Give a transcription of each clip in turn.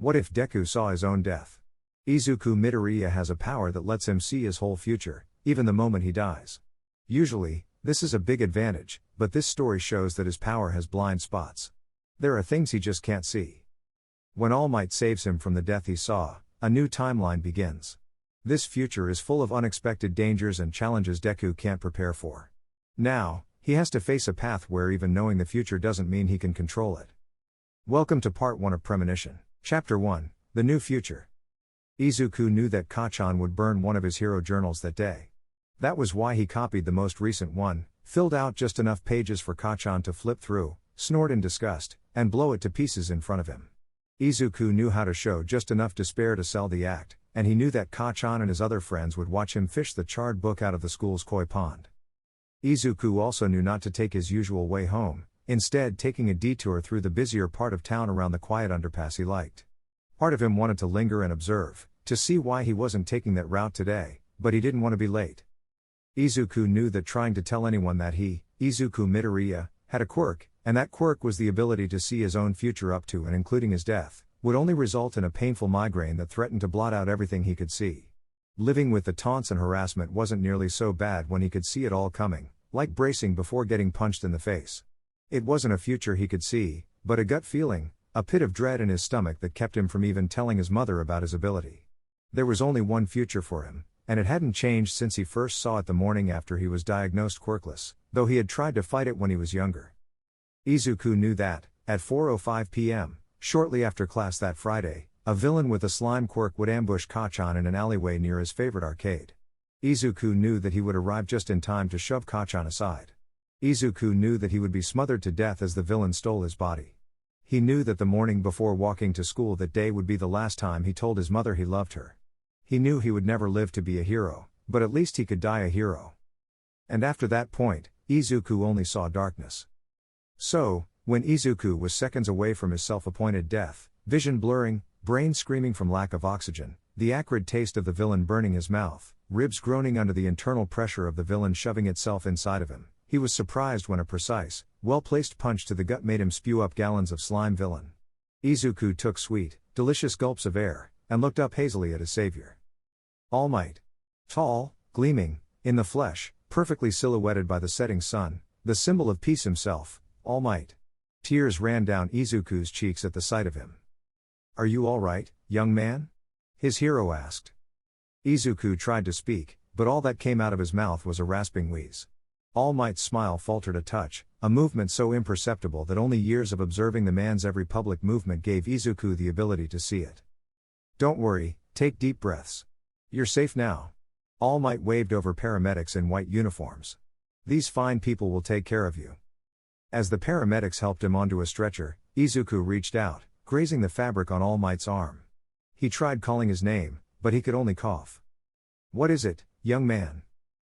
What if Deku saw his own death? Izuku Midoriya has a power that lets him see his whole future, even the moment he dies. Usually, this is a big advantage, but this story shows that his power has blind spots. There are things he just can't see. When All Might saves him from the death he saw, a new timeline begins. This future is full of unexpected dangers and challenges Deku can't prepare for. Now, he has to face a path where even knowing the future doesn't mean he can control it. Welcome to Part 1 of Premonition. Chapter 1, The New Future. Izuku knew that Kacchan would burn one of his hero journals that day. That was why he copied the most recent one, filled out just enough pages for Kacchan to flip through, snort in disgust, and blow it to pieces in front of him. Izuku knew how to show just enough despair to sell the act, and he knew that Kacchan and his other friends would watch him fish the charred book out of the school's koi pond. Izuku also knew not to take his usual way home, instead taking a detour through the busier part of town around the quiet underpass he liked. Part of him wanted to linger and observe, to see why he wasn't taking that route today, but he didn't want to be late. Izuku knew that trying to tell anyone that he, Izuku Midoriya, had a quirk, and that quirk was the ability to see his own future up to and including his death, would only result in a painful migraine that threatened to blot out everything he could see. Living with the taunts and harassment wasn't nearly so bad when he could see it all coming, like bracing before getting punched in the face. It wasn't a future he could see, but a gut feeling, a pit of dread in his stomach that kept him from even telling his mother about his ability. There was only one future for him, and it hadn't changed since he first saw it the morning after he was diagnosed quirkless, though he had tried to fight it when he was younger. Izuku knew that, at 4:05 p.m., shortly after class that Friday, a villain with a slime quirk would ambush Kacchan in an alleyway near his favorite arcade. Izuku knew that he would arrive just in time to shove Kacchan aside. Izuku knew that he would be smothered to death as the villain stole his body. He knew that the morning before walking to school that day would be the last time he told his mother he loved her. He knew he would never live to be a hero, but at least he could die a hero. And after that point, Izuku only saw darkness. So, when Izuku was seconds away from his self-appointed death, vision blurring, brain screaming from lack of oxygen, the acrid taste of the villain burning his mouth, ribs groaning under the internal pressure of the villain shoving itself inside of him, he was surprised when a precise, well-placed punch to the gut made him spew up gallons of slime villain. Izuku took sweet, delicious gulps of air, and looked up hazily at his savior. All Might. Tall, gleaming, in the flesh, perfectly silhouetted by the setting sun, the symbol of peace himself, All Might. Tears ran down Izuku's cheeks at the sight of him. "Are you all right, young man?" his hero asked. Izuku tried to speak, but all that came out of his mouth was a rasping wheeze. All Might's smile faltered a touch, a movement so imperceptible that only years of observing the man's every public movement gave Izuku the ability to see it. "Don't worry, take deep breaths. You're safe now." All Might waved over paramedics in white uniforms. "These fine people will take care of you." As the paramedics helped him onto a stretcher, Izuku reached out, grazing the fabric on All Might's arm. He tried calling his name, but he could only cough. "What is it, young man?"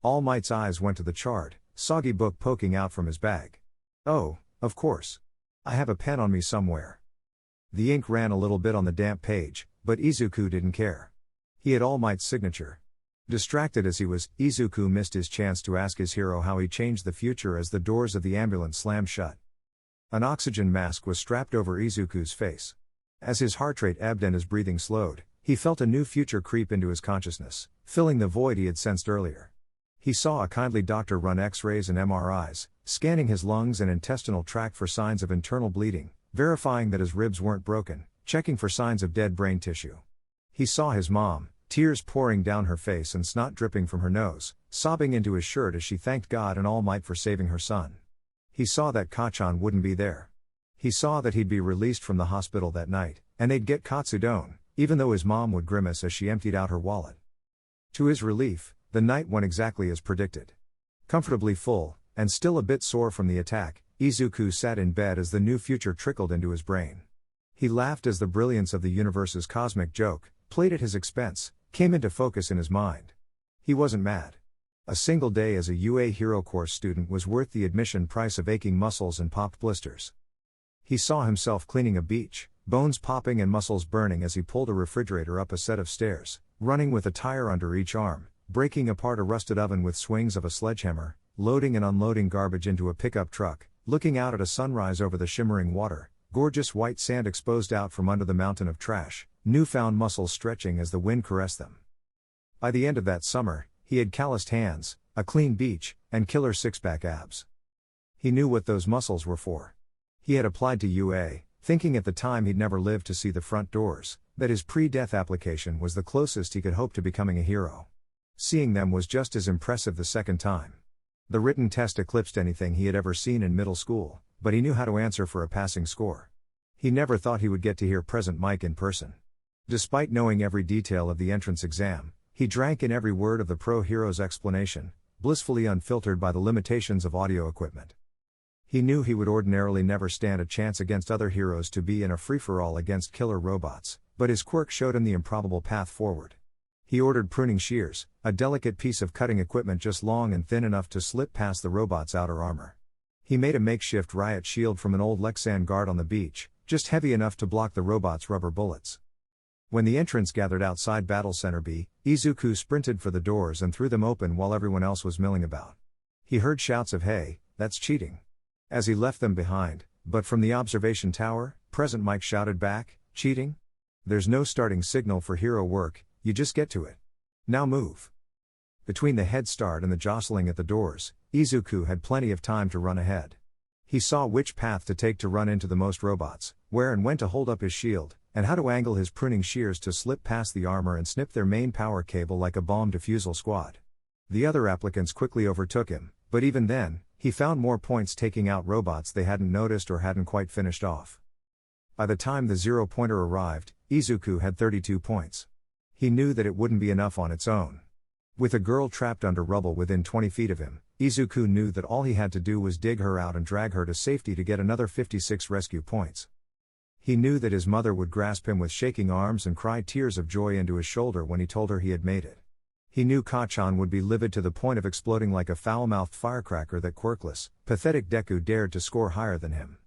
All Might's eyes went to the charred, soggy book poking out from his bag. "Oh, of course. I have a pen on me somewhere." The ink ran a little bit on the damp page, but Izuku didn't care. He had All Might's signature. Distracted as he was, Izuku missed his chance to ask his hero how he changed the future as the doors of the ambulance slammed shut. An oxygen mask was strapped over Izuku's face. As his heart rate ebbed and his breathing slowed, he felt a new future creep into his consciousness, filling the void he had sensed earlier. He saw a kindly doctor run X-rays and MRIs, scanning his lungs and intestinal tract for signs of internal bleeding, verifying that his ribs weren't broken, checking for signs of dead brain tissue. He saw his mom, tears pouring down her face and snot dripping from her nose, sobbing into his shirt as she thanked God and All Might for saving her son. He saw that Kacchan wouldn't be there. He saw that he'd be released from the hospital that night, and they'd get Katsudon, even though his mom would grimace as she emptied out her wallet. To his relief, the night went exactly as predicted. Comfortably full, and still a bit sore from the attack, Izuku sat in bed as the new future trickled into his brain. He laughed as the brilliance of the universe's cosmic joke, played at his expense, came into focus in his mind. He wasn't mad. A single day as a UA Hero Course student was worth the admission price of aching muscles and popped blisters. He saw himself cleaning a beach, bones popping and muscles burning as he pulled a refrigerator up a set of stairs, running with a tire under each arm, breaking apart a rusted oven with swings of a sledgehammer, loading and unloading garbage into a pickup truck, looking out at a sunrise over the shimmering water, Gorgeous white sand exposed out from under the mountain of trash, newfound muscles stretching as the wind caressed them. By the end of that summer, he had calloused hands, a clean beach, and killer six-pack abs. He knew what those muscles were for. He had applied to UA, thinking at the time he'd never live to see the front doors, that his pre-death application was the closest he could hope to becoming a hero. Seeing them was just as impressive the second time. The written test eclipsed anything he had ever seen in middle school, but he knew how to answer for a passing score. He never thought he would get to hear Present Mike in person. Despite knowing every detail of the entrance exam, he drank in every word of the pro hero's explanation, blissfully unfiltered by the limitations of audio equipment. He knew he would ordinarily never stand a chance against other heroes to be in a free-for-all against killer robots, but his quirk showed him the improbable path forward. He ordered pruning shears, a delicate piece of cutting equipment just long and thin enough to slip past the robot's outer armor. He made a makeshift riot shield from an old Lexan guard on the beach, just heavy enough to block the robot's rubber bullets. When the entrants gathered outside Battle Center B, Izuku sprinted for the doors and threw them open while everyone else was milling about. He heard shouts of "Hey, that's cheating!" as he left them behind, but from the observation tower, Present Mike shouted back, "Cheating? There's no starting signal for hero work, you just get to it. Now move." Between the head start and the jostling at the doors, Izuku had plenty of time to run ahead. He saw which path to take to run into the most robots, where and when to hold up his shield, and how to angle his pruning shears to slip past the armor and snip their main power cable like a bomb defusal squad. The other applicants quickly overtook him, but even then, he found more points taking out robots they hadn't noticed or hadn't quite finished off. By the time the zero-pointer arrived, Izuku had 32 points. He knew that it wouldn't be enough on its own. With a girl trapped under rubble within 20 feet of him, Izuku knew that all he had to do was dig her out and drag her to safety to get another 56 rescue points. He knew that his mother would grasp him with shaking arms and cry tears of joy into his shoulder when he told her he had made it. He knew Kachan would be livid to the point of exploding like a foul-mouthed firecracker that quirkless, pathetic Deku dared to score higher than him.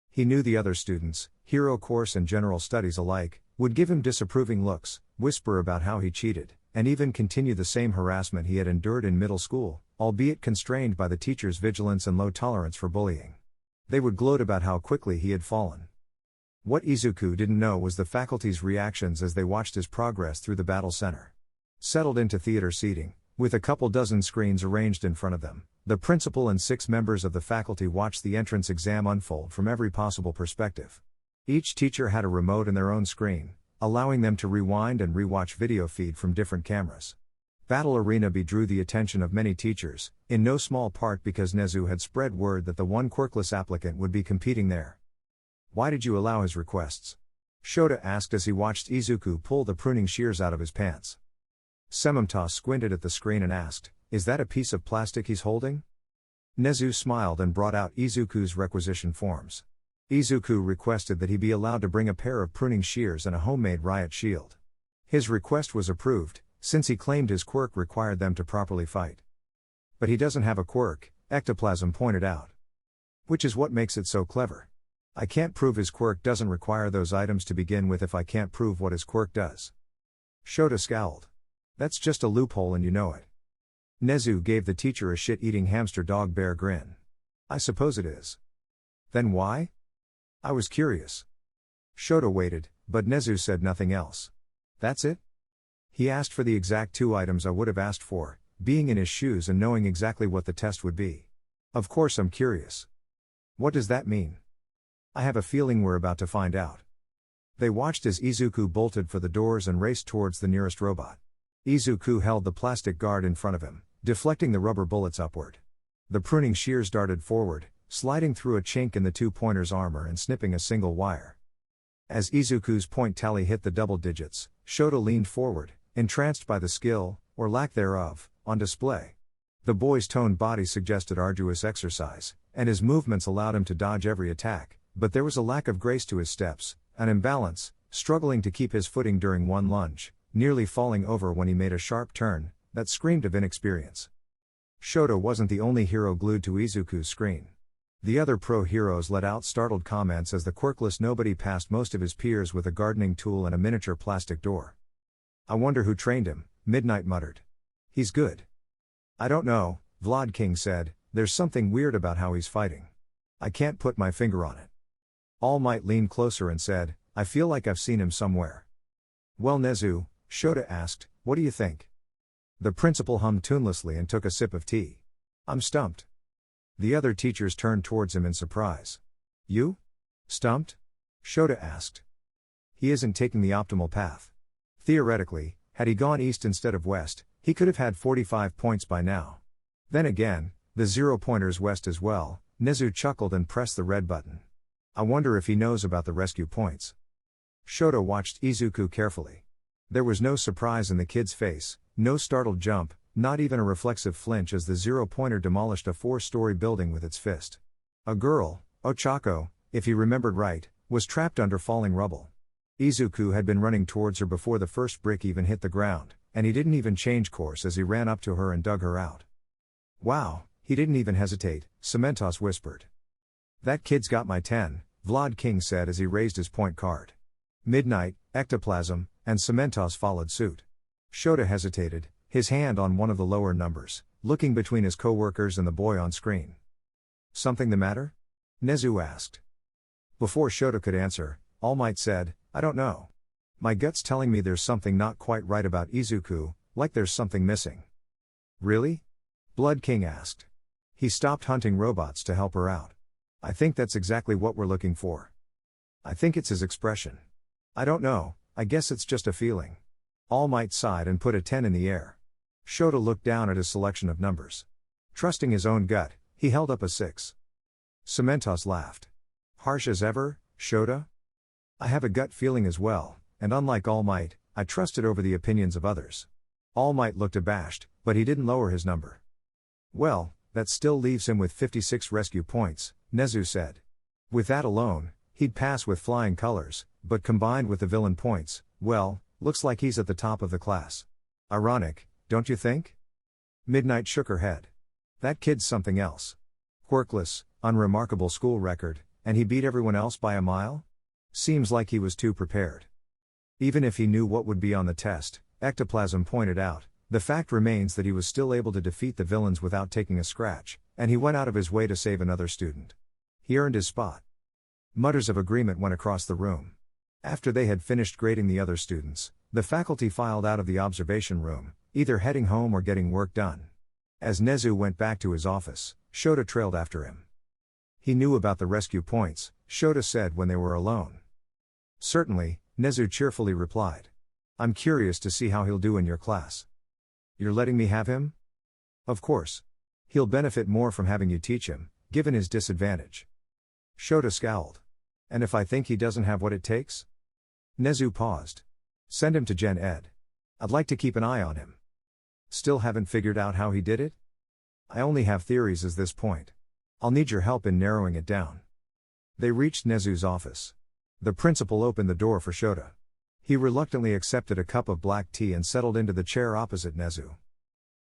He knew the other students, hero course and general studies alike, would give him disapproving looks, whisper about how he cheated, and even continue the same harassment he had endured in middle school, albeit constrained by the teacher's vigilance and low tolerance for bullying. They would gloat about how quickly he had fallen. What Izuku didn't know was the faculty's reactions as they watched his progress through the battle center. Settled into theater seating, with a couple dozen screens arranged in front of them, the principal and 6 members of the faculty watched the entrance exam unfold from every possible perspective. Each teacher had a remote and their own screen, allowing them to rewind and rewatch video feed from different cameras. Battle Arena B drew the attention of many teachers, in no small part because Nezu had spread word that the one quirkless applicant would be competing there. "Why did you allow his requests?" Shota asked as he watched Izuku pull the pruning shears out of his pants. Semamta squinted at the screen and asked, "Is that a piece of plastic he's holding?" Nezu smiled and brought out Izuku's requisition forms. Izuku requested that he be allowed to bring a pair of pruning shears and a homemade riot shield. His request was approved, since he claimed his quirk required them to properly fight. "But he doesn't have a quirk," Ectoplasm pointed out. "Which is what makes it so clever. I can't prove his quirk doesn't require those items to begin with if I can't prove what his quirk does." Shota scowled. "That's just a loophole and you know it." Nezu gave the teacher a shit-eating hamster dog bear grin. "I suppose it is. Then why?" "I was curious." Shota waited, but Nezu said nothing else. "That's it?" He asked for the exact 2 items I would have asked for, being in his shoes and knowing exactly what the test would be. "Of course I'm curious." "What does that mean?" "I have a feeling we're about to find out." They watched as Izuku bolted for the doors and raced towards the nearest robot. Izuku held the plastic guard in front of him, deflecting the rubber bullets upward. The pruning shears darted forward, sliding through a chink in the 2-pointer's armor and snipping a single wire. As Izuku's point tally hit the double digits, Shota leaned forward, entranced by the skill, or lack thereof, on display. The boy's toned body suggested arduous exercise, and his movements allowed him to dodge every attack, but there was a lack of grace to his steps, an imbalance, struggling to keep his footing during one lunge, nearly falling over when he made a sharp turn, that screamed of inexperience. Shota wasn't the only hero glued to Izuku's screen. The other pro heroes let out startled comments as the quirkless nobody passed most of his peers with a gardening tool and a miniature plastic door. "I wonder who trained him," Midnight muttered. "He's good." "I don't know," Vlad King said, "there's something weird about how he's fighting. I can't put my finger on it." All Might leaned closer and said, I feel like I've seen him somewhere. Well Nezu, Shota asked, what do you think? The principal hummed tunelessly and took a sip of tea. I'm stumped. The other teachers turned towards him in surprise. You? Stumped? Shota asked. He isn't taking the optimal path. Theoretically, had he gone east instead of west, he could have had 45 points by now. Then again, the 0-pointer's west as well. Nezu chuckled and pressed the red button. I wonder if he knows about the rescue points. Shota watched Izuku carefully. There was no surprise in the kid's face, no startled jump, not even a reflexive flinch as the 0-pointer demolished a 4-story building with its fist. A girl, Ochako, if he remembered right, was trapped under falling rubble. Izuku had been running towards her before the first brick even hit the ground, and he didn't even change course as he ran up to her and dug her out. Wow, he didn't even hesitate, Cementos whispered. That kid's got my 10, Vlad King said as he raised his point card. Midnight, Ectoplasm, and Cementos followed suit. Shota hesitated, his hand on one of the lower numbers, looking between his co-workers and the boy on screen. Something the matter? Nezu asked. Before Shota could answer, All Might said, I don't know. My gut's telling me there's something not quite right about Izuku, like there's something missing. Really? Blood King asked. He stopped hunting robots to help her out. I think that's exactly what we're looking for. I think it's his expression. I don't know, I guess it's just a feeling. All Might sighed and put a 10 in the air. Shota looked down at his selection of numbers. Trusting his own gut, he held up a 6. Cementos laughed. Harsh as ever, Shota? I have a gut feeling as well, and unlike All Might, I trust it over the opinions of others. All Might looked abashed, but he didn't lower his number. Well, that still leaves him with 56 rescue points, Nezu said. With that alone, he'd pass with flying colors, but combined with the villain points, well, looks like he's at the top of the class. Ironic, don't you think? Midnight shook her head. That kid's something else. Quirkless, unremarkable school record, and he beat everyone else by a mile? Seems like he was too prepared. Even if he knew what would be on the test, Ectoplasm pointed out, the fact remains that he was still able to defeat the villains without taking a scratch, and he went out of his way to save another student. He earned his spot. Mutters of agreement went across the room. After they had finished grading the other students, the faculty filed out of the observation room, either heading home or getting work done. As Nezu went back to his office, Shota trailed after him. He knew about the rescue points, Shota said when they were alone. Certainly, Nezu cheerfully replied. I'm curious to see how he'll do in your class. You're letting me have him? Of course. He'll benefit more from having you teach him, given his disadvantage. Shota scowled. And if I think he doesn't have what it takes? Nezu paused. Send him to Gen Ed. I'd like to keep an eye on him. Still haven't figured out how he did it? I only have theories at this point. I'll need your help in narrowing it down. They reached Nezu's office. The principal opened the door for Shota. He reluctantly accepted a cup of black tea and settled into the chair opposite Nezu.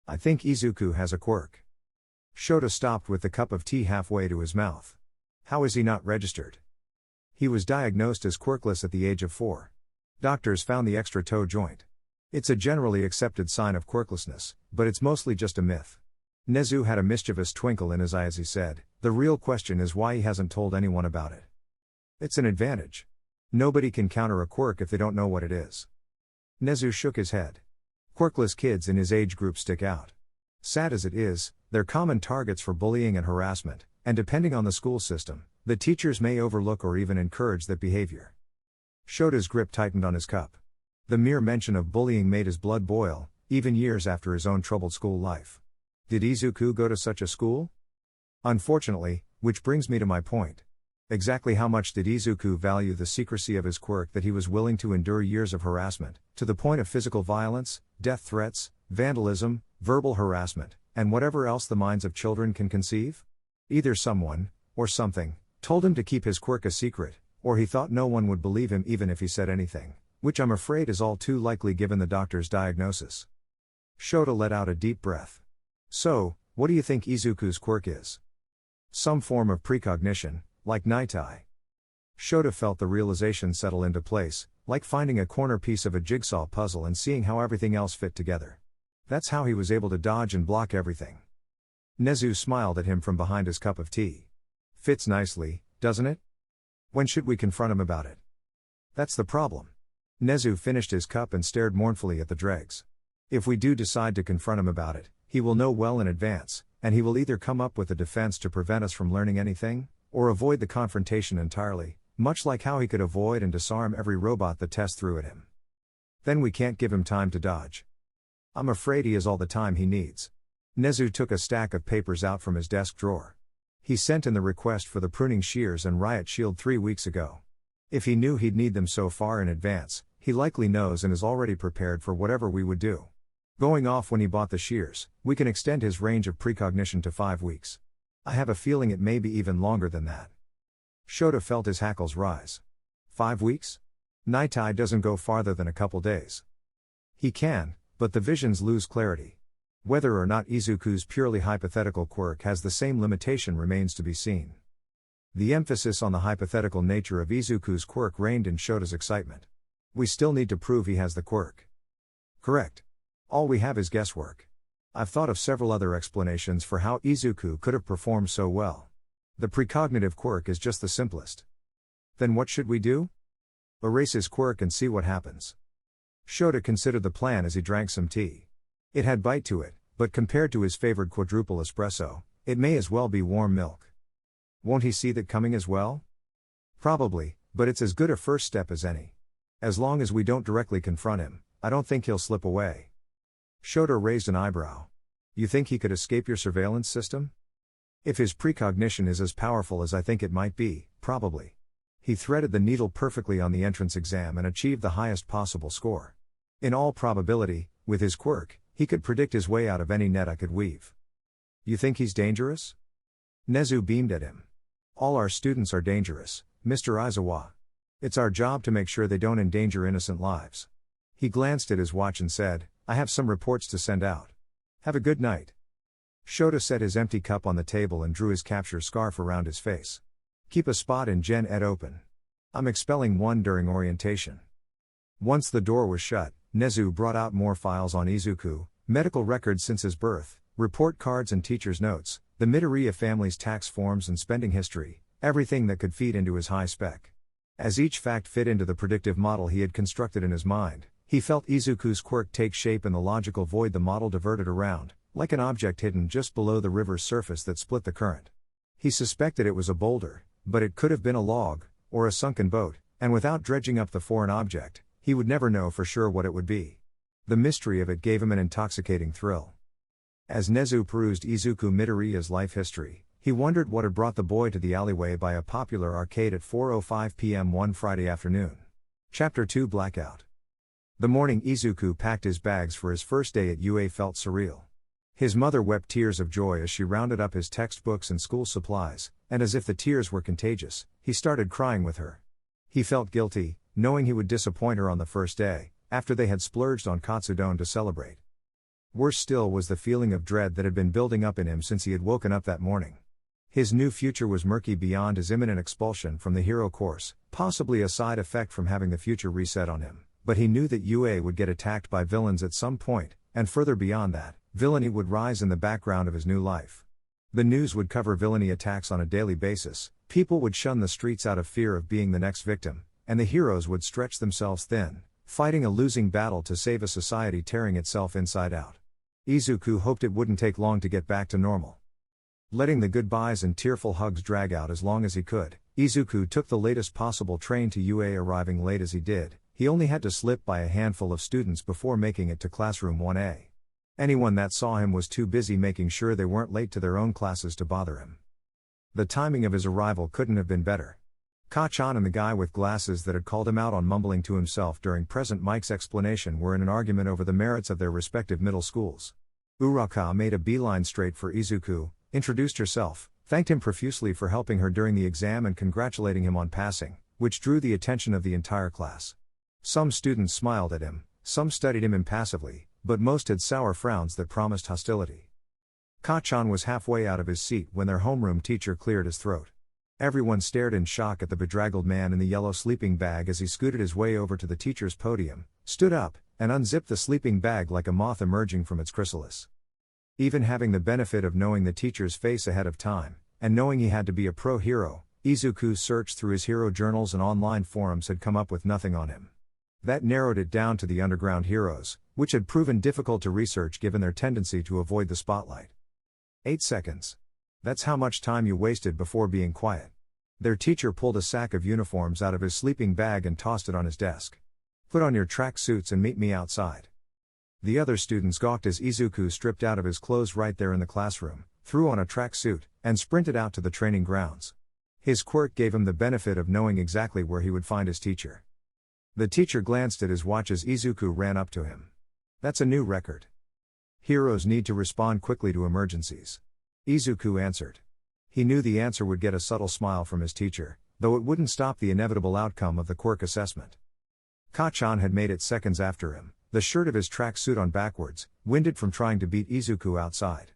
I think Izuku has a quirk. Shota stopped with the cup of tea halfway to his mouth. How is he not registered? He was diagnosed as quirkless at the age of 4. Doctors found the extra toe joint. It's a generally accepted sign of quirklessness, but it's mostly just a myth. Nezu had a mischievous twinkle in his eye as he said, the real question is why he hasn't told anyone about it. It's an advantage. Nobody can counter a quirk if they don't know what it is. Nezu shook his head. Quirkless kids in his age group stick out. Sad as it is, they're common targets for bullying and harassment, and depending on the school system, the teachers may overlook or even encourage that behavior. Shota's grip tightened on his cup. The mere mention of bullying made his blood boil, even years after his own troubled school life. Did Izuku go to such a school? Unfortunately, which brings me to my point. Exactly how much did Izuku value the secrecy of his quirk that he was willing to endure years of harassment, to the point of physical violence, death threats, vandalism, verbal harassment, and whatever else the minds of children can conceive? Either someone, or something, told him to keep his quirk a secret, or he thought no one would believe him even if he said anything, which I'm afraid is all too likely given the doctor's diagnosis. Shota let out a deep breath. So, what do you think Izuku's quirk is? Some form of precognition, like Nightai. Shota felt the realization settle into place, like finding a corner piece of a jigsaw puzzle and seeing how everything else fit together. That's how he was able to dodge and block everything. Nezu smiled at him from behind his cup of tea. Fits nicely, doesn't it? When should we confront him about it? That's the problem. Nezu finished his cup and stared mournfully at the dregs. If we do decide to confront him about it, he will know well in advance, and he will either come up with a defense to prevent us from learning anything, or avoid the confrontation entirely, much like how he could avoid and disarm every robot the test threw at him. Then we can't give him time to dodge. I'm afraid he has all the time he needs. Nezu took a stack of papers out from his desk drawer. He sent in the request for the pruning shears and riot shield 3 weeks ago. If he knew he'd need them so far in advance, he likely knows and is already prepared for whatever we would do. Going off when he bought the shears, we can extend his range of precognition to 5 weeks. I have a feeling it may be even longer than that. Shota felt his hackles rise. 5 weeks? Nightai doesn't go farther than a couple days. He can, but the visions lose clarity. Whether or not Izuku's purely hypothetical quirk has the same limitation remains to be seen. The emphasis on the hypothetical nature of Izuku's quirk reigned in Shota's excitement. We still need to prove he has the quirk. Correct. All we have is guesswork. I've thought of several other explanations for how Izuku could have performed so well. The precognitive quirk is just the simplest. Then what should we do? Erase his quirk and see what happens. Shota considered the plan as he drank some tea. It had bite to it, but compared to his favored quadruple espresso, it may as well be warm milk. Won't he see that coming as well? Probably, but it's as good a first step as any. As long as we don't directly confront him, I don't think he'll slip away. Shota raised an eyebrow. You think he could escape your surveillance system? If his precognition is as powerful as I think it might be, probably. He threaded the needle perfectly on the entrance exam and achieved the highest possible score. In all probability, with his quirk, he could predict his way out of any net I could weave. You think he's dangerous? Nezu beamed at him. All our students are dangerous, Mr. Aizawa. It's our job to make sure they don't endanger innocent lives. He glanced at his watch and said, I have some reports to send out. Have a good night. Shota set his empty cup on the table and drew his capture scarf around his face. Keep a spot in Gen Ed open. I'm expelling one during orientation. Once the door was shut, Nezu brought out more files on Izuku, medical records since his birth, report cards and teacher's notes, the Midoriya family's tax forms and spending history, everything that could feed into his high spec. As each fact fit into the predictive model he had constructed in his mind, he felt Izuku's quirk take shape in the logical void the model diverted around, like an object hidden just below the river's surface that split the current. He suspected it was a boulder, but it could have been a log, or a sunken boat, and without dredging up the foreign object, he would never know for sure what it would be. The mystery of it gave him an intoxicating thrill. As Nezu perused Izuku Midoriya's life history, he wondered what had brought the boy to the alleyway by a popular arcade at 4:05 p.m. one Friday afternoon. Chapter 2 Blackout. The morning Izuku packed his bags for his first day at UA felt surreal. His mother wept tears of joy as she rounded up his textbooks and school supplies, and as if the tears were contagious, he started crying with her. He felt guilty, knowing he would disappoint her on the first day, after they had splurged on katsudon to celebrate. Worse still was the feeling of dread that had been building up in him since he had woken up that morning. His new future was murky beyond his imminent expulsion from the hero course, possibly a side effect from having the future reset on him, but he knew that UA would get attacked by villains at some point, and further beyond that, villainy would rise in the background of his new life. The news would cover villainy attacks on a daily basis, people would shun the streets out of fear of being the next victim, and the heroes would stretch themselves thin, fighting a losing battle to save a society tearing itself inside out. Izuku hoped it wouldn't take long to get back to normal. Letting the goodbyes and tearful hugs drag out as long as he could, Izuku took the latest possible train to UA. Arriving late as he did, he only had to slip by a handful of students before making it to classroom 1A. Anyone that saw him was too busy making sure they weren't late to their own classes to bother him. The timing of his arrival couldn't have been better. Ka-chan and the guy with glasses that had called him out on mumbling to himself during Present Mike's explanation were in an argument over the merits of their respective middle schools. Uraka made a beeline straight for Izuku, introduced herself, thanked him profusely for helping her during the exam and congratulating him on passing, which drew the attention of the entire class. Some students smiled at him, some studied him impassively, but most had sour frowns that promised hostility. Ka-chan was halfway out of his seat when their homeroom teacher cleared his throat. Everyone stared in shock at the bedraggled man in the yellow sleeping bag as he scooted his way over to the teacher's podium, stood up, and unzipped the sleeping bag like a moth emerging from its chrysalis. Even having the benefit of knowing the teacher's face ahead of time, and knowing he had to be a pro-hero, Izuku searched through his hero journals and online forums had come up with nothing on him. That narrowed it down to the underground heroes, which had proven difficult to research given their tendency to avoid the spotlight. 8 seconds. That's how much time you wasted before being quiet. Their teacher pulled a sack of uniforms out of his sleeping bag and tossed it on his desk. Put on your track suits and meet me outside. The other students gawked as Izuku stripped out of his clothes right there in the classroom, threw on a track suit, and sprinted out to the training grounds. His quirk gave him the benefit of knowing exactly where he would find his teacher. The teacher glanced at his watch as Izuku ran up to him. That's a new record. Heroes need to respond quickly to emergencies. Izuku answered. He knew the answer would get a subtle smile from his teacher, though it wouldn't stop the inevitable outcome of the quirk assessment. Kachan had made it seconds after him, the shirt of his track suit on backwards, winded from trying to beat Izuku outside.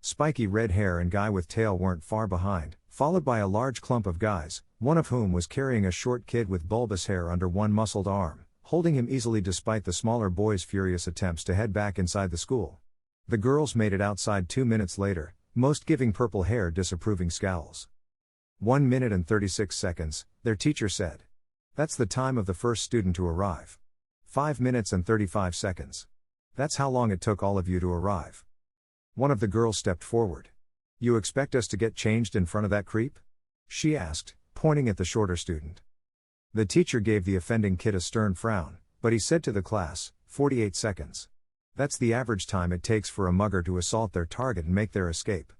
Spiky red hair and guy with tail weren't far behind, followed by a large clump of guys, one of whom was carrying a short kid with bulbous hair under one muscled arm, holding him easily despite the smaller boy's furious attempts to head back inside the school. The girls made it outside 2 minutes later, most giving purple hair disapproving scowls. 1 minute and 36 seconds, their teacher said. That's the time of the first student to arrive. 5 minutes and 35 seconds. That's how long it took all of you to arrive. One of the girls stepped forward. You expect us to get changed in front of that creep? She asked, pointing at the shorter student. The teacher gave the offending kid a stern frown, but he said to the class, 48 seconds. That's the average time it takes for a mugger to assault their target and make their escape.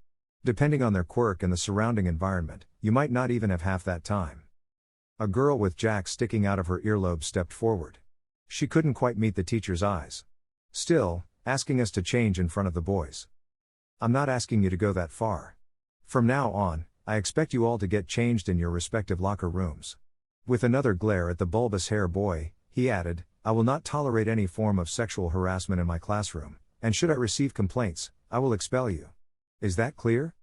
Depending on their quirk and the surrounding environment, you might not even have half that time. A girl with jacks sticking out of her earlobe stepped forward. She couldn't quite meet the teacher's eyes. Still, asking us to change in front of the boys. I'm not asking you to go that far. From now on, I expect you all to get changed in your respective locker rooms. With another glare at the bulbous hair boy, he added, I will not tolerate any form of sexual harassment in my classroom, and should I receive complaints, I will expel you. Is that clear?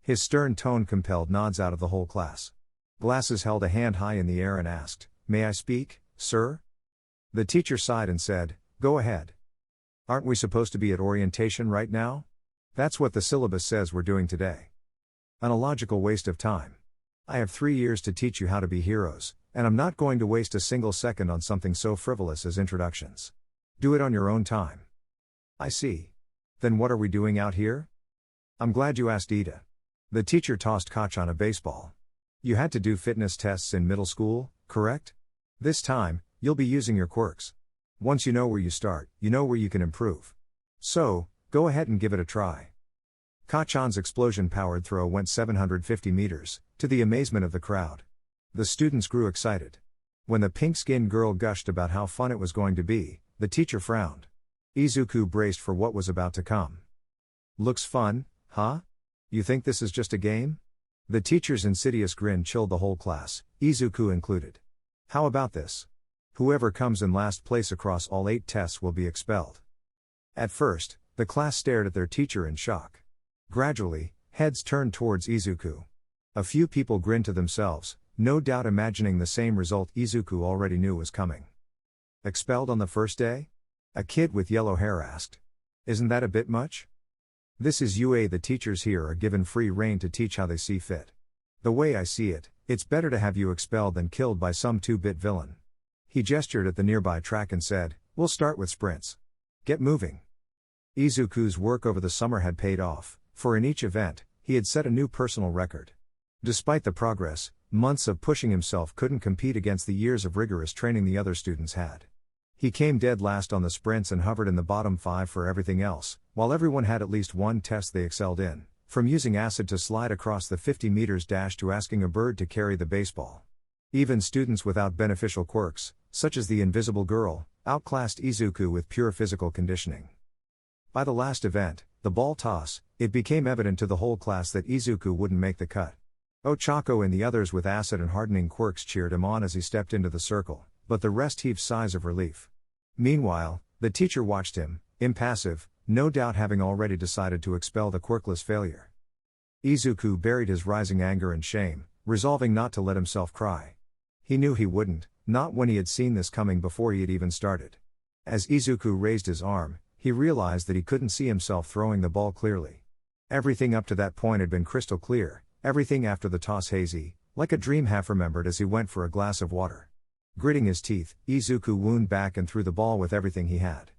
His stern tone compelled nods out of the whole class. Glasses held a hand high in the air and asked, May I speak, sir? The teacher sighed and said, Go ahead. Aren't we supposed to be at orientation right now? That's what the syllabus says we're doing today. An illogical waste of time. I have 3 years to teach you how to be heroes, and I'm not going to waste a single second on something so frivolous as introductions. Do it on your own time. I see. Then what are we doing out here? I'm glad you asked, Ida. The teacher tossed Kachan a baseball. You had to do fitness tests in middle school, correct? This time, you'll be using your quirks. Once you know where you start, you know where you can improve. So, go ahead and give it a try. Kachan's explosion-powered throw went 750 meters, to the amazement of the crowd. The students grew excited. When the pink-skinned girl gushed about how fun it was going to be, the teacher frowned. Izuku braced for what was about to come. Looks fun, huh? You think this is just a game? The teacher's insidious grin chilled the whole class, Izuku included. How about this? Whoever comes in last place across all 8 tests will be expelled. At first, the class stared at their teacher in shock. Gradually, heads turned towards Izuku. A few people grinned to themselves, no doubt imagining the same result Izuku already knew was coming. Expelled on the first day? A kid with yellow hair asked. Isn't that a bit much? This is UA. The teachers here are given free rein to teach how they see fit. The way I see it, it's better to have you expelled than killed by some 2-bit villain. He gestured at the nearby track and said, We'll start with sprints. Get moving. Izuku's work over the summer had paid off, for in each event, he had set a new personal record. Despite the progress, months of pushing himself couldn't compete against the years of rigorous training the other students had. He came dead last on the sprints and hovered in the bottom 5 for everything else, while everyone had at least one test they excelled in, from using acid to slide across the 50 meters dash to asking a bird to carry the baseball. Even students without beneficial quirks, such as the invisible girl, outclassed Izuku with pure physical conditioning. By the last event, the ball toss, it became evident to the whole class that Izuku wouldn't make the cut. Ochako and the others with acid and hardening quirks cheered him on as he stepped into the circle, but the rest heaved sighs of relief. Meanwhile, the teacher watched him, impassive, no doubt having already decided to expel the quirkless failure. Izuku buried his rising anger and shame, resolving not to let himself cry. He knew he wouldn't, not when he had seen this coming before he had even started. As Izuku raised his arm, he realized that he couldn't see himself throwing the ball clearly. Everything up to that point had been crystal clear, everything after the toss hazy, Like a dream half remembered as he went for a glass of water. Gritting his teeth, Izuku wound back and threw the ball with everything he had.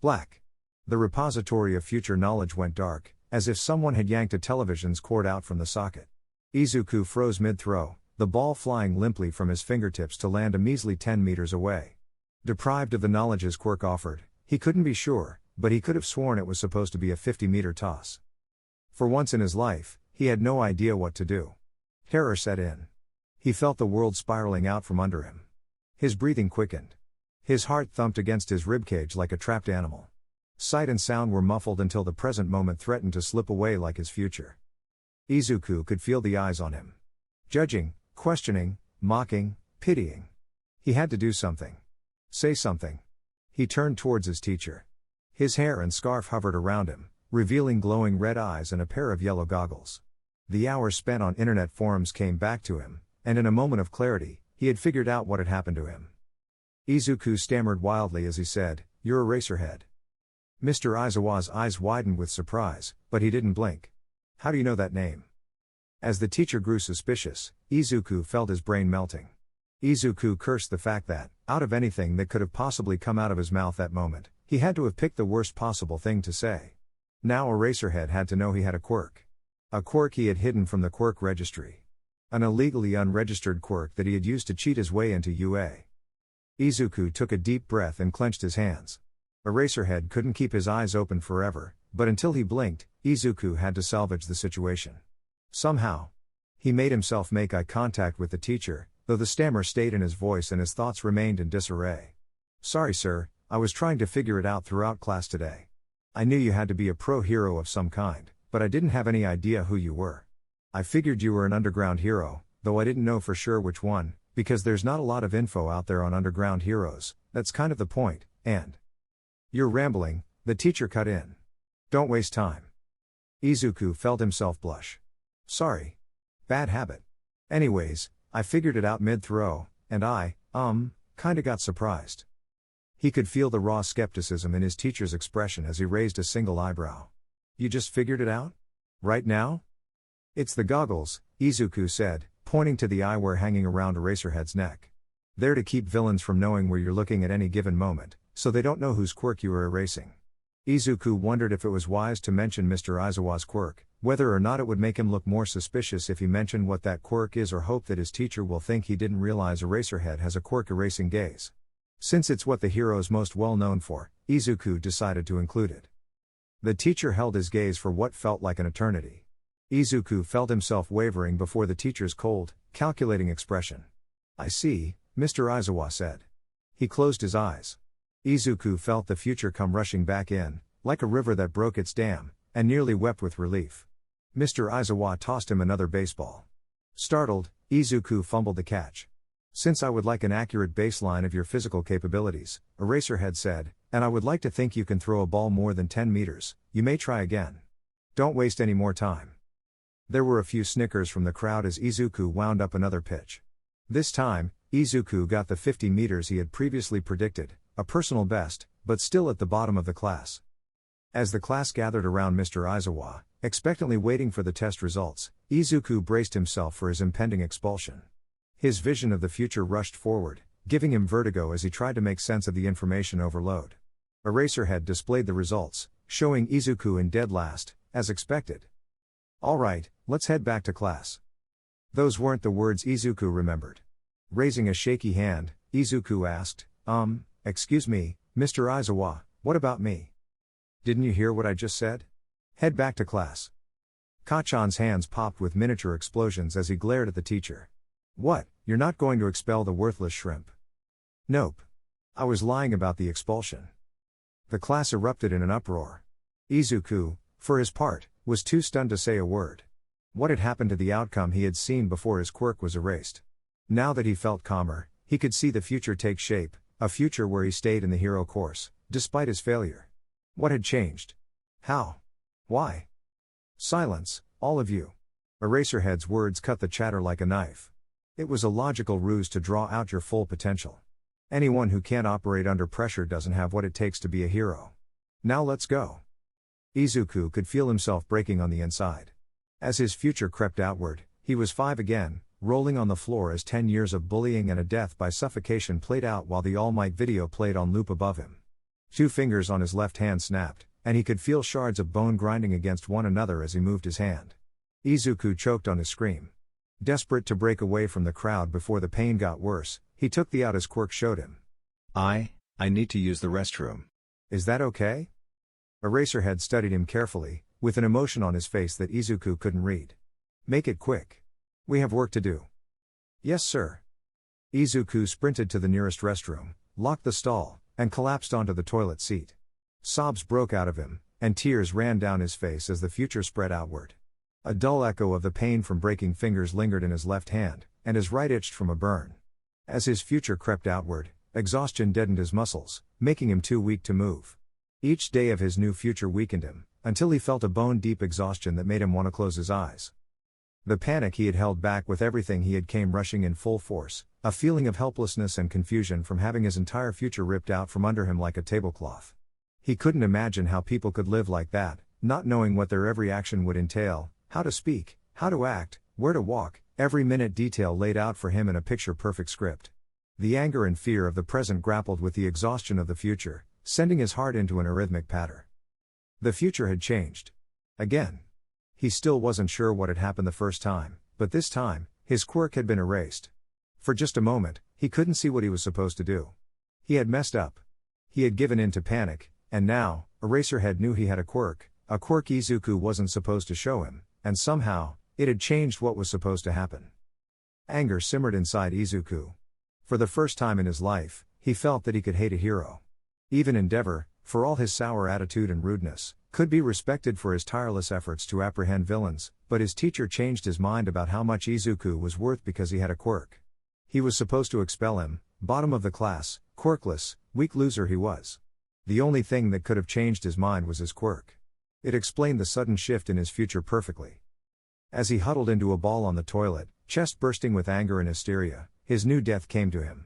Black. The repository of future knowledge went dark, as if someone had yanked a television's cord out from the socket. Izuku froze mid-throw, the ball flying limply from his fingertips to land a measly 10 meters away. Deprived of the knowledge his quirk offered, he couldn't be sure, but he could have sworn it was supposed to be a 50-meter toss. For once in his life, he had no idea what to do. Terror set in. He felt the world spiraling out from under him. His breathing quickened. His heart thumped against his ribcage like a trapped animal. Sight and sound were muffled until the present moment threatened to slip away like his future. Izuku could feel the eyes on him. Judging, questioning, mocking, pitying. He had to do something. Say something. He turned towards his teacher. His hair and scarf hovered around him, revealing glowing red eyes and a pair of yellow goggles. The hours spent on internet forums came back to him, and in a moment of clarity, he had figured out what had happened to him. Izuku stammered wildly as he said, "You're Eraserhead." Mr. Aizawa's eyes widened with surprise, but he didn't blink. "How do you know that name?" As the teacher grew suspicious, Izuku felt his brain melting. Izuku cursed the fact that, out of anything that could have possibly come out of his mouth that moment, he had to have picked the worst possible thing to say. Now Eraserhead had to know he had a quirk. A quirk he had hidden from the quirk registry. An illegally unregistered quirk that he had used to cheat his way into UA. Izuku took a deep breath and clenched his hands. Eraserhead couldn't keep his eyes open forever, but until he blinked, Izuku had to salvage the situation. Somehow. He made himself make eye contact with the teacher, though the stammer stayed in his voice and his thoughts remained in disarray. "Sorry sir, I was trying to figure it out throughout class today. I knew you had to be a pro-hero of some kind, but I didn't have any idea who you were. I figured you were an underground hero, though I didn't know for sure which one, because there's not a lot of info out there on underground heroes, that's kind of the point, and..." "You're rambling," the teacher cut in. "Don't waste time." Izuku felt himself blush. "Sorry. Bad habit. Anyways, I figured it out mid-throw, and I, kinda got surprised." He could feel the raw skepticism in his teacher's expression as he raised a single eyebrow. "You just figured it out? Right now?" "It's the goggles," Izuku said, pointing to the eyewear hanging around Eraserhead's neck. "They're to keep villains from knowing where you're looking at any given moment, so they don't know whose quirk you are erasing." Izuku wondered if it was wise to mention Mr. Aizawa's quirk, whether or not it would make him look more suspicious if he mentioned what that quirk is, or hope that his teacher will think he didn't realize Eraserhead has a quirk erasing gaze. Since it's what the hero's most well known for, Izuku decided to include it. The teacher held his gaze for what felt like an eternity. Izuku felt himself wavering before the teacher's cold, calculating expression. "I see," Mr. Aizawa said. He closed his eyes. Izuku felt the future come rushing back in, like a river that broke its dam, and nearly wept with relief. Mr. Aizawa tossed him another baseball. Startled, Izuku fumbled the catch. "Since I would like an accurate baseline of your physical capabilities," Eraserhead said, "and I would like to think you can throw a ball more than 10 meters, you may try again. Don't waste any more time." There were a few snickers from the crowd as Izuku wound up another pitch. This time, Izuku got the 50 meters he had previously predicted, a personal best, but still at the bottom of the class. As the class gathered around Mr. Aizawa, expectantly waiting for the test results, Izuku braced himself for his impending expulsion. His vision of the future rushed forward, giving him vertigo as he tried to make sense of the information overload. Eraserhead displayed the results, showing Izuku in dead last, as expected. "All right, let's head back to class." Those weren't the words Izuku remembered. Raising a shaky hand, Izuku asked, "Excuse me, Mr. Aizawa, what about me? Didn't you hear what I just said? Head back to class." Kachan's hands popped with miniature explosions as he glared at the teacher. "What, you're not going to expel the worthless shrimp?" "Nope. I was lying about the expulsion." The class erupted in an uproar. Izuku, for his part, was too stunned to say a word. What had happened to the outcome he had seen before his quirk was erased? Now that he felt calmer, he could see the future take shape, a future where he stayed in the hero course, despite his failure. What had changed? How? Why? "Silence, all of you." Eraserhead's words cut the chatter like a knife. It was a logical ruse to draw out your full potential. Anyone who can't operate under pressure doesn't have what it takes to be a hero. Now let's go. Izuku could feel himself breaking on the inside. As his future crept outward, he was 5 again, rolling on the floor as 10 years of bullying and a death by suffocation played out while the All Might video played on loop above him. 2 fingers on his left hand snapped, and he could feel shards of bone grinding against one another as he moved his hand. Izuku choked on his scream. Desperate to break away from the crowd before the pain got worse, he took the out his quirk showed him. I need to use the restroom. Is that okay? Eraserhead studied him carefully, with an emotion on his face that Izuku couldn't read. Make it quick. We have work to do. Yes, sir. Izuku sprinted to the nearest restroom, locked the stall, and collapsed onto the toilet seat. Sobs broke out of him, and tears ran down his face as the future spread outward. A dull echo of the pain from breaking fingers lingered in his left hand, and his right itched from a burn. As his future crept outward, exhaustion deadened his muscles, making him too weak to move. Each day of his new future weakened him, until he felt a bone-deep exhaustion that made him want to close his eyes. The panic he had held back with everything he had came rushing in full force, a feeling of helplessness and confusion from having his entire future ripped out from under him like a tablecloth. He couldn't imagine how people could live like that, not knowing what their every action would entail, how to speak, how to act, where to walk, every minute detail laid out for him in a picture-perfect script. The anger and fear of the present grappled with the exhaustion of the future, sending his heart into an arrhythmic patter. The future had changed. Again. He still wasn't sure what had happened the first time, but this time, his quirk had been erased. For just a moment, he couldn't see what he was supposed to do. He had messed up. He had given in to panic, and now, Eraserhead knew he had a quirk Izuku wasn't supposed to show him, and somehow, it had changed what was supposed to happen. Anger simmered inside Izuku. For the first time in his life, he felt that he could hate a hero. Even Endeavor, for all his sour attitude and rudeness, could be respected for his tireless efforts to apprehend villains, but his teacher changed his mind about how much Izuku was worth because he had a quirk. He was supposed to expel him, bottom of the class, quirkless, weak loser he was. The only thing that could have changed his mind was his quirk. It explained the sudden shift in his future perfectly. As he huddled into a ball on the toilet, chest bursting with anger and hysteria, his new death came to him.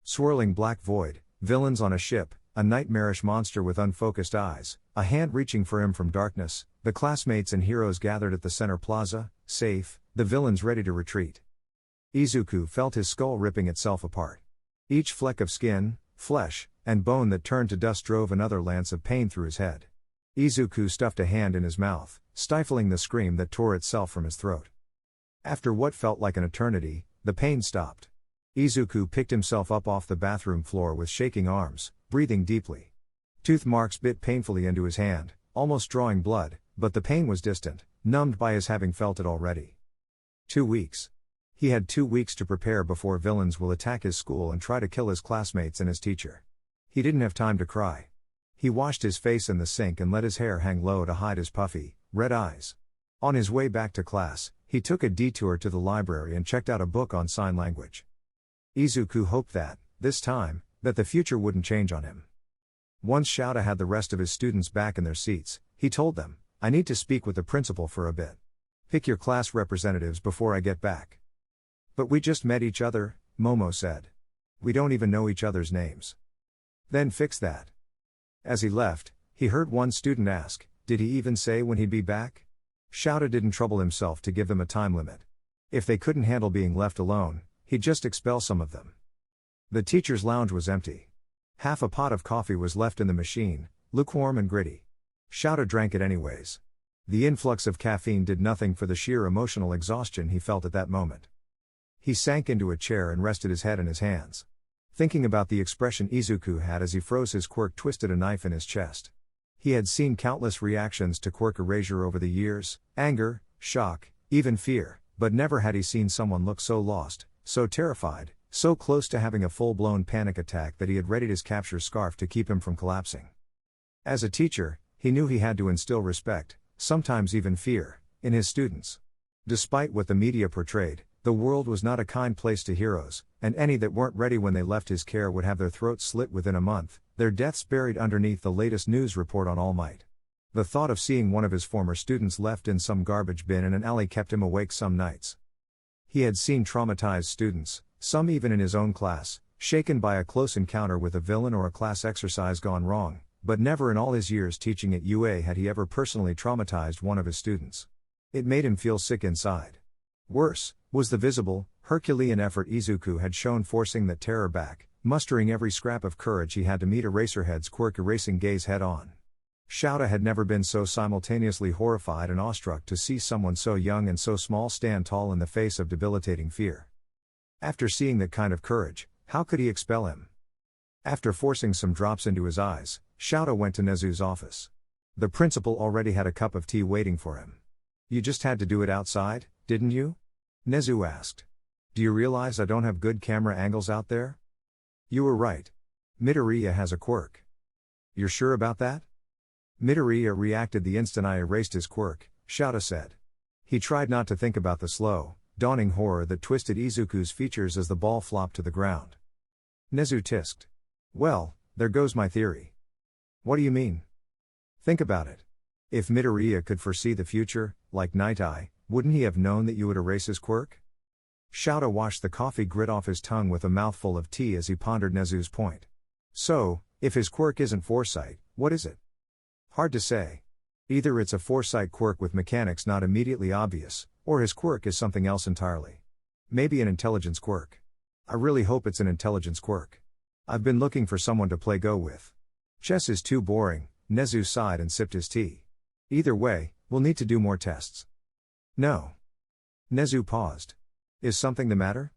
Swirling black void, villains on a ship, a nightmarish monster with unfocused eyes, a hand reaching for him from darkness, the classmates and heroes gathered at the center plaza, safe, the villains ready to retreat. Izuku felt his skull ripping itself apart. Each fleck of skin, flesh, and bone that turned to dust drove another lance of pain through his head. Izuku stuffed a hand in his mouth, stifling the scream that tore itself from his throat. After what felt like an eternity, the pain stopped. Izuku picked himself up off the bathroom floor with shaking arms, breathing deeply. Tooth marks bit painfully into his hand, almost drawing blood, but the pain was distant, numbed by his having felt it already. 2 weeks. He had 2 weeks to prepare before villains will attack his school and try to kill his classmates and his teacher. He didn't have time to cry. He washed his face in the sink and let his hair hang low to hide his puffy, red eyes. On his way back to class, he took a detour to the library and checked out a book on sign language. Izuku hoped that, this time, that the future wouldn't change on him. Once Shouta had the rest of his students back in their seats, he told them, "I need to speak with the principal for a bit. Pick your class representatives before I get back." "But we just met each other," Momo said. "We don't even know each other's names." "Then fix that." As he left, he heard one student ask, "Did he even say when he'd be back?" Shouta didn't trouble himself to give them a time limit. If they couldn't handle being left alone, he'd just expel some of them. The teacher's lounge was empty. Half a pot of coffee was left in the machine, lukewarm and gritty. Shouta drank it anyways. The influx of caffeine did nothing for the sheer emotional exhaustion he felt at that moment. He sank into a chair and rested his head in his hands. Thinking about the expression Izuku had as he froze his quirk twisted a knife in his chest. He had seen countless reactions to quirk erasure over the years, anger, shock, even fear, but never had he seen someone look so lost, so terrified, so close to having a full-blown panic attack that he had readied his capture scarf to keep him from collapsing. As a teacher, he knew he had to instill respect, sometimes even fear, in his students. Despite what the media portrayed, the world was not a kind place to heroes, and any that weren't ready when they left his care would have their throats slit within a month, their deaths buried underneath the latest news report on All Might. The thought of seeing one of his former students left in some garbage bin in an alley kept him awake some nights. He had seen traumatized students, some even in his own class, shaken by a close encounter with a villain or a class exercise gone wrong, but never in all his years teaching at UA had he ever personally traumatized one of his students. It made him feel sick inside. Worse, was the visible, Herculean effort Izuku had shown forcing that terror back, mustering every scrap of courage he had to meet Eraserhead's quirk-erasing gaze head-on. Shouta had never been so simultaneously horrified and awestruck to see someone so young and so small stand tall in the face of debilitating fear. After seeing that kind of courage, how could he expel him? After forcing some drops into his eyes, Shouta went to Nezu's office. The principal already had a cup of tea waiting for him. "You just had to do it outside, didn't you?" Nezu asked. "Do you realize I don't have good camera angles out there?" "You were right. Midoriya has a quirk." "You're sure about that?" "Midoriya reacted the instant I erased his quirk," Shouta said. He tried not to think about the slow, dawning horror that twisted Izuku's features as the ball flopped to the ground. Nezu tisked. "Well, there goes my theory." "What do you mean?" "Think about it. If Midoriya could foresee the future, like Night Eye, wouldn't he have known that you would erase his quirk?" Shouta washed the coffee grit off his tongue with a mouthful of tea as he pondered Nezu's point. "So, if his quirk isn't foresight, what is it?" "Hard to say. Either it's a foresight quirk with mechanics not immediately obvious, or his quirk is something else entirely. Maybe an intelligence quirk. I really hope it's an intelligence quirk. I've been looking for someone to play Go with. Chess is too boring." Nezu sighed and sipped his tea. "Either way, we'll need to do more tests." "No." Nezu paused. "Is something the matter?"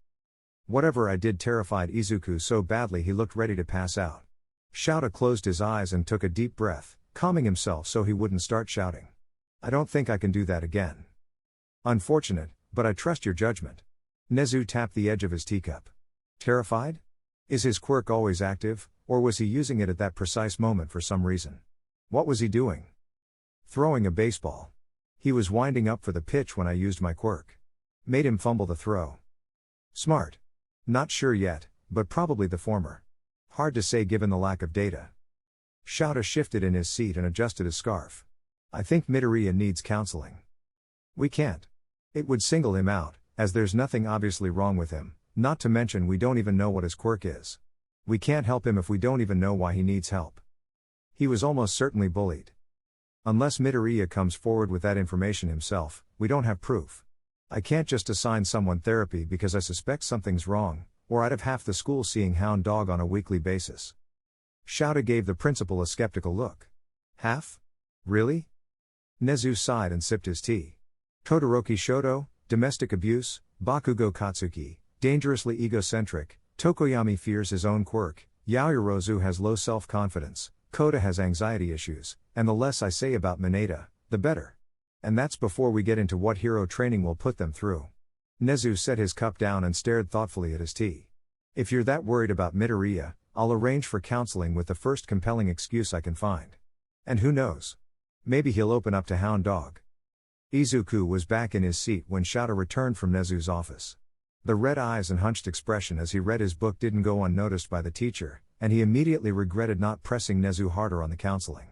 Whatever I did terrified Izuku so badly he looked ready to pass out. Shouta closed his eyes and took a deep breath, calming himself so he wouldn't start shouting. "I don't think I can do that again." "Unfortunate, but I trust your judgment." Nezu tapped the edge of his teacup. "Terrified? Is his quirk always active, or was he using it at that precise moment for some reason?" "What was he doing?" "Throwing a baseball. He was winding up for the pitch when I used my quirk. Made him fumble the throw." "Smart." "Not sure yet, but probably the former. Hard to say given the lack of data." Shouta shifted in his seat and adjusted his scarf. "I think Midoriya needs counseling." "We can't. It would single him out, as there's nothing obviously wrong with him, not to mention we don't even know what his quirk is. We can't help him if we don't even know why he needs help. He was almost certainly bullied. Unless Midoriya comes forward with that information himself, we don't have proof. I can't just assign someone therapy because I suspect something's wrong, or I'd have half the school seeing Hound Dog on a weekly basis." Shouta gave the principal a skeptical look. "Half? Really?" Nezu sighed and sipped his tea. "Todoroki Shoto, domestic abuse; Bakugo Katsuki, dangerously egocentric; Tokoyami fears his own quirk; Yaoyorozu has low self-confidence; Koda has anxiety issues, and the less I say about Mineta, the better. And that's before we get into what hero training will put them through." Nezu set his cup down and stared thoughtfully at his tea. "If you're that worried about Midoriya, I'll arrange for counseling with the first compelling excuse I can find. And who knows? Maybe he'll open up to Hound Dog." Izuku was back in his seat when Shouta returned from Nezu's office. The red eyes and hunched expression as he read his book didn't go unnoticed by the teacher, and he immediately regretted not pressing Nezu harder on the counseling.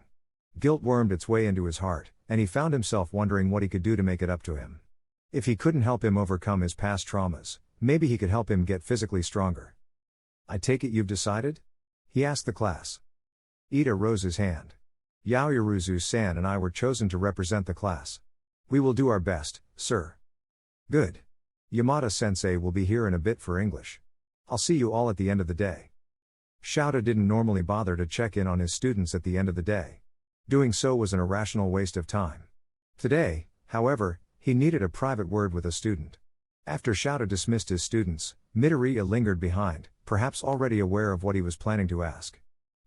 Guilt wormed its way into his heart, and he found himself wondering what he could do to make it up to him. If he couldn't help him overcome his past traumas, maybe he could help him get physically stronger. "I take it you've decided?" he asked the class. Ida rose his hand. "Yaoyorozu-san and I were chosen to represent the class. We will do our best, sir." "Good. Yamada-sensei will be here in a bit for English. I'll see you all at the end of the day." Shouta didn't normally bother to check in on his students at the end of the day. Doing so was an irrational waste of time. Today, however, he needed a private word with a student. After Shouta dismissed his students, Midoriya lingered behind, perhaps already aware of what he was planning to ask.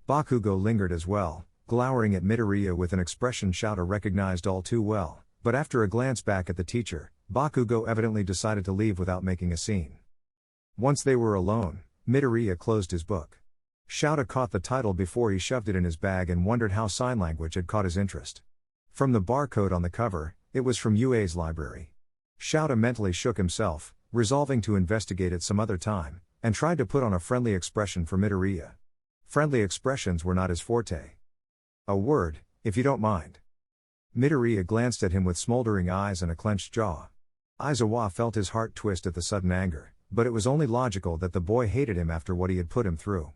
Bakugo lingered as well, glowering at Midoriya with an expression Shouta recognized all too well, but after a glance back at the teacher, Bakugo evidently decided to leave without making a scene. Once they were alone, Midoriya closed his book. Shouta caught the title before he shoved it in his bag and wondered how sign language had caught his interest. From the barcode on the cover, it was from UA's library. Shouta mentally shook himself, resolving to investigate it some other time, and tried to put on a friendly expression for Midoriya. Friendly expressions were not his forte. "A word, if you don't mind." Midoriya glanced at him with smoldering eyes and a clenched jaw. Aizawa felt his heart twist at the sudden anger, but it was only logical that the boy hated him after what he had put him through.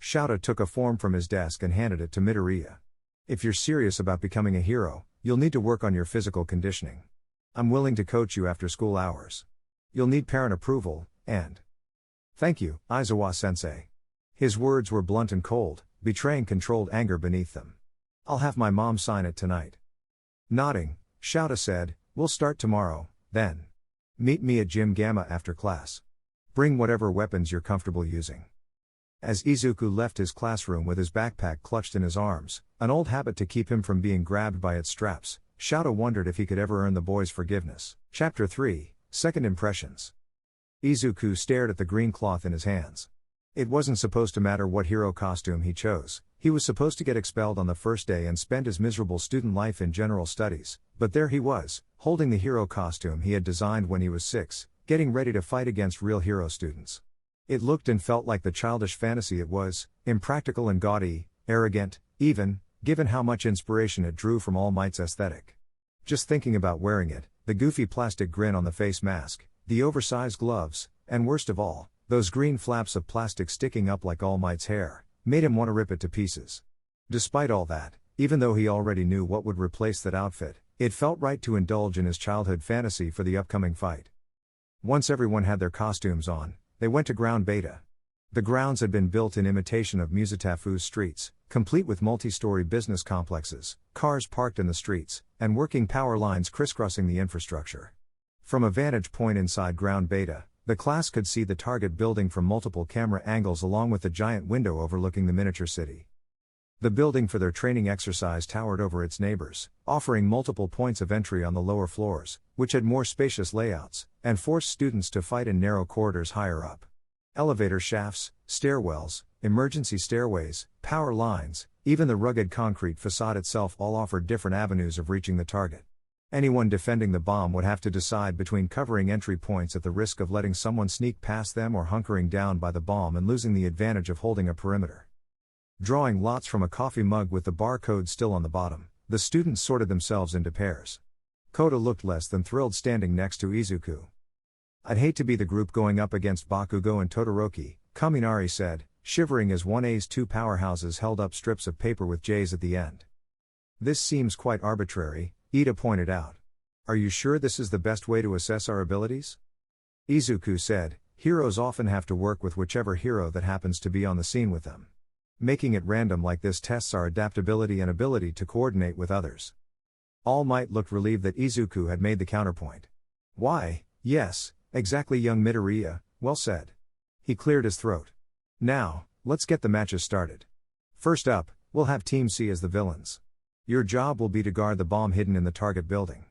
Shouta took a form from his desk and handed it to Midoriya. "If you're serious about becoming a hero, you'll need to work on your physical conditioning. I'm willing to coach you after school hours. You'll need parent approval, and... Thank you, Aizawa-sensei. His words were blunt and cold, betraying controlled anger beneath them. I'll have my mom sign it tonight. Nodding, Shouta said, we'll start tomorrow, then. Meet me at Gym Gamma after class. Bring whatever weapons you're comfortable using. As Izuku left his classroom with his backpack clutched in his arms, an old habit to keep him from being grabbed by its straps, Shouta wondered if he could ever earn the boy's forgiveness. Chapter 3, Second Impressions. Izuku stared at the green cloth in his hands. It wasn't supposed to matter what hero costume he chose, he was supposed to get expelled on the first day and spend his miserable student life in general studies, but there he was, holding the hero costume he had designed when he was 6, getting ready to fight against real hero students. It looked and felt like the childish fantasy it was, impractical and gaudy, arrogant, even, given how much inspiration it drew from All Might's aesthetic. Just thinking about wearing it, the goofy plastic grin on the face mask, the oversized gloves, and worst of all, those green flaps of plastic sticking up like All Might's hair, made him want to rip it to pieces. Despite all that, even though he already knew what would replace that outfit, it felt right to indulge in his childhood fantasy for the upcoming fight. Once everyone had their costumes on, they went to ground beta. The grounds had been built in imitation of Musatafu's streets, complete with multi-story business complexes, cars parked in the streets, and working power lines crisscrossing the infrastructure. From a vantage point inside ground beta, the class could see the target building from multiple camera angles along with the giant window overlooking the miniature city. The building for their training exercise towered over its neighbors, offering multiple points of entry on the lower floors, which had more spacious layouts, and forced students to fight in narrow corridors higher up. Elevator shafts, stairwells, emergency stairways, power lines, even the rugged concrete facade itself all offered different avenues of reaching the target. Anyone defending the bomb would have to decide between covering entry points at the risk of letting someone sneak past them or hunkering down by the bomb and losing the advantage of holding a perimeter. Drawing lots from a coffee mug with the barcode still on the bottom, the students sorted themselves into pairs. Kota looked less than thrilled standing next to Izuku. I'd hate to be the group going up against Bakugo and Todoroki, Kaminari said, shivering as 1A's two powerhouses held up strips of paper with J's at the end. This seems quite arbitrary, Ida pointed out. Are you sure this is the best way to assess our abilities? Izuku said, heroes often have to work with whichever hero that happens to be on the scene with them. Making it random like this tests our adaptability and ability to coordinate with others. All Might looked relieved that Izuku had made the counterpoint. Why, yes, exactly young Midoriya, well said. He cleared his throat. Now, let's get the matches started. First up, we'll have Team C as the villains. Your job will be to guard the bomb hidden in the target building.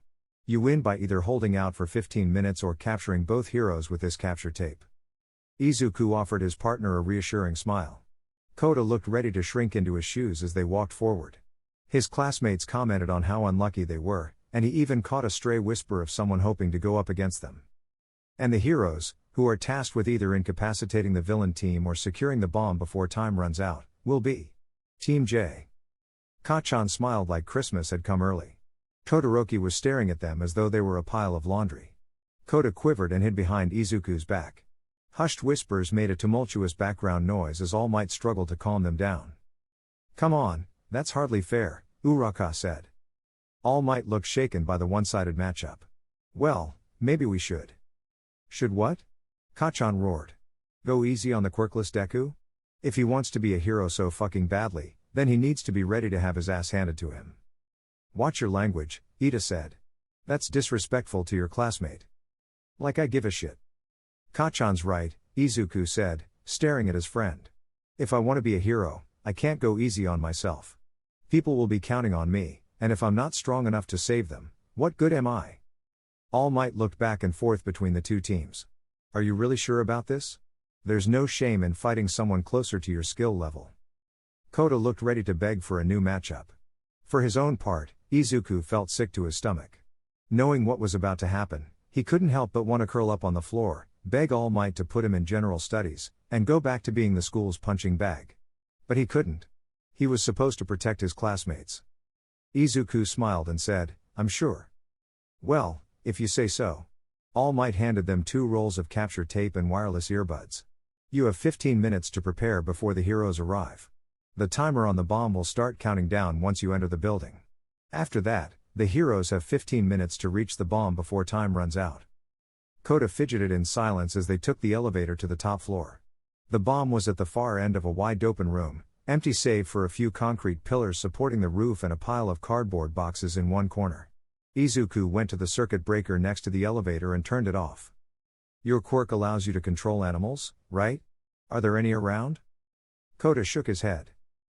You win by either holding out for 15 minutes or capturing both heroes with this capture tape. Izuku offered his partner a reassuring smile. Kota looked ready to shrink into his shoes as they walked forward. His classmates commented on how unlucky they were, and he even caught a stray whisper of someone hoping to go up against them. And the heroes, who are tasked with either incapacitating the villain team or securing the bomb before time runs out, will be Team J. Kacchan smiled like Christmas had come early. Todoroki was staring at them as though they were a pile of laundry. Kota quivered and hid behind Izuku's back. Hushed whispers made a tumultuous background noise as All Might struggled to calm them down. Come on, that's hardly fair, Uraka said. All Might looked shaken by the one-sided matchup. Well, maybe we should. Should what? Kacchan roared. Go easy on the quirkless Deku? If he wants to be a hero so fucking badly, then he needs to be ready to have his ass handed to him. Watch your language, Ida said. That's disrespectful to your classmate. Like I give a shit. Kacchan's right, Izuku said, staring at his friend. If I want to be a hero, I can't go easy on myself. People will be counting on me, and if I'm not strong enough to save them, what good am I? All Might looked back and forth between the two teams. Are you really sure about this? There's no shame in fighting someone closer to your skill level. Kota looked ready to beg for a new matchup. For his own part, Izuku felt sick to his stomach. Knowing what was about to happen, he couldn't help but want to curl up on the floor, beg All Might to put him in general studies, and go back to being the school's punching bag. But he couldn't. He was supposed to protect his classmates. Izuku smiled and said, I'm sure. Well, if you say so. All Might handed them 2 rolls of capture tape and wireless earbuds. You have 15 minutes to prepare before the heroes arrive. The timer on the bomb will start counting down once you enter the building. After that, the heroes have 15 minutes to reach the bomb before time runs out. Kota fidgeted in silence as they took the elevator to the top floor. The bomb was at the far end of a wide-open room, empty save for a few concrete pillars supporting the roof and a pile of cardboard boxes in one corner. Izuku went to the circuit breaker next to the elevator and turned it off. Your quirk allows you to control animals, right? Are there any around? Kota shook his head.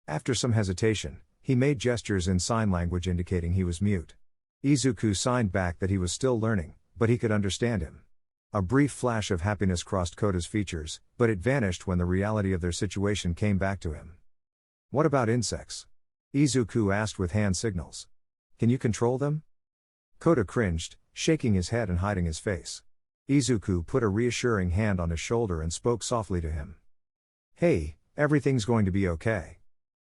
After some hesitation, he made gestures in sign language indicating he was mute. Izuku signed back that he was still learning, but he could understand him. A brief flash of happiness crossed Kota's features, but it vanished when the reality of their situation came back to him. What about insects? Izuku asked with hand signals. Can you control them? Kota cringed, shaking his head and hiding his face. Izuku put a reassuring hand on his shoulder and spoke softly to him. Hey, everything's going to be okay.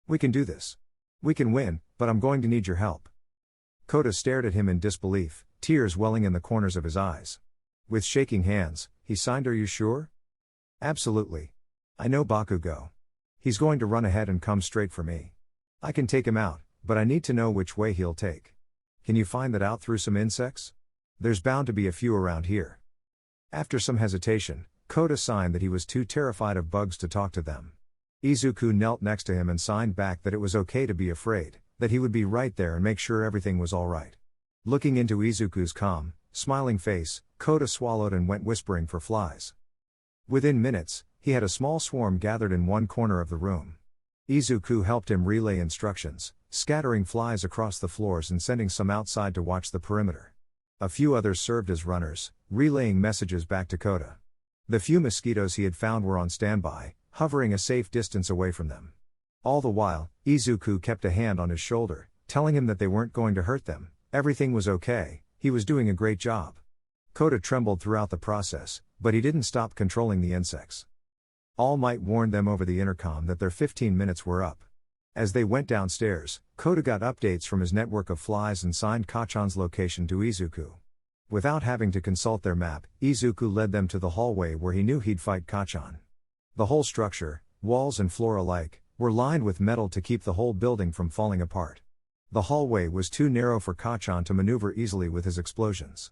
We can do this. We can win, but I'm going to need your help. Kota stared at him in disbelief, tears welling in the corners of his eyes. With shaking hands, he signed, "Are you sure?" "Absolutely. I know Bakugo. He's going to run ahead and come straight for me. I can take him out, but I need to know which way he'll take. Can you find that out through some insects? There's bound to be a few around here." After some hesitation, Kota signed that he was too terrified of bugs to talk to them. Izuku knelt next to him and signed back that it was okay to be afraid, that he would be right there and make sure everything was all right. Looking into Izuku's calm, smiling face, Kota swallowed and went whispering for flies. Within minutes, he had a small swarm gathered in one corner of the room. Izuku helped him relay instructions, scattering flies across the floors and sending some outside to watch the perimeter. A few others served as runners, relaying messages back to Kota. The few mosquitoes he had found were on standby, hovering a safe distance away from them. All the while, Izuku kept a hand on his shoulder, telling him that they weren't going to hurt them, everything was okay, he was doing a great job. Kota trembled throughout the process, but he didn't stop controlling the insects. All Might warned them over the intercom that their 15 minutes were up. As they went downstairs, Kota got updates from his network of flies and signed Kachan's location to Izuku. Without having to consult their map, Izuku led them to the hallway where he knew he'd fight Kachan. The whole structure, walls and floor alike, were lined with metal to keep the whole building from falling apart. The hallway was too narrow for Kachan to maneuver easily with his explosions.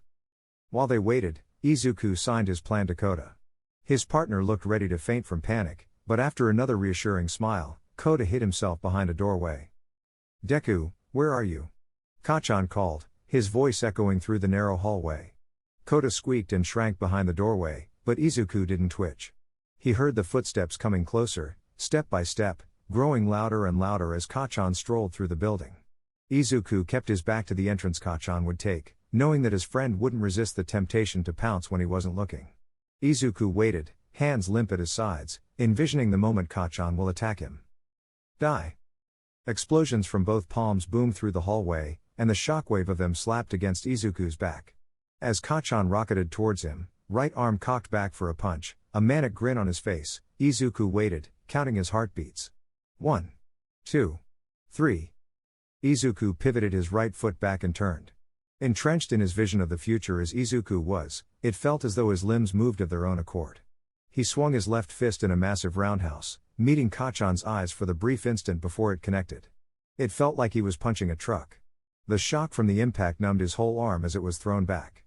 While they waited, Izuku signed his plan to Kota. His partner looked ready to faint from panic, but after another reassuring smile, Kota hid himself behind a doorway. "Deku, where are you?" Kachan called, his voice echoing through the narrow hallway. Kota squeaked and shrank behind the doorway, but Izuku didn't twitch. He heard the footsteps coming closer, step by step, growing louder and louder as Kachan strolled through the building. Izuku kept his back to the entrance Kachan would take, knowing that his friend wouldn't resist the temptation to pounce when he wasn't looking. Izuku waited, hands limp at his sides, envisioning the moment Kachan will attack him. Die! Explosions from both palms boomed through the hallway, and the shockwave of them slapped against Izuku's back. As Kachan rocketed towards him, right arm cocked back for a punch, a manic grin on his face, Izuku waited, counting his heartbeats. 1, 2, 3. Izuku pivoted his right foot back and turned. Entrenched in his vision of the future as Izuku was, it felt as though his limbs moved of their own accord. He swung his left fist in a massive roundhouse, meeting Kachan's eyes for the brief instant before it connected. It felt like he was punching a truck. The shock from the impact numbed his whole arm as it was thrown back.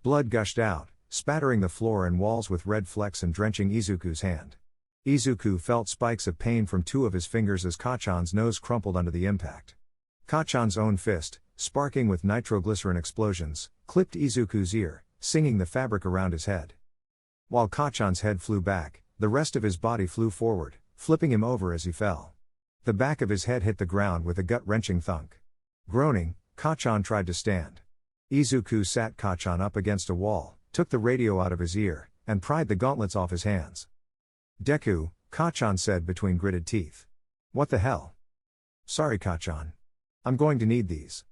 Blood gushed out, spattering the floor and walls with red flecks and drenching Izuku's hand. Izuku felt spikes of pain from two of his fingers as Kachan's nose crumpled under the impact. Kachan's own fist, sparking with nitroglycerin explosions, clipped Izuku's ear, singing the fabric around his head. While Kachan's head flew back, the rest of his body flew forward, flipping him over as he fell. The back of his head hit the ground with a gut-wrenching thunk. Groaning, Kachan tried to stand. Izuku sat Kachan up against a wall, took the radio out of his ear, and pried the gauntlets off his hands. "Deku," Kachan said between gritted teeth. "What the hell?" "Sorry Kachan. I'm going to need these."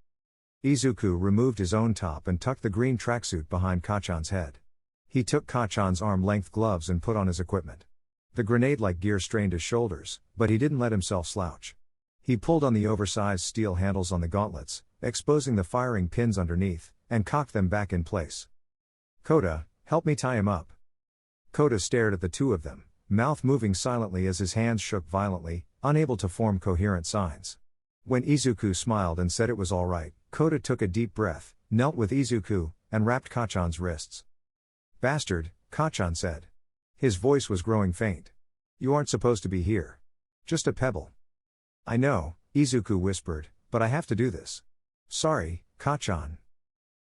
Izuku removed his own top and tucked the green tracksuit behind Kachan's head. He took Kachan's arm-length gloves and put on his equipment. The grenade-like gear strained his shoulders, but he didn't let himself slouch. He pulled on the oversized steel handles on the gauntlets, exposing the firing pins underneath, and cocked them back in place. "Kota, help me tie him up." Kota stared at the two of them, mouth moving silently as his hands shook violently, unable to form coherent signs. When Izuku smiled and said it was all right, Kota took a deep breath, knelt with Izuku, and wrapped Kachan's wrists. "Bastard," Kachan said. His voice was growing faint. "You aren't supposed to be here. Just a pebble." "I know," Izuku whispered, "but I have to do this." "Sorry, Kachan."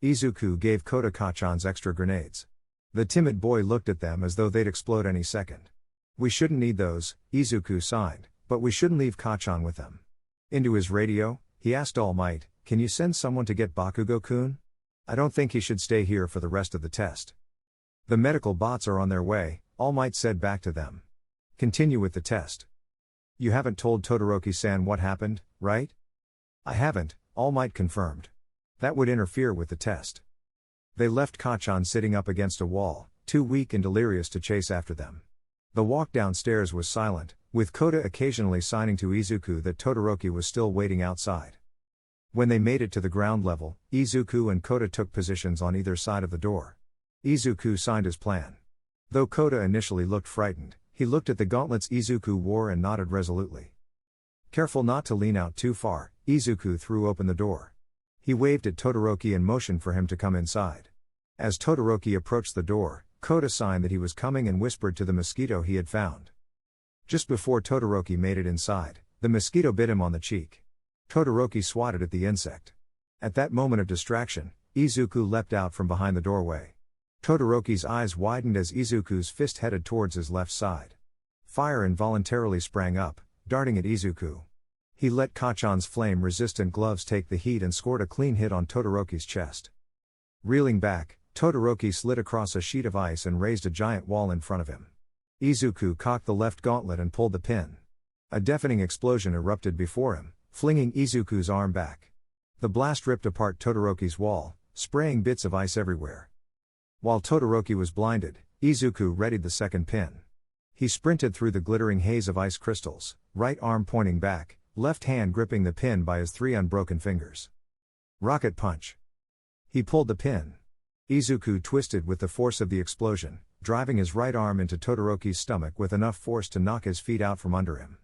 Izuku gave Kota Kachan's extra grenades. The timid boy looked at them as though they'd explode any second. "We shouldn't need those," Izuku sighed, "but we shouldn't leave Kachan with them." Into his radio, he asked All Might, "Can you send someone to get Bakugo-kun? I don't think he should stay here for the rest of the test." "The medical bots are on their way," All Might said back to them. "Continue with the test." "You haven't told Todoroki-san what happened, right?" "I haven't," All Might confirmed. "That would interfere with the test." They left Kachan sitting up against a wall, too weak and delirious to chase after them. The walk downstairs was silent, with Kota occasionally signing to Izuku that Todoroki was still waiting outside. When they made it to the ground level, Izuku and Kota took positions on either side of the door. Izuku signed his plan. Though Kota initially looked frightened, he looked at the gauntlets Izuku wore and nodded resolutely. Careful not to lean out too far, Izuku threw open the door. He waved at Todoroki and motioned for him to come inside. As Todoroki approached the door, Kota signed that he was coming and whispered to the mosquito he had found. Just before Todoroki made it inside, the mosquito bit him on the cheek. Todoroki swatted at the insect. At that moment of distraction, Izuku leapt out from behind the doorway. Todoroki's eyes widened as Izuku's fist headed towards his left side. Fire involuntarily sprang up, darting at Izuku. He let Kachan's flame-resistant gloves take the heat and scored a clean hit on Todoroki's chest. Reeling back, Todoroki slid across a sheet of ice and raised a giant wall in front of him. Izuku cocked the left gauntlet and pulled the pin. A deafening explosion erupted before him, flinging Izuku's arm back. The blast ripped apart Todoroki's wall, spraying bits of ice everywhere. While Todoroki was blinded, Izuku readied the second pin. He sprinted through the glittering haze of ice crystals, right arm pointing back, left hand gripping the pin by his 3 unbroken fingers. Rocket punch. He pulled the pin. Izuku twisted with the force of the explosion, driving his right arm into Todoroki's stomach with enough force to knock his feet out from under him.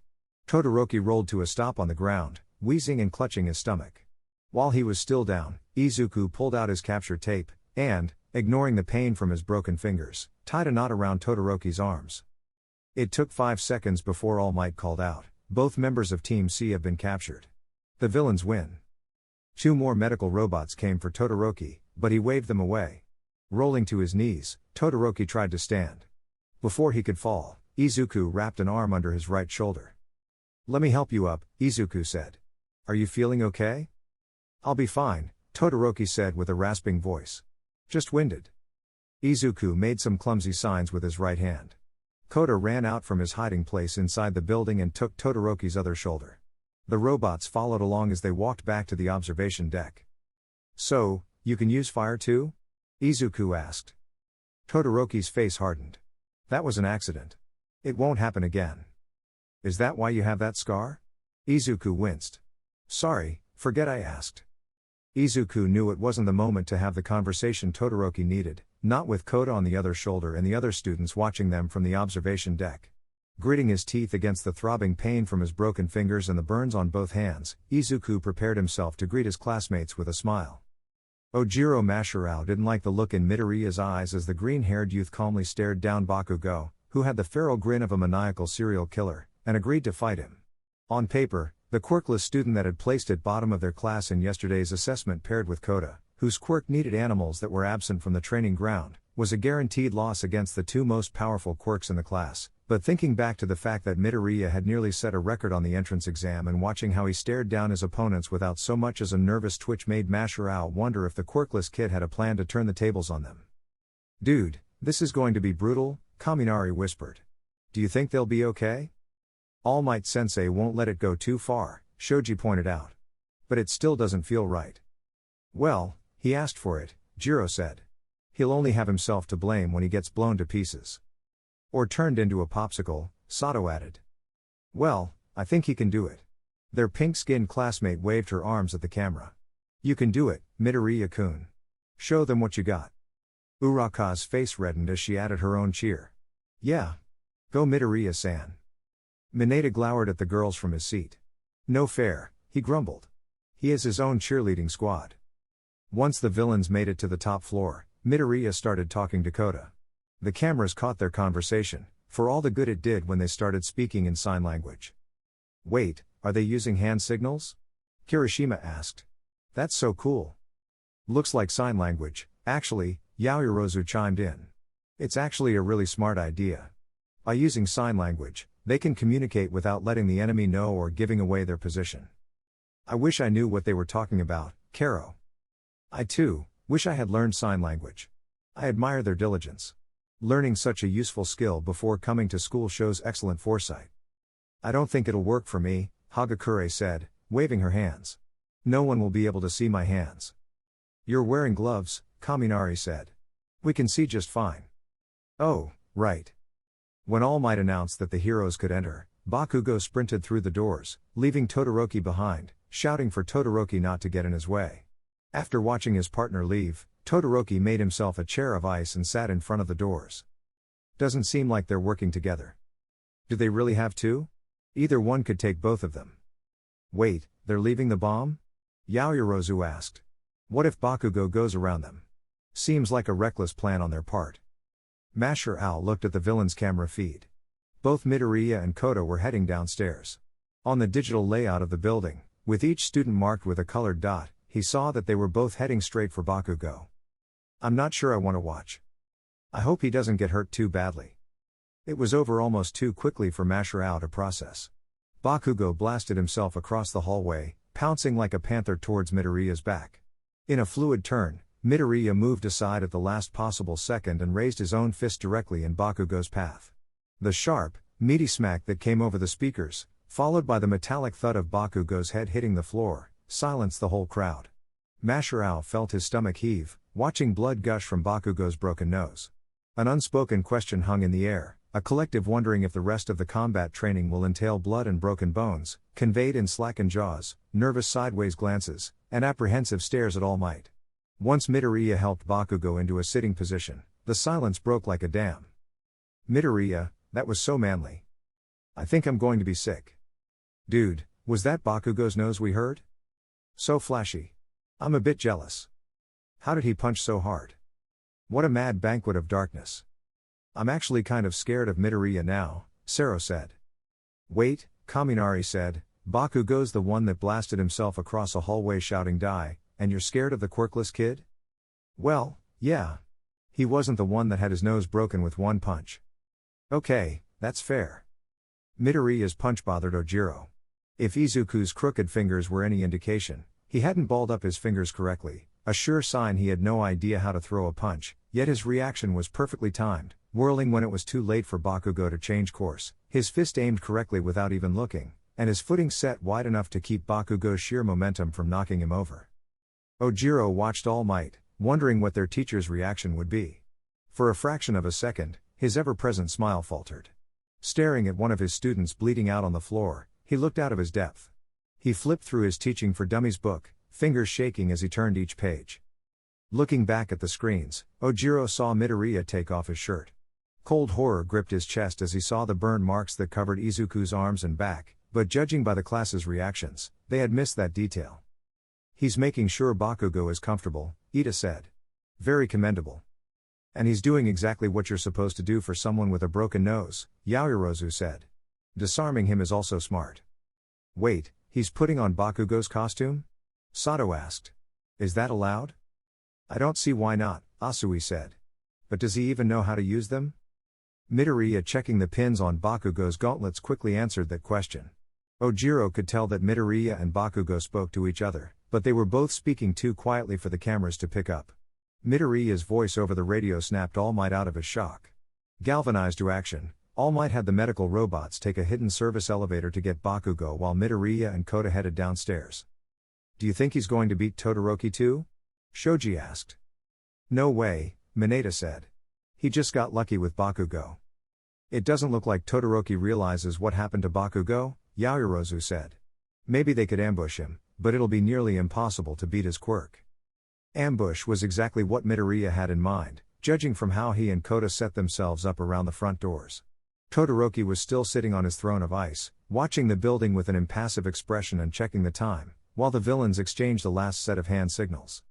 Todoroki rolled to a stop on the ground, wheezing and clutching his stomach. While he was still down, Izuku pulled out his capture tape, and, ignoring the pain from his broken fingers, tied a knot around Todoroki's arms. It took 5 seconds before All Might called out, "Both members of Team C have been captured. The villains win." 2 more medical robots came for Todoroki, but he waved them away. Rolling to his knees, Todoroki tried to stand. Before he could fall, Izuku wrapped an arm under his right shoulder. "Let me help you up," Izuku said. "Are you feeling okay?" "I'll be fine," Todoroki said with a rasping voice. "Just winded." Izuku made some clumsy signs with his right hand. Kota ran out from his hiding place inside the building and took Todoroki's other shoulder. The robots followed along as they walked back to the observation deck. "So, you can use fire too?" Izuku asked. Todoroki's face hardened. "That was an accident. It won't happen again." "Is that why you have that scar?" Izuku winced. "Sorry, forget I asked." Izuku knew it wasn't the moment to have the conversation Todoroki needed, not with Kota on the other shoulder and the other students watching them from the observation deck. Gritting his teeth against the throbbing pain from his broken fingers and the burns on both hands, Izuku prepared himself to greet his classmates with a smile. Ojiro Mashirao didn't like the look in Midoriya's eyes as the green-haired youth calmly stared down Bakugo, who had the feral grin of a maniacal serial killer, and agreed to fight him. On paper, the quirkless student that had placed at bottom of their class in yesterday's assessment paired with Kota, whose quirk needed animals that were absent from the training ground, was a guaranteed loss against the 2 most powerful quirks in the class. But thinking back to the fact that Midoriya had nearly set a record on the entrance exam and watching how he stared down his opponents without so much as a nervous twitch made Mashirao wonder if the quirkless kid had a plan to turn the tables on them. "Dude, this is going to be brutal," Kaminari whispered. "Do you think they'll be okay?" "All Might Sensei won't let it go too far," Shoji pointed out. "But it still doesn't feel right." "Well, he asked for it," Jiro said. "He'll only have himself to blame when he gets blown to pieces." "Or turned into a popsicle," Sato added. "Well, I think he can do it." Their pink-skinned classmate waved her arms at the camera. "You can do it, Midoriya-kun. Show them what you got." Uraka's face reddened as she added her own cheer. "Yeah. Go Midoriya-san." Mineta glowered at the girls from his seat. "No fair," he grumbled. He has his own cheerleading squad. Once the villains made it to the top floor, Midoriya started talking to Kota. The cameras caught their conversation, for all the good it did when they started speaking in sign language. Wait, are they using hand signals? Kirishima asked. That's so cool. Looks like sign language, actually, Yaoyorozu chimed in. It's actually a really smart idea. By using sign language, they can communicate without letting the enemy know or giving away their position. I wish I knew what they were talking about, Karo. I too, wish I had learned sign language. I admire their diligence. Learning such a useful skill before coming to school shows excellent foresight. I don't think it'll work for me, Hagakure said, waving her hands. No one will be able to see my hands. You're wearing gloves, Kaminari said. We can see just fine. Oh, right. When All Might announced that the heroes could enter, Bakugo sprinted through the doors, leaving Todoroki behind, shouting for Todoroki not to get in his way. After watching his partner leave, Todoroki made himself a chair of ice and sat in front of the doors. Doesn't seem like they're working together. Do they really have to? Either one could take both of them. Wait, they're leaving the bomb? Yaoyorozu asked. What if Bakugo goes around them? Seems like a reckless plan on their part. Masher Owl looked at the villain's camera feed. Both Midoriya and Kota were heading downstairs. On the digital layout of the building, with each student marked with a colored dot, he saw that they were both heading straight for Bakugo. I'm not sure I want to watch. I hope he doesn't get hurt too badly. It was over almost too quickly for Masher Owl to process. Bakugo blasted himself across the hallway, pouncing like a panther towards Midoriya's back. In a fluid turn, Midoriya moved aside at the last possible second and raised his own fist directly in Bakugo's path. The sharp, meaty smack that came over the speakers, followed by the metallic thud of Bakugo's head hitting the floor, silenced the whole crowd. Masher Owl felt his stomach heave, watching blood gush from Bakugo's broken nose. An unspoken question hung in the air, a collective wondering if the rest of the combat training will entail blood and broken bones, conveyed in slackened jaws, nervous sideways glances, and apprehensive stares at All Might. Once Midoriya helped Bakugo into a sitting position, the silence broke like a dam. Midoriya, that was so manly. I think I'm going to be sick. Dude, was that Bakugo's nose we heard? So flashy. I'm a bit jealous. How did he punch so hard? What a mad banquet of darkness. I'm actually kind of scared of Midoriya now, Sero said. Wait, Kaminari said, Bakugo's the one that blasted himself across a hallway shouting die, and you're scared of the quirkless kid? Well, yeah. He wasn't the one that had his nose broken with one punch. Okay, that's fair. Midoriya's punch bothered Ojiro. If Izuku's crooked fingers were any indication, he hadn't balled up his fingers correctly, a sure sign he had no idea how to throw a punch, yet his reaction was perfectly timed, whirling when it was too late for Bakugo to change course, his fist aimed correctly without even looking, and his footing set wide enough to keep Bakugo's sheer momentum from knocking him over. Ojiro watched All Might, wondering what their teacher's reaction would be. For a fraction of a second, his ever-present smile faltered. Staring at one of his students bleeding out on the floor, he looked out of his depth. He flipped through his Teaching for Dummies book, fingers shaking as he turned each page. Looking back at the screens, Ojiro saw Midoriya take off his shirt. Cold horror gripped his chest as he saw the burn marks that covered Izuku's arms and back, but judging by the class's reactions, they had missed that detail. He's making sure Bakugo is comfortable, Ida said. Very commendable. And he's doing exactly what you're supposed to do for someone with a broken nose, Yaoyorozu said. Disarming him is also smart. Wait, he's putting on Bakugo's costume? Sato asked. Is that allowed? I don't see why not, Asui said. But does he even know how to use them? Midoriya, checking the pins on Bakugo's gauntlets, quickly answered that question. Ojiro could tell that Midoriya and Bakugo spoke to each other, but they were both speaking too quietly for the cameras to pick up. Midoriya's voice over the radio snapped All Might out of his shock. Galvanized to action, All Might had the medical robots take a hidden service elevator to get Bakugo while Midoriya and Kota headed downstairs. Do you think he's going to beat Todoroki too? Shoji asked. No way, Mineta said. He just got lucky with Bakugo. It doesn't look like Todoroki realizes what happened to Bakugo, Yaoyorozu said. Maybe they could ambush him, but it'll be nearly impossible to beat his quirk. Ambush was exactly what Midoriya had in mind, judging from how he and Kota set themselves up around the front doors. Todoroki was still sitting on his throne of ice, watching the building with an impassive expression and checking the time, while the villains exchanged a last set of hand signals.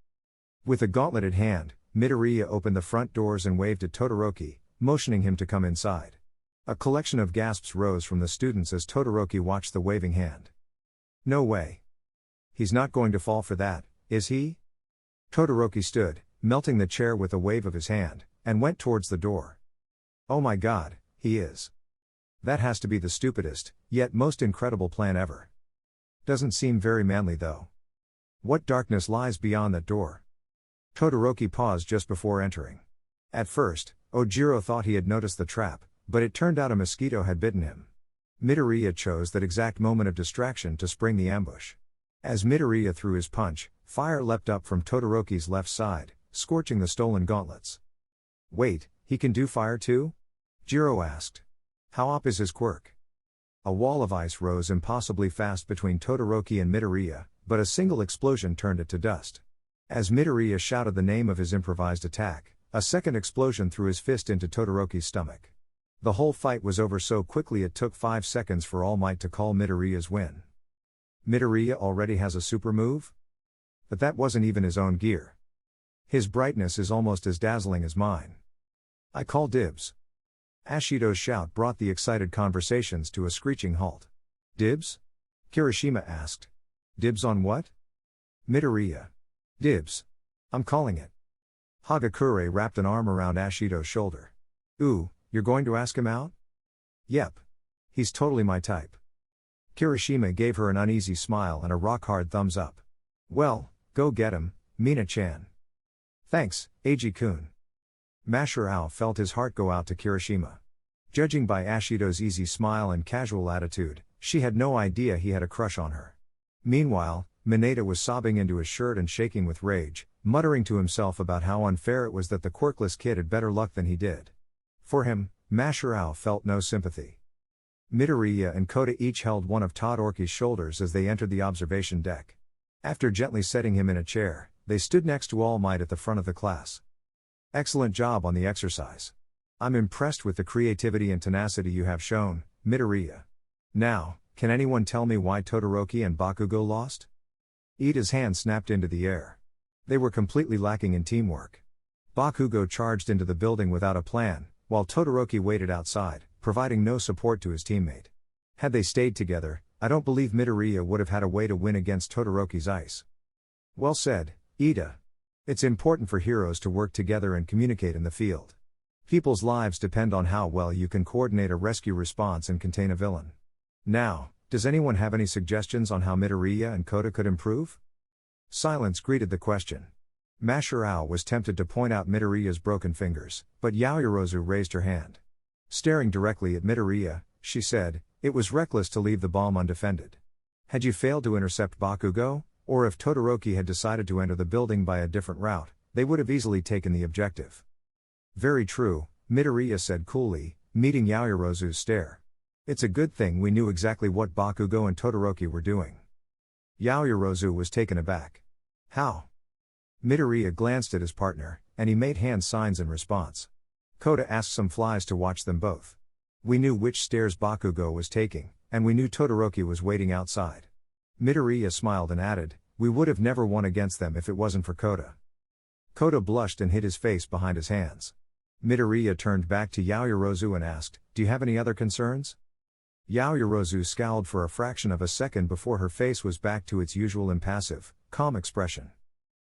With a gauntleted hand, Midoriya opened the front doors and waved at Todoroki, motioning him to come inside. A collection of gasps rose from the students as Todoroki watched the waving hand. No way. He's not going to fall for that, is he? Todoroki stood, melting the chair with a wave of his hand, and went towards the door. Oh my god, he is. That has to be the stupidest, yet most incredible plan ever. Doesn't seem very manly though. What darkness lies beyond that door? Todoroki paused just before entering. At first, Ojiro thought he had noticed the trap, but it turned out a mosquito had bitten him. Midoriya chose that exact moment of distraction to spring the ambush. As Midoriya threw his punch, fire leapt up from Todoroki's left side, scorching the stolen gauntlets. Wait, he can do fire too? Jiro asked. How op is his quirk? A wall of ice rose impossibly fast between Todoroki and Midoriya, but a single explosion turned it to dust. As Midoriya shouted the name of his improvised attack, a second explosion threw his fist into Todoroki's stomach. The whole fight was over so quickly it took 5 seconds for All Might to call Midoriya's win. Midoriya already has a super move? But that wasn't even his own gear. His brightness is almost as dazzling as mine. I call dibs. Ashido's shout brought the excited conversations to a screeching halt. Dibs? Kirishima asked. Dibs on what? Midoriya. Dibs. I'm calling it. Hagakure wrapped an arm around Ashido's shoulder. Ooh, you're going to ask him out? Yep. He's totally my type. Kirishima gave her an uneasy smile and a rock-hard thumbs up. Well, go get him, Mina-chan. Thanks, Eiji-kun. Masharao felt his heart go out to Kirishima. Judging by Ashido's easy smile and casual attitude, she had no idea he had a crush on her. Meanwhile, Mineta was sobbing into his shirt and shaking with rage, muttering to himself about how unfair it was that the quirkless kid had better luck than he did. For him, Masharao felt no sympathy. Midoriya and Kota each held one of Todoroki's shoulders as they entered the observation deck. After gently setting him in a chair, they stood next to All Might at the front of the class. Excellent job on the exercise. I'm impressed with the creativity and tenacity you have shown, Midoriya. Now, can anyone tell me why Todoroki and Bakugo lost? Ida's hand snapped into the air. They were completely lacking in teamwork. Bakugo charged into the building without a plan, while Todoroki waited outside, providing no support to his teammate. Had they stayed together, I don't believe Midoriya would have had a way to win against Todoroki's ice. Well said, Ida. It's important for heroes to work together and communicate in the field. People's lives depend on how well you can coordinate a rescue response and contain a villain. Now, does anyone have any suggestions on how Midoriya and Kota could improve? Silence greeted the question. Masharao was tempted to point out Midoriya's broken fingers, but Yaoyorozu raised her hand. Staring directly at Midoriya, she said, it was reckless to leave the bomb undefended. Had you failed to intercept Bakugo, or if Todoroki had decided to enter the building by a different route, they would have easily taken the objective. Very true, Midoriya said coolly, meeting Yaoyorozu's stare. It's a good thing we knew exactly what Bakugo and Todoroki were doing. Yaoyorozu was taken aback. How? Midoriya glanced at his partner, and he made hand signs in response. Kota asked some flies to watch them both. We knew which stairs Bakugo was taking, and we knew Todoroki was waiting outside. Midoriya smiled and added, we would have never won against them if it wasn't for Kota. Kota blushed and hid his face behind his hands. Midoriya turned back to Yaoyorozu and asked, do you have any other concerns? Yaoyorozu scowled for a fraction of a second before her face was back to its usual impassive, calm expression.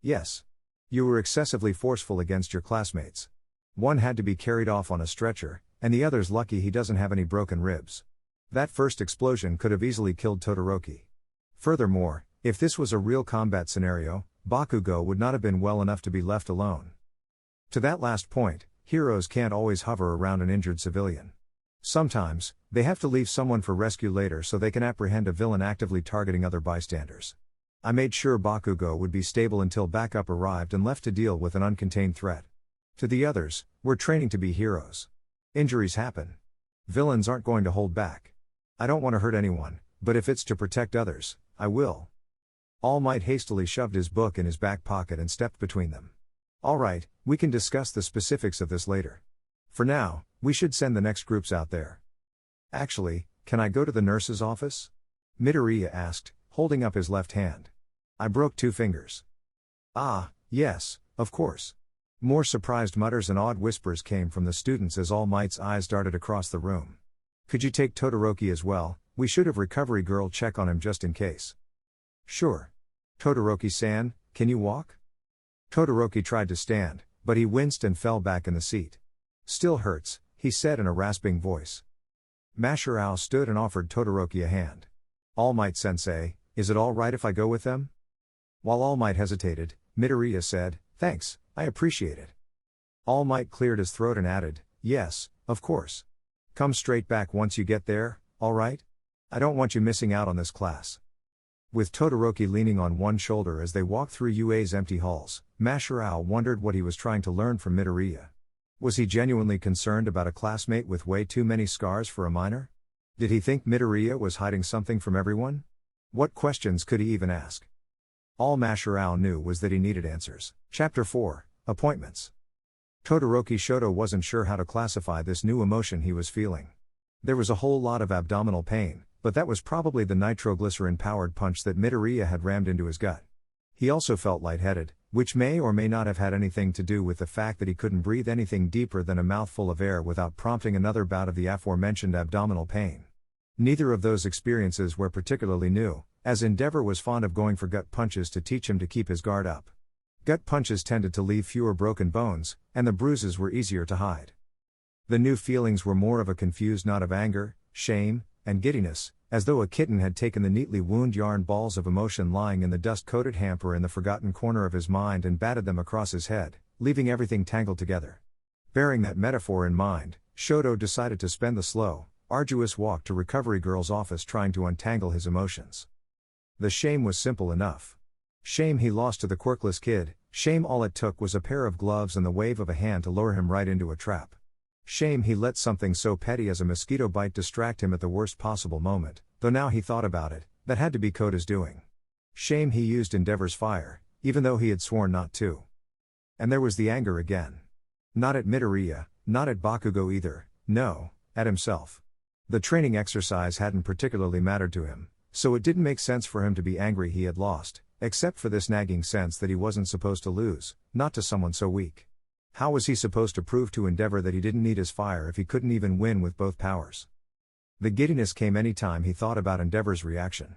Yes. You were excessively forceful against your classmates. One had to be carried off on a stretcher, and the other's lucky he doesn't have any broken ribs. That first explosion could have easily killed Todoroki. Furthermore, if this was a real combat scenario, Bakugo would not have been well enough to be left alone. To that last point, heroes can't always hover around an injured civilian. Sometimes, they have to leave someone for rescue later so they can apprehend a villain actively targeting other bystanders. I made sure Bakugo would be stable until backup arrived and left to deal with an uncontained threat. To the others, we're training to be heroes. Injuries happen. Villains aren't going to hold back. I don't want to hurt anyone, but if it's to protect others, I will. All Might hastily shoved his book in his back pocket and stepped between them. All right, we can discuss the specifics of this later. For now, we should send the next groups out there. Actually, can I go to the nurse's office? Midoriya asked, holding up his left hand. I broke 2 fingers. Ah, yes, of course. More surprised mutters and odd whispers came from the students as All Might's eyes darted across the room. Could you take Todoroki as well? We should have recovery girl check on him just in case. Sure. Todoroki-san, can you walk? Todoroki tried to stand, but he winced and fell back in the seat. Still hurts, he said in a rasping voice. Masharao stood and offered Todoroki a hand. All Might sensei, is it all right if I go with them? While All Might hesitated, Midoriya said, thanks, I appreciate it. All Might cleared his throat and added, yes, of course. Come straight back once you get there, alright? I don't want you missing out on this class. With Todoroki leaning on one shoulder as they walked through UA's empty halls, Masharao wondered what he was trying to learn from Midoriya. Was he genuinely concerned about a classmate with way too many scars for a minor? Did he think Midoriya was hiding something from everyone? What questions could he even ask? All Masharao knew was that he needed answers. Chapter 4, Appointments. Todoroki Shoto wasn't sure how to classify this new emotion he was feeling. There was a whole lot of abdominal pain, but that was probably the nitroglycerin-powered punch that Midoriya had rammed into his gut. He also felt lightheaded, which may or may not have had anything to do with the fact that he couldn't breathe anything deeper than a mouthful of air without prompting another bout of the aforementioned abdominal pain. Neither of those experiences were particularly new, as Endeavor was fond of going for gut punches to teach him to keep his guard up. Gut punches tended to leave fewer broken bones, and the bruises were easier to hide. The new feelings were more of a confused knot of anger, shame, and giddiness, as though a kitten had taken the neatly wound yarn balls of emotion lying in the dust-coated hamper in the forgotten corner of his mind and batted them across his head, leaving everything tangled together. Bearing that metaphor in mind, Shoto decided to spend the slow, arduous walk to Recovery Girl's office trying to untangle his emotions. The shame was simple enough. Shame he lost to the quirkless kid, shame all it took was a pair of gloves and the wave of a hand to lure him right into a trap. Shame he let something so petty as a mosquito bite distract him at the worst possible moment, though now he thought about it, that had to be Kota's doing. Shame he used Endeavor's fire, even though he had sworn not to. And there was the anger again. Not at Midoriya, not at Bakugo either, no, at himself. The training exercise hadn't particularly mattered to him, so it didn't make sense for him to be angry he had lost, except for this nagging sense that he wasn't supposed to lose, not to someone so weak. How was he supposed to prove to Endeavor that he didn't need his fire if he couldn't even win with both powers? The giddiness came any time he thought about Endeavor's reaction.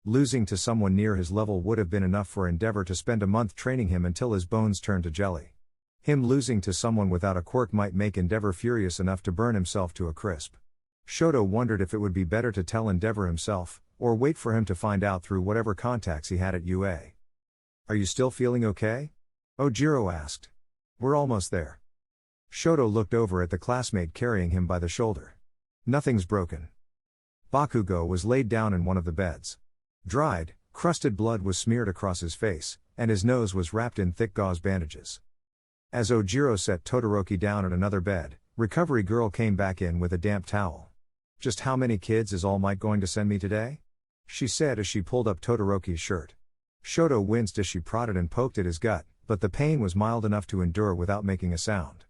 Losing to someone near his level would have been enough for Endeavor to spend a month training him until his bones turned to jelly. Him losing to someone without a quirk might make Endeavor furious enough to burn himself to a crisp. Shoto wondered if it would be better to tell Endeavor himself, or wait for him to find out through whatever contacts he had at UA. Are you still feeling okay? Ojiro asked. We're almost there. Shoto looked over at the classmate carrying him by the shoulder. Nothing's broken. Bakugo was laid down in one of the beds. Dried, crusted blood was smeared across his face, and his nose was wrapped in thick gauze bandages. As Ojiro set Todoroki down at another bed, Recovery Girl came back in with a damp towel. Just how many kids is All Might going to send me today? She said as she pulled up Todoroki's shirt. Shoto winced as she prodded and poked at his gut, but the pain was mild enough to endure without making a sound.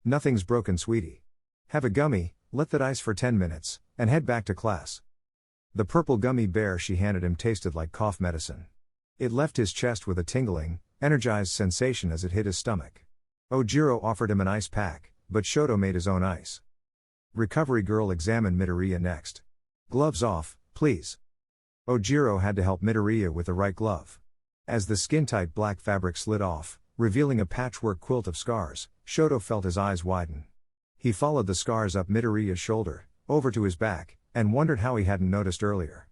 Nothing's broken, sweetie. Have a gummy, let that ice for 10 minutes, and head back to class. The purple gummy bear she handed him tasted like cough medicine. It left his chest with a tingling, energized sensation as it hit his stomach. Ojiro offered him an ice pack, but Shoto made his own ice. Recovery Girl examined Midoriya next. Gloves off, please. Ojiro had to help Midoriya with the right glove. As the skin-tight black fabric slid off, revealing a patchwork quilt of scars, Shoto felt his eyes widen. He followed the scars up Midoriya's shoulder, over to his back, and wondered how he hadn't noticed earlier.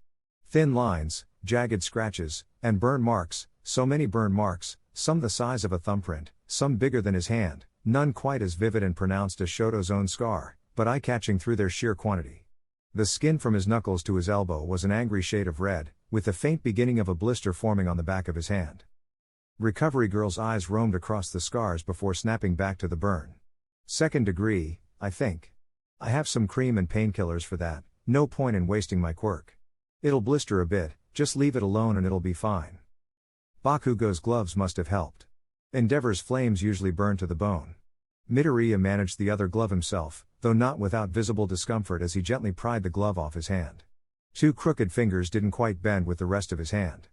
Thin lines, jagged scratches, and burn marks, so many burn marks, some the size of a thumbprint, some bigger than his hand, none quite as vivid and pronounced as Shoto's own scar, but eye-catching through their sheer quantity. The skin from his knuckles to his elbow was an angry shade of red, with the faint beginning of a blister forming on the back of his hand. Recovery Girl's eyes roamed across the scars before snapping back to the burn. Second degree, I think. I have some cream and painkillers for that, no point in wasting my quirk. It'll blister a bit, just leave it alone and it'll be fine. Bakugo's gloves must have helped. Endeavor's flames usually burn to the bone. Midoriya managed the other glove himself, though not without visible discomfort as he gently pried the glove off his hand. 2 crooked fingers didn't quite bend with the rest of his hand.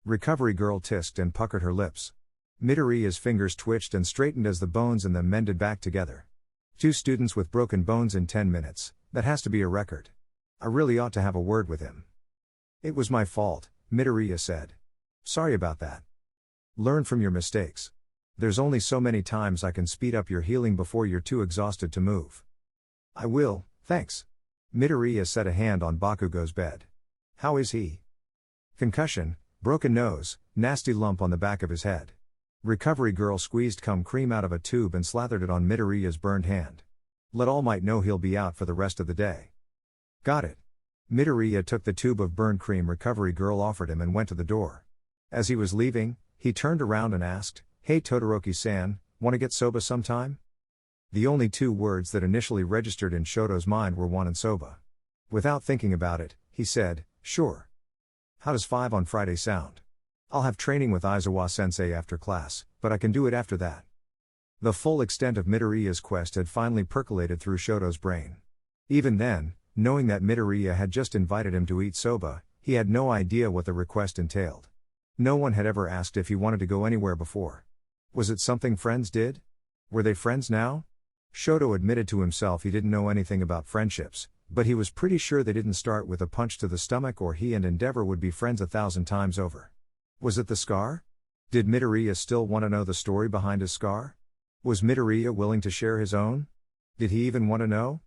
Recovery girl tisked and puckered her lips. Midoriya's fingers twitched and straightened as the bones in them mended back together. 2 students with broken bones in 10 minutes, that has to be a record. I really ought to have a word with him. It was my fault, Midoriya said. Sorry about that. Learn from your mistakes. There's only so many times I can speed up your healing before you're too exhausted to move. I will, thanks. Midoriya set a hand on Bakugo's bed. How is he? Concussion, broken nose, nasty lump on the back of his head. Recovery girl squeezed cum cream out of a tube and slathered it on Midoriya's burned hand. Let All Might know he'll be out for the rest of the day. Got it. Midoriya took the tube of burned cream recovery girl offered him and went to the door. As he was leaving, he turned around and asked, Hey Todoroki-san, wanna get soba sometime? The only 2 words that initially registered in Shoto's mind were "one" and soba. Without thinking about it, he said, Sure. How does 5 on Friday sound? I'll have training with Aizawa-sensei after class, but I can do it after that. The full extent of Midoriya's quest had finally percolated through Shoto's brain. Even then, knowing that Midoriya had just invited him to eat soba, he had no idea what the request entailed. No one had ever asked if he wanted to go anywhere before. Was it something friends did? Were they friends now? Shoto admitted to himself he didn't know anything about friendships, but he was pretty sure they didn't start with a punch to the stomach or he and Endeavor would be friends 1,000 times over. Was it the scar? Did Midoriya still want to know the story behind his scar? Was Midoriya willing to share his own? Did he even want to know?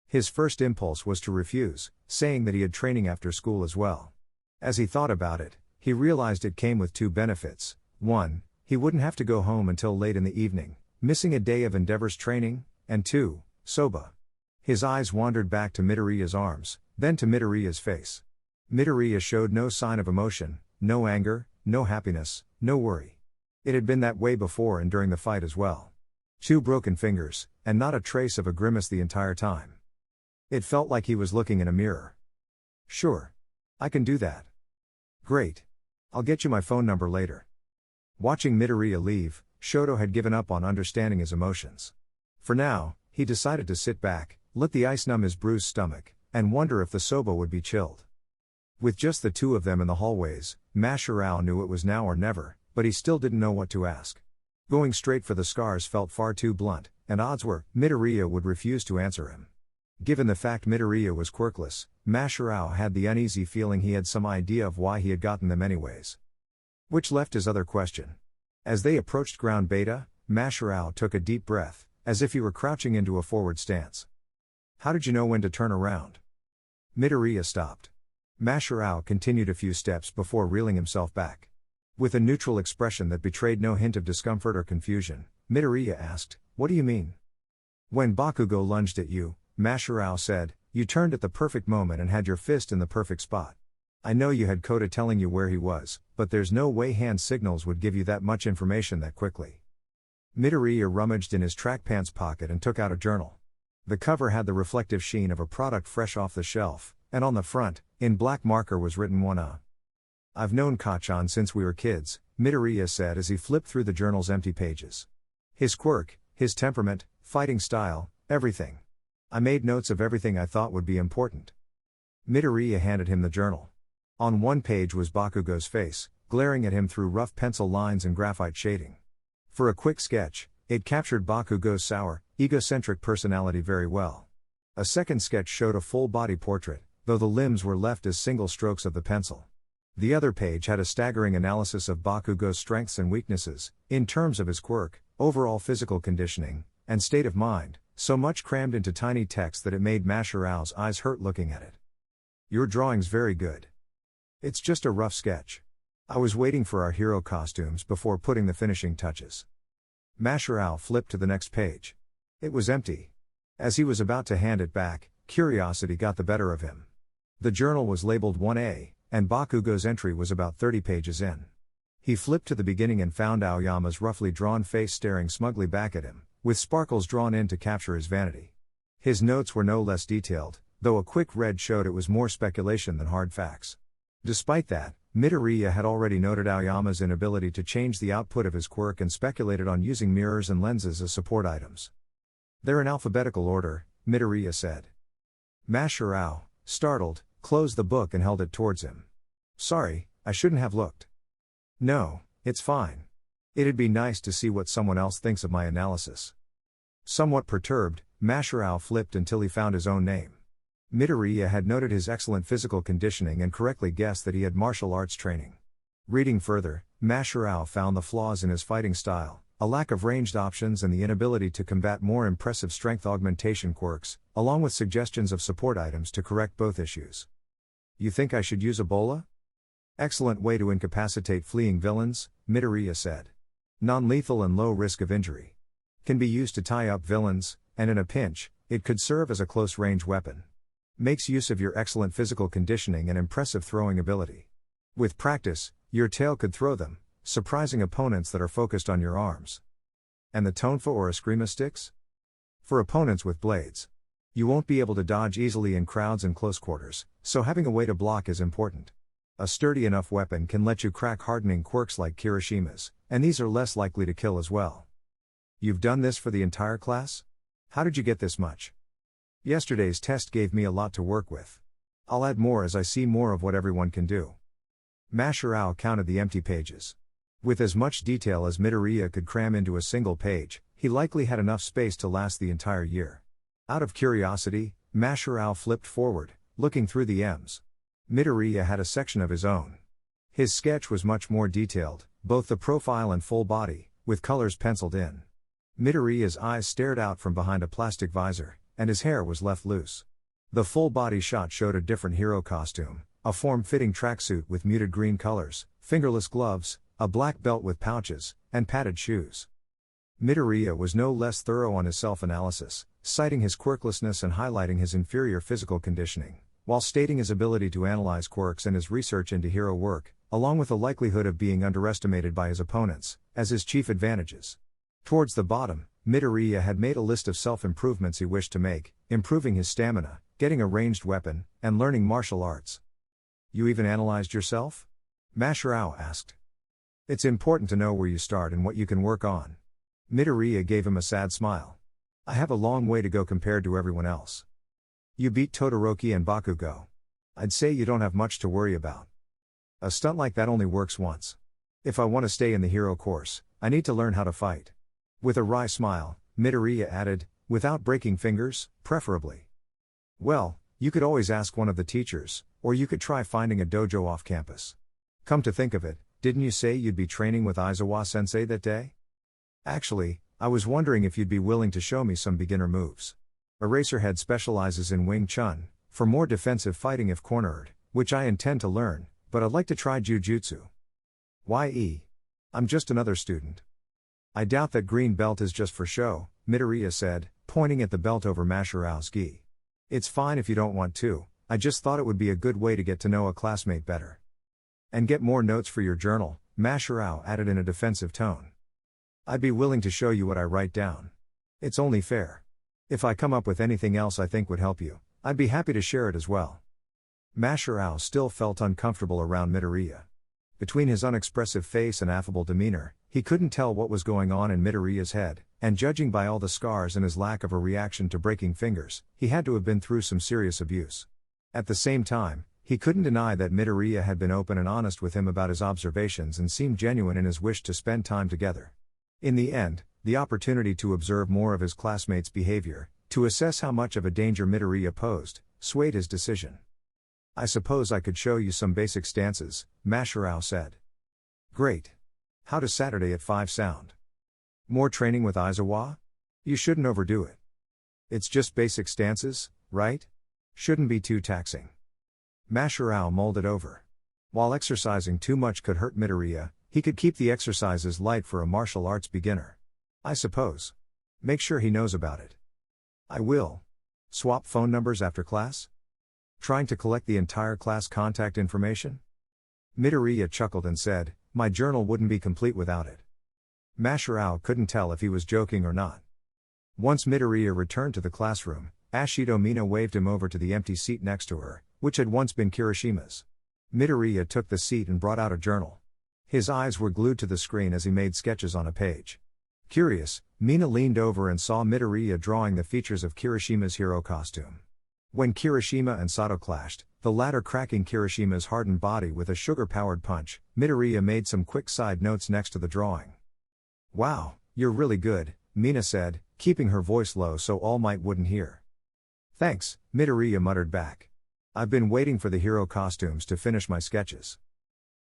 His first impulse was to refuse, saying that he had training after school as well. As he thought about it, he realized it came with 2 benefits. 1, he wouldn't have to go home until late in the evening, missing a day of Endeavor's training, and 2, soba. His eyes wandered back to Midoriya's arms, then to Midoriya's face. Midoriya showed no sign of emotion, no anger, no happiness, no worry. It had been that way before and during the fight as well. 2 broken fingers, and not a trace of a grimace the entire time. It felt like he was looking in a mirror. Sure. I can do that. Great. I'll get you my phone number later. Watching Midoriya leave, Shoto had given up on understanding his emotions. For now, he decided to sit back, let the ice numb his bruised stomach, and wonder if the soba would be chilled. With just the 2 of them in the hallways, Mashirao knew it was now or never, but he still didn't know what to ask. Going straight for the scars felt far too blunt, and odds were, Midoriya would refuse to answer him. Given the fact Midoriya was quirkless, Mashirao had the uneasy feeling he had some idea of why he had gotten them anyways. Which left his other question. As they approached ground beta, Mashirao took a deep breath, as if he were crouching into a forward stance. How did you know when to turn around? Midoriya stopped. Mashirao continued a few steps before reeling himself back. With a neutral expression that betrayed no hint of discomfort or confusion, Midoriya asked, What do you mean? When Bakugo lunged at you, Mashirao said, you turned at the perfect moment and had your fist in the perfect spot. I know you had Kota telling you where he was, but there's no way hand signals would give you that much information that quickly. Midoriya rummaged in his track pants pocket and took out a journal. The cover had the reflective sheen of a product fresh off the shelf, and on the front, in black marker was written one. I've known Kachan since we were kids, Midoriya said as he flipped through the journal's empty pages. His quirk, his temperament, fighting style, everything. I made notes of everything I thought would be important. Midoriya handed him the journal. On one page was Bakugo's face, glaring at him through rough pencil lines and graphite shading. For a quick sketch, it captured Bakugo's sour, egocentric personality very well. A second sketch showed a full body portrait, though the limbs were left as single strokes of the pencil. The other page had a staggering analysis of Bakugo's strengths and weaknesses, in terms of his quirk, overall physical conditioning, and state of mind, so much crammed into tiny text that it made Mashirao's eyes hurt looking at it. Your drawing's very good. It's just a rough sketch. I was waiting for our hero costumes before putting the finishing touches. Mashirao flipped to the next page. It was empty. As he was about to hand it back, curiosity got the better of him. The journal was labeled 1A, and Bakugo's entry was about 30 pages in. He flipped to the beginning and found Aoyama's roughly drawn face staring smugly back at him, with sparkles drawn in to capture his vanity. His notes were no less detailed, though a quick read showed it was more speculation than hard facts. Despite that, Midoriya had already noted Aoyama's inability to change the output of his quirk and speculated on using mirrors and lenses as support items. They're in alphabetical order, Midoriya said. Mashirao, startled, closed the book and held it towards him. Sorry, I shouldn't have looked. No, it's fine. It'd be nice to see what someone else thinks of my analysis. Somewhat perturbed, Masharao flipped until he found his own name. Midoriya had noted his excellent physical conditioning and correctly guessed that he had martial arts training. Reading further, Masharao found the flaws in his fighting style, a lack of ranged options and the inability to combat more impressive strength augmentation quirks, along with suggestions of support items to correct both issues. You think I should use Ebola? Excellent way to incapacitate fleeing villains, Midoriya said. Non-lethal and low risk of injury. Can be used to tie up villains, and in a pinch, it could serve as a close-range weapon. Makes use of your excellent physical conditioning and impressive throwing ability. With practice, your tail could throw them, surprising opponents that are focused on your arms. And the tonfa or eskrima sticks? For opponents with blades. You won't be able to dodge easily in crowds and close quarters, so having a way to block is important. A sturdy enough weapon can let you crack hardening quirks like Kirishima's, and these are less likely to kill as well. You've done this for the entire class? How did you get this much? Yesterday's test gave me a lot to work with. I'll add more as I see more of what everyone can do. Masharao counted the empty pages. With as much detail as Midoriya could cram into a single page, he likely had enough space to last the entire year. Out of curiosity, Masharao flipped forward, looking through the M's. Midoriya had a section of his own. His sketch was much more detailed, both the profile and full body, with colors penciled in. Midoriya's eyes stared out from behind a plastic visor, and his hair was left loose. The full body shot showed a different hero costume, a form-fitting tracksuit with muted green colors, fingerless gloves, a black belt with pouches, and padded shoes. Midoriya was no less thorough on his self-analysis, citing his quirklessness and highlighting his inferior physical conditioning, while stating his ability to analyze quirks and his research into hero work, along with the likelihood of being underestimated by his opponents, as his chief advantages. Towards the bottom, Midoriya had made a list of self-improvements he wished to make, improving his stamina, getting a ranged weapon, and learning martial arts. You even analyzed yourself? Masharao asked. It's important to know where you start and what you can work on. Midoriya gave him a sad smile. I have a long way to go compared to everyone else. You beat Todoroki and Bakugo. I'd say you don't have much to worry about. A stunt like that only works once. If I want to stay in the hero course, I need to learn how to fight. With a wry smile, Midoriya added, without breaking fingers, preferably. Well, you could always ask one of the teachers, or you could try finding a dojo off campus. Come to think of it, didn't you say you'd be training with Aizawa-sensei that day? Actually, I was wondering if you'd be willing to show me some beginner moves. Eraserhead specializes in Wing Chun, for more defensive fighting if cornered, which I intend to learn, but I'd like to try Jujutsu. Ye. I'm just another student. I doubt that green belt is just for show, Midoriya said, pointing at the belt over Masharao's gi. It's fine if you don't want to, I just thought it would be a good way to get to know a classmate better. And get more notes for your journal, Masharao added in a defensive tone. I'd be willing to show you what I write down. It's only fair. If I come up with anything else I think would help you, I'd be happy to share it as well. Masharao still felt uncomfortable around Midoriya. Between his unexpressive face and affable demeanor, he couldn't tell what was going on in Midoriya's head, and judging by all the scars and his lack of a reaction to breaking fingers, he had to have been through some serious abuse. At the same time, he couldn't deny that Midoriya had been open and honest with him about his observations and seemed genuine in his wish to spend time together. In the end, the opportunity to observe more of his classmates' behavior, to assess how much of a danger Midoriya posed, swayed his decision. I suppose I could show you some basic stances, Masharao said. Great. How does Saturday at 5 sound? More training with Aizawa? You shouldn't overdo it. It's just basic stances, right? Shouldn't be too taxing. Masharao mulled it over. While exercising too much could hurt Midoriya, he could keep the exercises light for a martial arts beginner. I suppose. Make sure he knows about it. I will. Swap phone numbers after class? Trying to collect the entire class contact information? Midoriya chuckled and said, my journal wouldn't be complete without it. Masharao couldn't tell if he was joking or not. Once Midoriya returned to the classroom, Ashido Mina waved him over to the empty seat next to her, which had once been Kirishima's. Midoriya took the seat and brought out a journal. His eyes were glued to the screen as he made sketches on a page. Curious, Mina leaned over and saw Midoriya drawing the features of Kirishima's hero costume. When Kirishima and Sato clashed, the latter cracking Kirishima's hardened body with a sugar-powered punch. Midoriya made some quick side notes next to the drawing. "Wow, you're really good," Mina said, keeping her voice low so All Might wouldn't hear. "Thanks," Midoriya muttered back. "I've been waiting for the hero costumes to finish my sketches."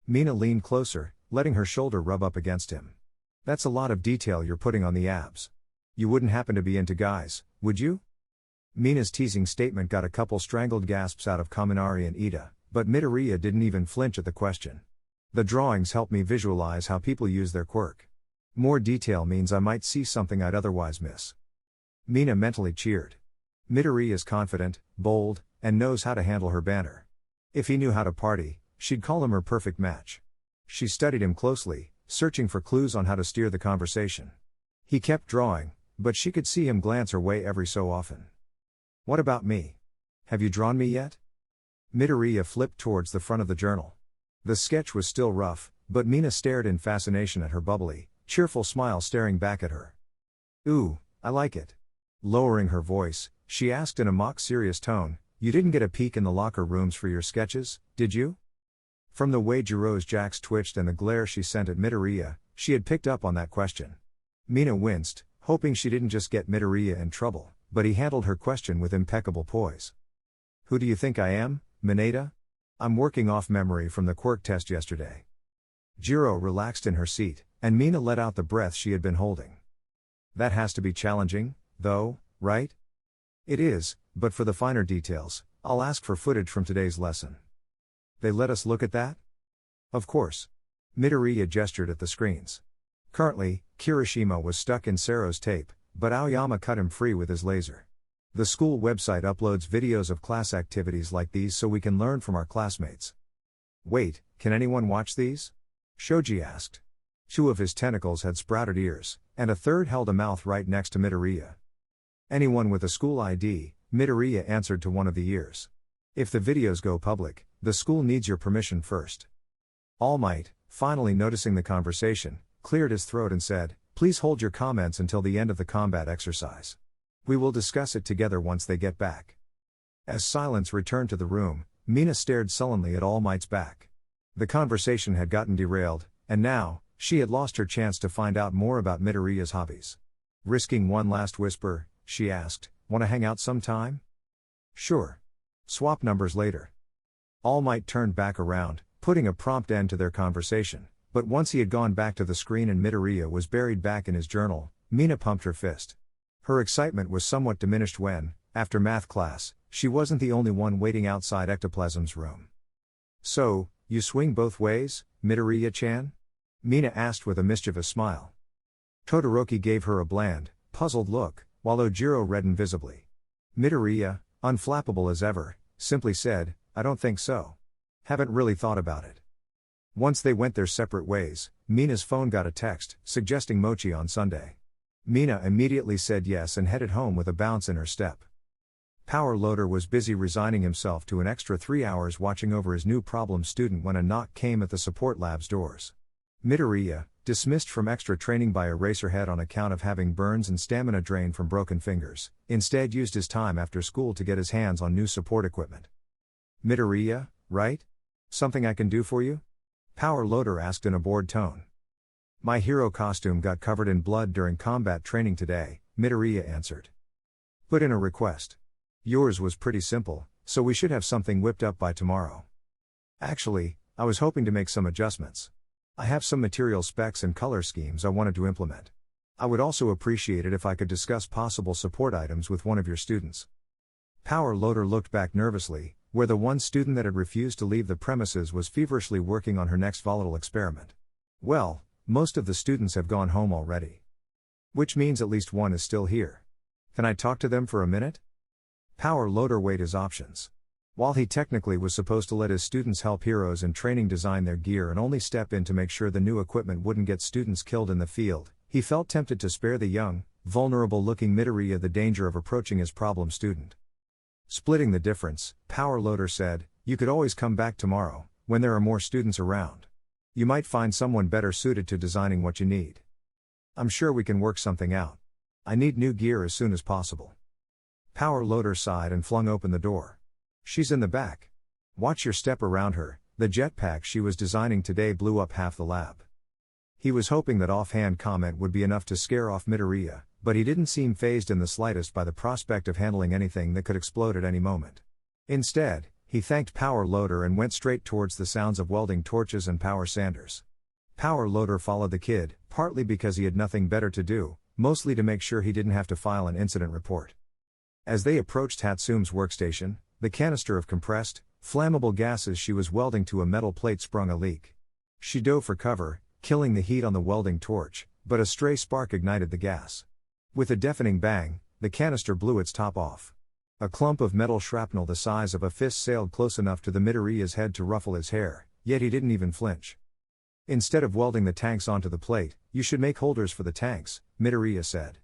Mina leaned closer, letting her shoulder rub up against him. "That's a lot of detail you're putting on the abs. You wouldn't happen to be into guys, would you?" Mina's teasing statement got a couple strangled gasps out of Kaminari and Ida, but Midoriya didn't even flinch at the question. "The drawings help me visualize how people use their quirk. More detail means I might see something I'd otherwise miss." Mina mentally cheered. Midoriya is confident, bold, and knows how to handle her banter. If he knew how to party, she'd call him her perfect match. She studied him closely, searching for clues on how to steer the conversation. He kept drawing, but she could see him glance her way every so often. "What about me? Have you drawn me yet?" Midoriya flipped towards the front of the journal. The sketch was still rough, but Mina stared in fascination at her bubbly, cheerful smile staring back at her. "Ooh, I like it." Lowering her voice, she asked in a mock-serious tone, "You didn't get a peek in the locker rooms for your sketches, did you?" From the way Jiro's jacks twitched and the glare she sent at Midoriya, she had picked up on that question. Mina winced, hoping she didn't just get Midoriya in trouble, but he handled her question with impeccable poise. "Who do you think I am, Mineta? I'm working off memory from the quirk test yesterday." Jiro relaxed in her seat, and Mina let out the breath she had been holding. "That has to be challenging, though, right?" "It is, but for the finer details, I'll ask for footage from today's lesson." "They let us look at that?" "Of course." Midoriya gestured at the screens. Currently, Kirishima was stuck in Sero's tape, but Aoyama cut him free with his laser. The school website uploads videos of class activities like these so we can learn from our classmates. "Wait, can anyone watch these?" Shoji asked. Two of his tentacles had sprouted ears, and a third held a mouth right next to Midoriya. "Anyone with a school ID," Midoriya answered to one of the ears. "If the videos go public, the school needs your permission first." All Might, finally noticing the conversation, cleared his throat and said, "Please hold your comments until the end of the combat exercise. We will discuss it together once they get back." As silence returned to the room, Mina stared sullenly at All Might's back. The conversation had gotten derailed, and now, she had lost her chance to find out more about Midoriya's hobbies. Risking one last whisper, she asked, "Want to hang out sometime?" "Sure. Swap numbers later." All Might turned back around, putting a prompt end to their conversation, but once he had gone back to the screen and Midoriya was buried back in his journal, Mina pumped her fist. Her excitement was somewhat diminished when, after math class, she wasn't the only one waiting outside Ectoplasm's room. "So, you swing both ways, Midoriya-chan?" Mina asked with a mischievous smile. Todoroki gave her a bland, puzzled look, while Ojiro reddened visibly. Midoriya, unflappable as ever, simply said, "I don't think so. Haven't really thought about it." Once they went their separate ways, Mina's phone got a text, suggesting mochi on Sunday. Mina immediately said yes and headed home with a bounce in her step. Power Loader was busy resigning himself to an extra 3 hours watching over his new problem student when a knock came at the support lab's doors. Midoriya, dismissed from extra training by Eraserhead on account of having burns and stamina drain from broken fingers, instead used his time after school to get his hands on new support equipment. "Midoriya, right? Something I can do for you?" Power Loader asked in a bored tone. "My hero costume got covered in blood during combat training today," Midoriya answered. "Put in a request. Yours was pretty simple, so we should have something whipped up by tomorrow. Actually, I was hoping to make some adjustments. I have some material specs and color schemes I wanted to implement. I would also appreciate it if I could discuss possible support items with one of your students." Power Loader looked back nervously, where the one student that had refused to leave the premises was feverishly working on her next volatile experiment. "Well, most of the students have gone home already. Which means at least one is still here. Can I talk to them for a minute?" Power Loader weighed his options. While he technically was supposed to let his students help heroes in training design their gear and only step in to make sure the new equipment wouldn't get students killed in the field, he felt tempted to spare the young, vulnerable-looking Midoriya the danger of approaching his problem student. Splitting the difference, Power Loader said, "You could always come back tomorrow, when there are more students around. You might find someone better suited to designing what you need. I'm sure we can work something out. I need new gear as soon as possible." Power Loader sighed and flung open the door. "She's in the back." Watch your step around her. The jetpack she was designing today blew up half the lab. He was hoping that offhand comment would be enough to scare off Midoriya, but he didn't seem fazed in the slightest by the prospect of handling anything that could explode at any moment. Instead, he thanked Power Loader and went straight towards the sounds of welding torches and power sanders. Power Loader followed the kid, partly because he had nothing better to do, mostly to make sure he didn't have to file an incident report. As they approached Hatsume's workstation, the canister of compressed, flammable gases she was welding to a metal plate sprung a leak. She dove for cover, killing the heat on the welding torch, but a stray spark ignited the gas. With a deafening bang, the canister blew its top off. A clump of metal shrapnel the size of a fist sailed close enough to the Midoriya's head to ruffle his hair, yet he didn't even flinch. Instead of welding the tanks onto the plate, you should make holders for the tanks, Midoriya said.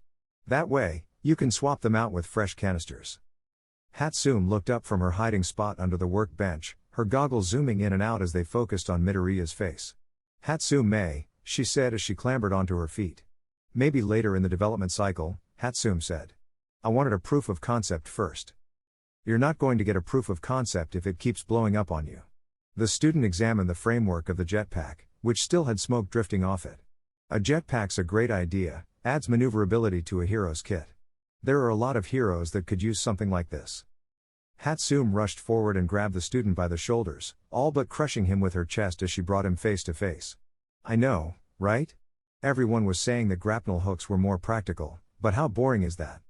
That way, you can swap them out with fresh canisters. Hatsume looked up from her hiding spot under the workbench, her goggles zooming in and out as they focused on Midoriya's face. Hatsume, she said as she clambered onto her feet. Maybe later in the development cycle, Hatsume said. I wanted a proof of concept first. You're not going to get a proof of concept if it keeps blowing up on you. The student examined the framework of the jetpack, which still had smoke drifting off it. A jetpack's a great idea, adds maneuverability to a hero's kit. There are a lot of heroes that could use something like this. Hatsume rushed forward and grabbed the student by the shoulders, all but crushing him with her chest as she brought him face to face. I know, right? Everyone was saying that grapnel hooks were more practical, but how boring is that?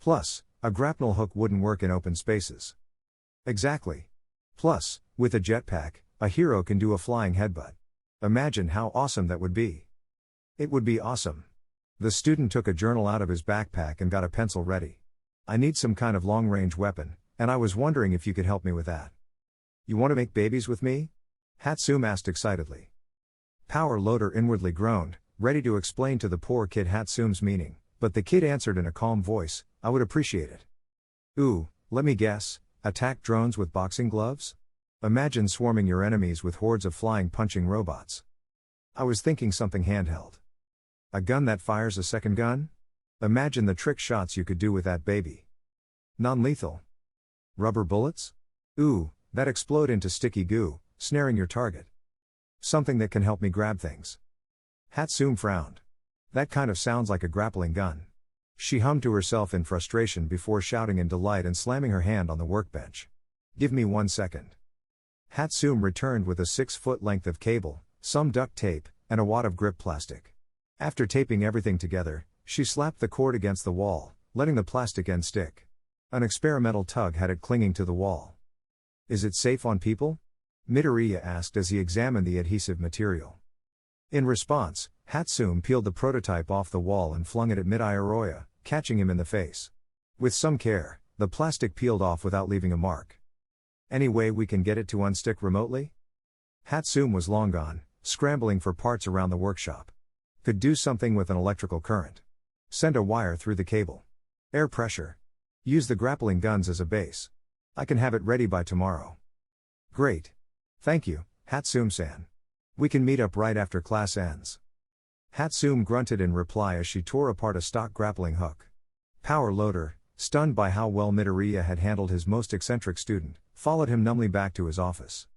Plus, a grapnel hook wouldn't work in open spaces. Exactly. Plus, with a jetpack, a hero can do a flying headbutt. Imagine how awesome that would be. It would be awesome. The student took a journal out of his backpack and got a pencil ready. I need some kind of long-range weapon, and I was wondering if you could help me with that. You want to make babies with me? Hatsume asked excitedly. Power Loader inwardly groaned, ready to explain to the poor kid Hatsume's meaning, but the kid answered in a calm voice, I would appreciate it. Ooh, let me guess, attack drones with boxing gloves? Imagine swarming your enemies with hordes of flying punching robots. I was thinking something handheld. A gun that fires a second gun? Imagine the trick shots you could do with that baby. Non-lethal. Rubber bullets? Ooh, that explode into sticky goo, snaring your target. Something that can help me grab things. Hatsume frowned. That kind of sounds like a grappling gun. She hummed to herself in frustration before shouting in delight and slamming her hand on the workbench. Give me 1 second. Hatsume returned with a 6-foot length of cable, some duct tape, and a wad of grip plastic. After taping everything together, she slapped the cord against the wall, letting the plastic end stick. An experimental tug had it clinging to the wall. Is it safe on people? Midoriya asked as he examined the adhesive material. In response, Hatsume peeled the prototype off the wall and flung it at Midoriya, catching him in the face. With some care, the plastic peeled off without leaving a mark. Any way we can get it to unstick remotely? Hatsume was long gone, scrambling for parts around the workshop. Could do something with an electrical current. Send a wire through the cable. Air pressure. Use the grappling guns as a base. I can have it ready by tomorrow. Great. Thank you, Hatsume-san. We can meet up right after class ends. Hatsume grunted in reply as she tore apart a stock grappling hook. Power Loader, stunned by how well Midoriya had handled his most eccentric student, followed him numbly back to his office.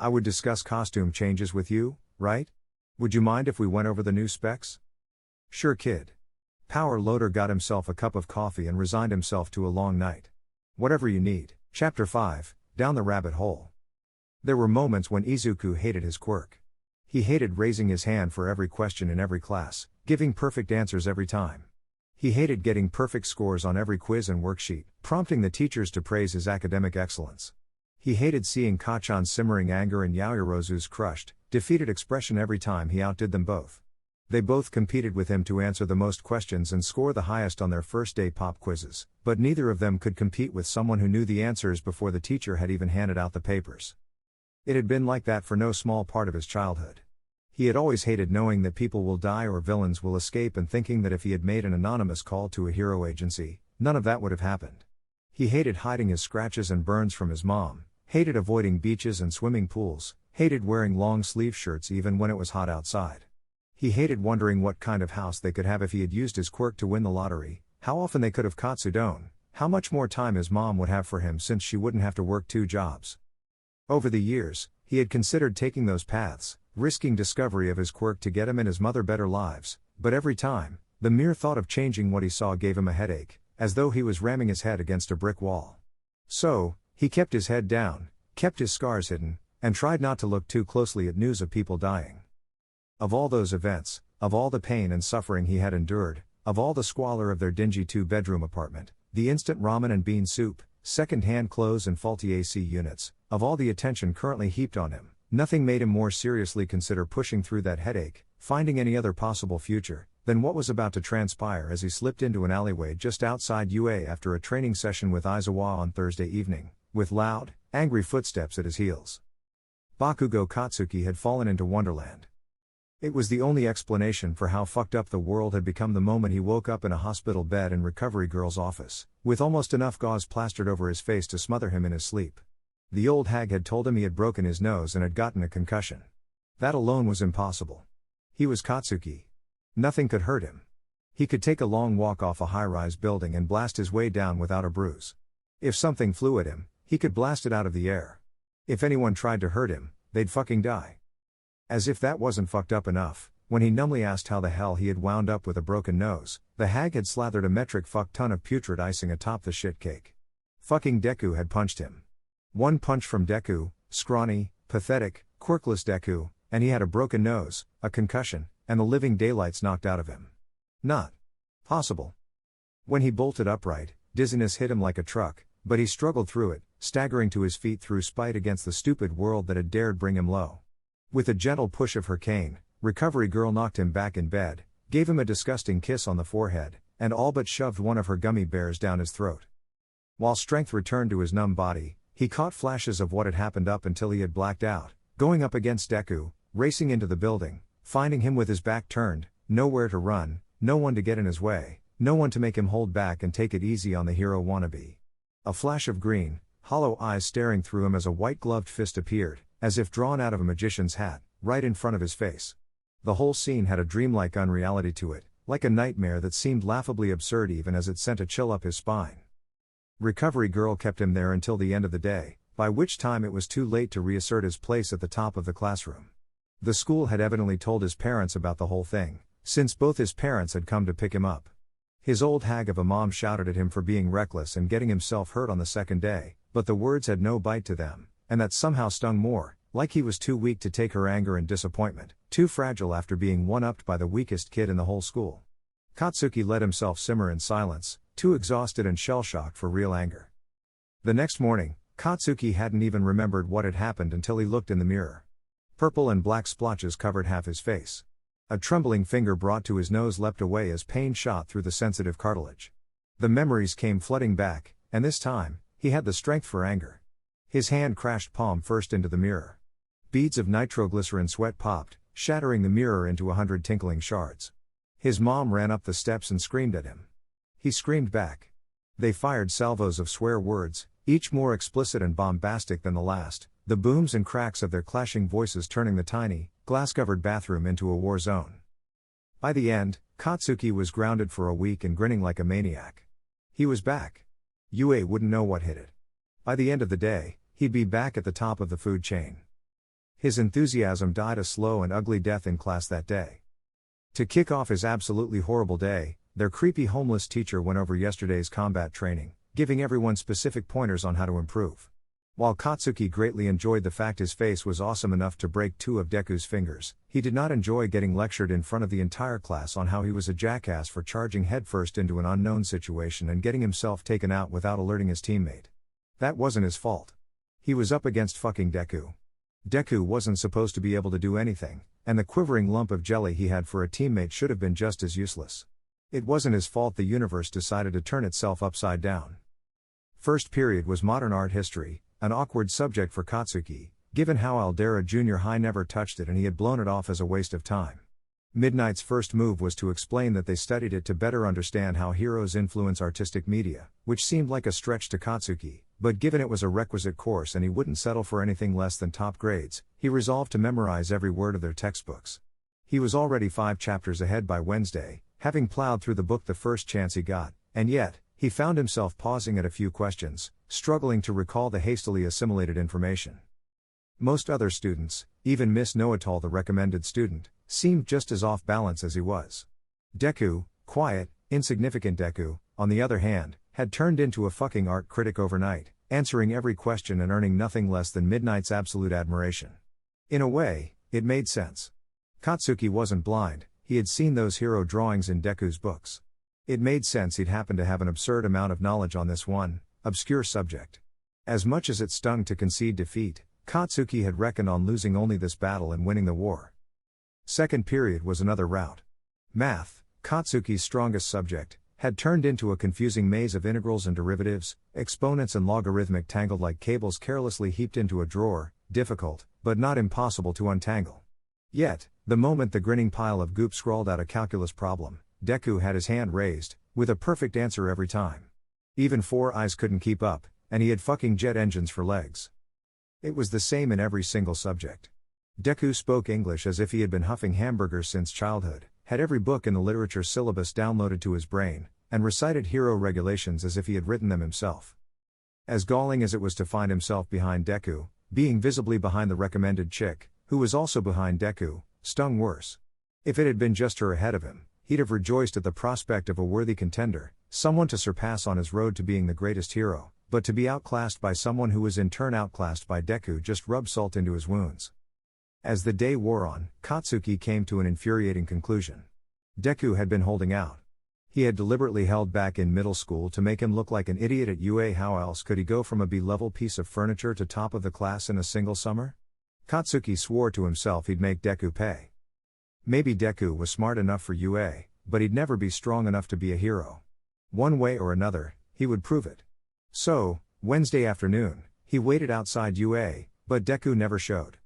I would discuss costume changes with you, right? Would you mind if we went over the new specs? Sure, kid. Power Loader got himself a cup of coffee and resigned himself to a long night. Whatever you need. Chapter 5, Down the Rabbit Hole. There were moments when Izuku hated his quirk. He hated raising his hand for every question in every class, giving perfect answers every time. He hated getting perfect scores on every quiz and worksheet, prompting the teachers to praise his academic excellence. He hated seeing Kachan's simmering anger and Yaoyorozu's crushed, defeated expression every time he outdid them both. They both competed with him to answer the most questions and score the highest on their first day pop quizzes, but neither of them could compete with someone who knew the answers before the teacher had even handed out the papers. It had been like that for no small part of his childhood. He had always hated knowing that people will die or villains will escape and thinking that if he had made an anonymous call to a hero agency, none of that would have happened. He hated hiding his scratches and burns from his mom, hated avoiding beaches and swimming pools, hated wearing long sleeve shirts even when it was hot outside. He hated wondering what kind of house they could have if he had used his quirk to win the lottery, how often they could have katsudon, how much more time his mom would have for him since she wouldn't have to work 2 jobs. Over the years, he had considered taking those paths, risking discovery of his quirk to get him and his mother better lives, but every time, the mere thought of changing what he saw gave him a headache, as though he was ramming his head against a brick wall. So, he kept his head down, kept his scars hidden, and tried not to look too closely at news of people dying. Of all those events, of all the pain and suffering he had endured, of all the squalor of their dingy two-bedroom apartment, the instant ramen and bean soup, second-hand clothes and faulty AC units, of all the attention currently heaped on him, nothing made him more seriously consider pushing through that headache, finding any other possible future, than what was about to transpire as he slipped into an alleyway just outside UA after a training session with Izuku on Thursday evening, with loud, angry footsteps at his heels. Bakugo Katsuki had fallen into Wonderland. It was the only explanation for how fucked up the world had become the moment he woke up in a hospital bed in Recovery Girl's office, with almost enough gauze plastered over his face to smother him in his sleep. The old hag had told him he had broken his nose and had gotten a concussion. That alone was impossible. He was Katsuki. Nothing could hurt him. He could take a long walk off a high-rise building and blast his way down without a bruise. If something flew at him, he could blast it out of the air. If anyone tried to hurt him, they'd fucking die. As if that wasn't fucked up enough, when he numbly asked how the hell he had wound up with a broken nose, the hag had slathered a metric fuck ton of putrid icing atop the shit cake. Fucking Deku had punched him. One punch from Deku, scrawny, pathetic, quirkless Deku, and he had a broken nose, a concussion, and the living daylights knocked out of him. Not possible. When he bolted upright, dizziness hit him like a truck, but he struggled through it, staggering to his feet through spite against the stupid world that had dared bring him low. With a gentle push of her cane, Recovery Girl knocked him back in bed, gave him a disgusting kiss on the forehead, and all but shoved one of her gummy bears down his throat. While strength returned to his numb body, he caught flashes of what had happened up until he had blacked out, going up against Deku, racing into the building, finding him with his back turned, nowhere to run, no one to get in his way, no one to make him hold back and take it easy on the hero wannabe. A flash of green, hollow eyes staring through him as a white-gloved fist appeared, as if drawn out of a magician's hat, right in front of his face. The whole scene had a dreamlike unreality to it, like a nightmare that seemed laughably absurd even as it sent a chill up his spine. Recovery Girl kept him there until the end of the day, by which time it was too late to reassert his place at the top of the classroom. The school had evidently told his parents about the whole thing, since both his parents had come to pick him up. His old hag of a mom shouted at him for being reckless and getting himself hurt on the second day, but the words had no bite to them, and that somehow stung more, like he was too weak to take her anger and disappointment, too fragile after being one-upped by the weakest kid in the whole school. Katsuki let himself simmer in silence, too exhausted and shell-shocked for real anger. The next morning, Katsuki hadn't even remembered what had happened until he looked in the mirror. Purple and black splotches covered half his face. A trembling finger brought to his nose leapt away as pain shot through the sensitive cartilage. The memories came flooding back, and this time, he had the strength for anger. His hand crashed palm first into the mirror. Beads of nitroglycerin sweat popped, shattering the mirror into 100 tinkling shards. His mom ran up the steps and screamed at him. He screamed back. They fired salvos of swear words, each more explicit and bombastic than the last, the booms and cracks of their clashing voices turning the tiny, glass-covered bathroom into a war zone. By the end, Katsuki was grounded for a week and grinning like a maniac. He was back. UA wouldn't know what hit it. By the end of the day, he'd be back at the top of the food chain. His enthusiasm died a slow and ugly death in class that day. To kick off his absolutely horrible day, their creepy homeless teacher went over yesterday's combat training, giving everyone specific pointers on how to improve. While Katsuki greatly enjoyed the fact his face was awesome enough to break 2 of Deku's fingers, he did not enjoy getting lectured in front of the entire class on how he was a jackass for charging headfirst into an unknown situation and getting himself taken out without alerting his teammate. That wasn't his fault. He was up against fucking Deku. Deku wasn't supposed to be able to do anything, and the quivering lump of jelly he had for a teammate should have been just as useless. It wasn't his fault the universe decided to turn itself upside down. First period was modern art history, an awkward subject for Katsuki, given how Aldera Junior High never touched it and he had blown it off as a waste of time. Midnight's first move was to explain that they studied it to better understand how heroes influence artistic media, which seemed like a stretch to Katsuki, but given it was a requisite course and he wouldn't settle for anything less than top grades, he resolved to memorize every word of their textbooks. He was already 5 chapters ahead by Wednesday, having plowed through the book the first chance he got, and yet, he found himself pausing at a few questions, struggling to recall the hastily assimilated information. Most other students, even Miss Know-It-All the recommended student, seemed just as off balance as he was. Deku, quiet, insignificant Deku, on the other hand, had turned into a fucking art critic overnight, answering every question and earning nothing less than Midnight's absolute admiration. In a way, it made sense. Katsuki wasn't blind, he had seen those hero drawings in Deku's books. It made sense he'd happen to have an absurd amount of knowledge on this one, obscure subject. As much as it stung to concede defeat, Katsuki had reckoned on losing only this battle and winning the war. Second period was another rout. Math, Katsuki's strongest subject, had turned into a confusing maze of integrals and derivatives, exponents and logarithmic tangled like cables carelessly heaped into a drawer, difficult, but not impossible to untangle. Yet, the moment the grinning pile of goop scrawled out a calculus problem, Deku had his hand raised, with a perfect answer every time. Even Four Eyes couldn't keep up, and he had fucking jet engines for legs. It was the same in every single subject. Deku spoke English as if he had been huffing hamburgers since childhood, had every book in the literature syllabus downloaded to his brain, and recited hero regulations as if he had written them himself. As galling as it was to find himself behind Deku, being visibly behind the recommended chick, who was also behind Deku, stung worse. If it had been just her ahead of him, he'd have rejoiced at the prospect of a worthy contender, someone to surpass on his road to being the greatest hero, but to be outclassed by someone who was in turn outclassed by Deku just rubbed salt into his wounds. As the day wore on, Katsuki came to an infuriating conclusion. Deku had been holding out. He had deliberately held back in middle school to make him look like an idiot at UA. How else could he go from a B-level piece of furniture to top of the class in a single summer? Katsuki swore to himself he'd make Deku pay. Maybe Deku was smart enough for UA, but he'd never be strong enough to be a hero. One way or another, he would prove it. So, Wednesday afternoon, he waited outside UA, but Deku never showed.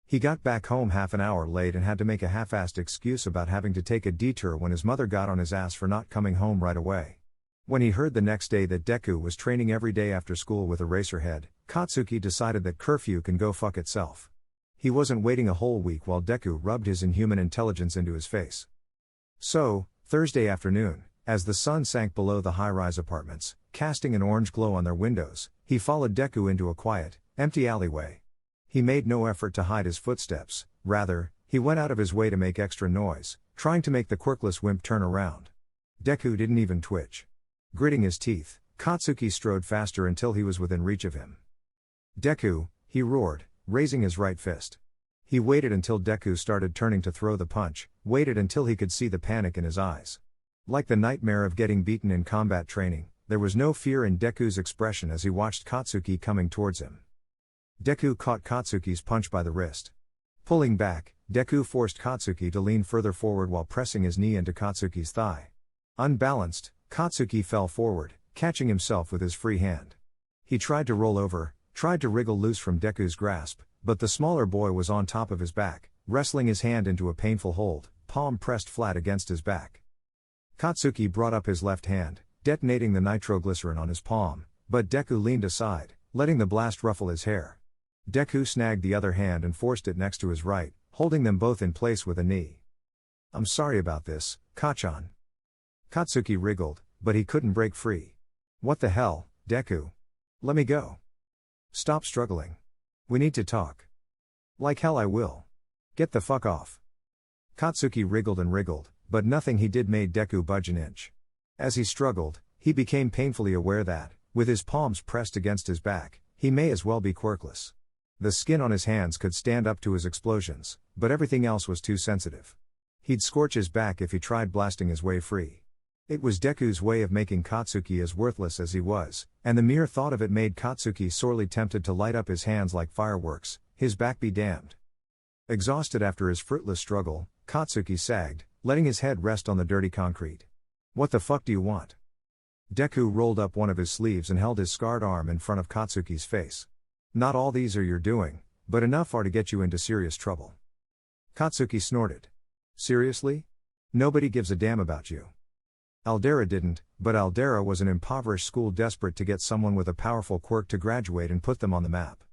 He got back home half an hour late and had to make a half-assed excuse about having to take a detour when his mother got on his ass for not coming home right away. When he heard the next day that Deku was training every day after school with Eraserhead, Katsuki decided that curfew can go fuck itself. He wasn't waiting a whole week while Deku rubbed his inhuman intelligence into his face. So, Thursday afternoon, as the sun sank below the high-rise apartments, casting an orange glow on their windows, he followed Deku into a quiet, empty alleyway. He made no effort to hide his footsteps, rather, he went out of his way to make extra noise, trying to make the quirkless wimp turn around. Deku didn't even twitch. Gritting his teeth, Katsuki strode faster until he was within reach of him. Deku, he roared, raising his right fist. He waited until Deku started turning to throw the punch, waited until he could see the panic in his eyes. Like the nightmare of getting beaten in combat training, there was no fear in Deku's expression as he watched Katsuki coming towards him. Deku caught Katsuki's punch by the wrist. Pulling back, Deku forced Katsuki to lean further forward while pressing his knee into Katsuki's thigh. Unbalanced, Katsuki fell forward, catching himself with his free hand. He tried to roll over, tried to wriggle loose from Deku's grasp, but the smaller boy was on top of his back, wrestling his hand into a painful hold, palm pressed flat against his back. Katsuki brought up his left hand, detonating the nitroglycerin on his palm, but Deku leaned aside, letting the blast ruffle his hair. Deku snagged the other hand and forced it next to his right, holding them both in place with a knee. "I'm sorry about this, Kachan." Katsuki wriggled, but he couldn't break free. "What the hell, Deku? Let me go. Stop struggling. We need to talk." "Like hell I will. Get the fuck off." Katsuki wriggled and wriggled, but nothing he did made Deku budge an inch. As he struggled, he became painfully aware that, with his palms pressed against his back, he may as well be quirkless. The skin on his hands could stand up to his explosions, but everything else was too sensitive. He'd scorch his back if he tried blasting his way free. It was Deku's way of making Katsuki as worthless as he was, and the mere thought of it made Katsuki sorely tempted to light up his hands like fireworks, his back be damned. Exhausted after his fruitless struggle, Katsuki sagged, letting his head rest on the dirty concrete. "What the fuck do you want?" Deku rolled up one of his sleeves and held his scarred arm in front of Katsuki's face. "Not all these are your doing, but enough are to get you into serious trouble." Katsuki snorted. "Seriously? Nobody gives a damn about you." Aldera didn't, but Aldera was an impoverished school desperate to get someone with a powerful quirk to graduate and put them on the map.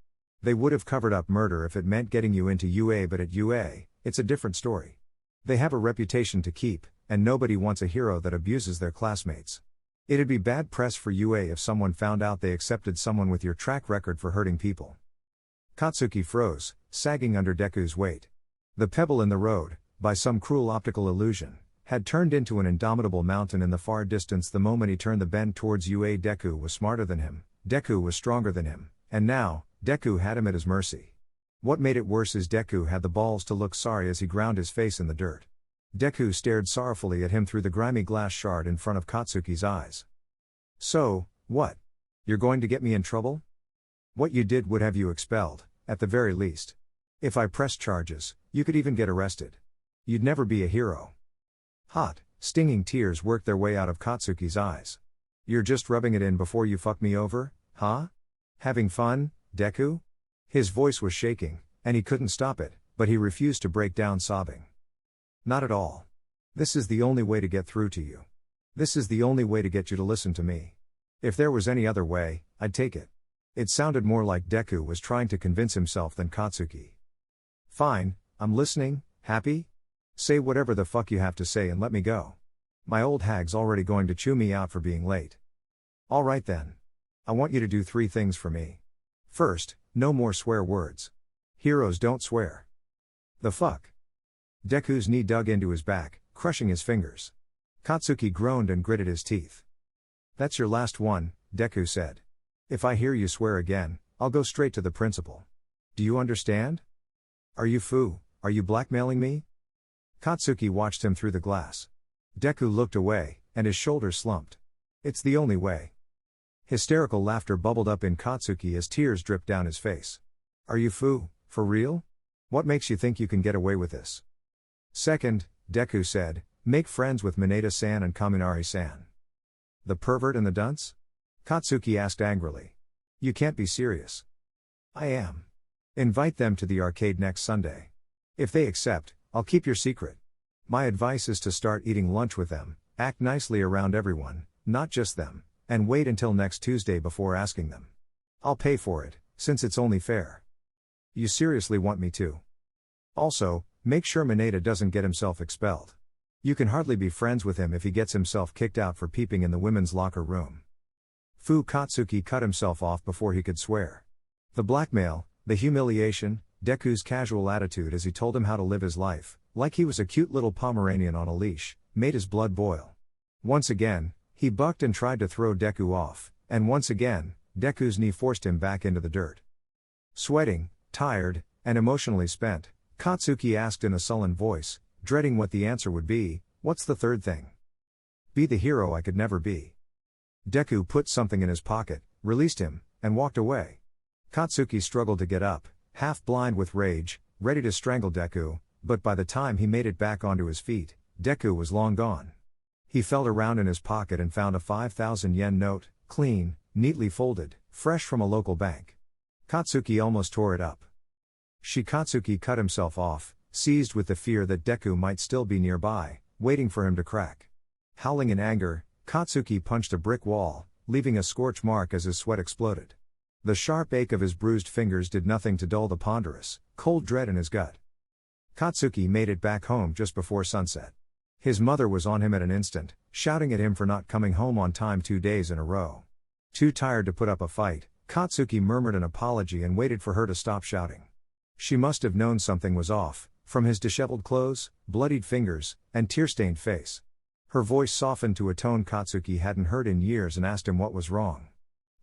They would have covered up murder if it meant getting you into UA, but at UA, it's a different story. They have a reputation to keep, and nobody wants a hero that abuses their classmates. It'd be bad press for UA if someone found out they accepted someone with your track record for hurting people. Katsuki froze, sagging under Deku's weight. The pebble in the road, by some cruel optical illusion, had turned into an indomitable mountain in the far distance the moment he turned the bend towards UA. Deku was smarter than him, Deku was stronger than him, and now, Deku had him at his mercy. What made it worse is Deku had the balls to look sorry as he ground his face in the dirt. Deku stared sorrowfully at him through the grimy glass shard in front of Katsuki's eyes. So, what? You're going to get me in trouble? What you did would have you expelled, at the very least. If I pressed charges, you could even get arrested. You'd never be a hero. Hot, stinging tears worked their way out of Katsuki's eyes. You're just rubbing it in before you fuck me over, huh? Having fun, Deku? His voice was shaking, and he couldn't stop it, but he refused to break down sobbing. Not at all. This is the only way to get through to you. This is the only way to get you to listen to me. If there was any other way, I'd take it. It sounded more like Deku was trying to convince himself than Katsuki. Fine, I'm listening, happy? Say whatever the fuck you have to say and let me go. My old hag's already going to chew me out for being late. Alright then. I want you to do 3 things for me. First, no more swear words. Heroes don't swear. The fuck? Deku's knee dug into his back, crushing his fingers. Katsuki groaned and gritted his teeth. That's your last one, Deku said. If I hear you swear again, I'll go straight to the principal. Do you understand? Are you foo? Are you blackmailing me? Katsuki watched him through the glass. Deku looked away, and his shoulders slumped. It's the only way. Hysterical laughter bubbled up in Katsuki as tears dripped down his face. Are you foo, for real? What makes you think you can get away with this? Second, Deku said, make friends with Mineta-san and Kaminari-san. The pervert and the dunce? Katsuki asked angrily. You can't be serious. I am. Invite them to the arcade next Sunday. If they accept, I'll keep your secret. My advice is to start eating lunch with them, act nicely around everyone, not just them, and wait until next Tuesday before asking them. I'll pay for it, since it's only fair. You seriously want me to? Also, make sure Mineta doesn't get himself expelled. You can hardly be friends with him if he gets himself kicked out for peeping in the women's locker room. Fu Katsuki cut himself off before he could swear. The blackmail, the humiliation, Deku's casual attitude as he told him how to live his life, like he was a cute little Pomeranian on a leash, made his blood boil. Once again, he bucked and tried to throw Deku off, and once again, Deku's knee forced him back into the dirt. Sweating, tired, and emotionally spent, Katsuki asked in a sullen voice, dreading what the answer would be, what's the third thing? Be the hero I could never be. Deku put something in his pocket, released him, and walked away. Katsuki struggled to get up, half blind with rage, ready to strangle Deku, but by the time he made it back onto his feet, Deku was long gone. He felt around in his pocket and found a 5,000 yen note, clean, neatly folded, fresh from a local bank. Katsuki almost tore it up. Katsuki cut himself off, seized with the fear that Deku might still be nearby, waiting for him to crack. Howling in anger, Katsuki punched a brick wall, leaving a scorch mark as his sweat exploded. The sharp ache of his bruised fingers did nothing to dull the ponderous, cold dread in his gut. Katsuki made it back home just before sunset. His mother was on him at an instant, shouting at him for not coming home on time 2 days in a row. Too tired to put up a fight, Katsuki murmured an apology and waited for her to stop shouting. She must have known something was off, from his disheveled clothes, bloodied fingers, and tear-stained face. Her voice softened to a tone Katsuki hadn't heard in years and asked him what was wrong.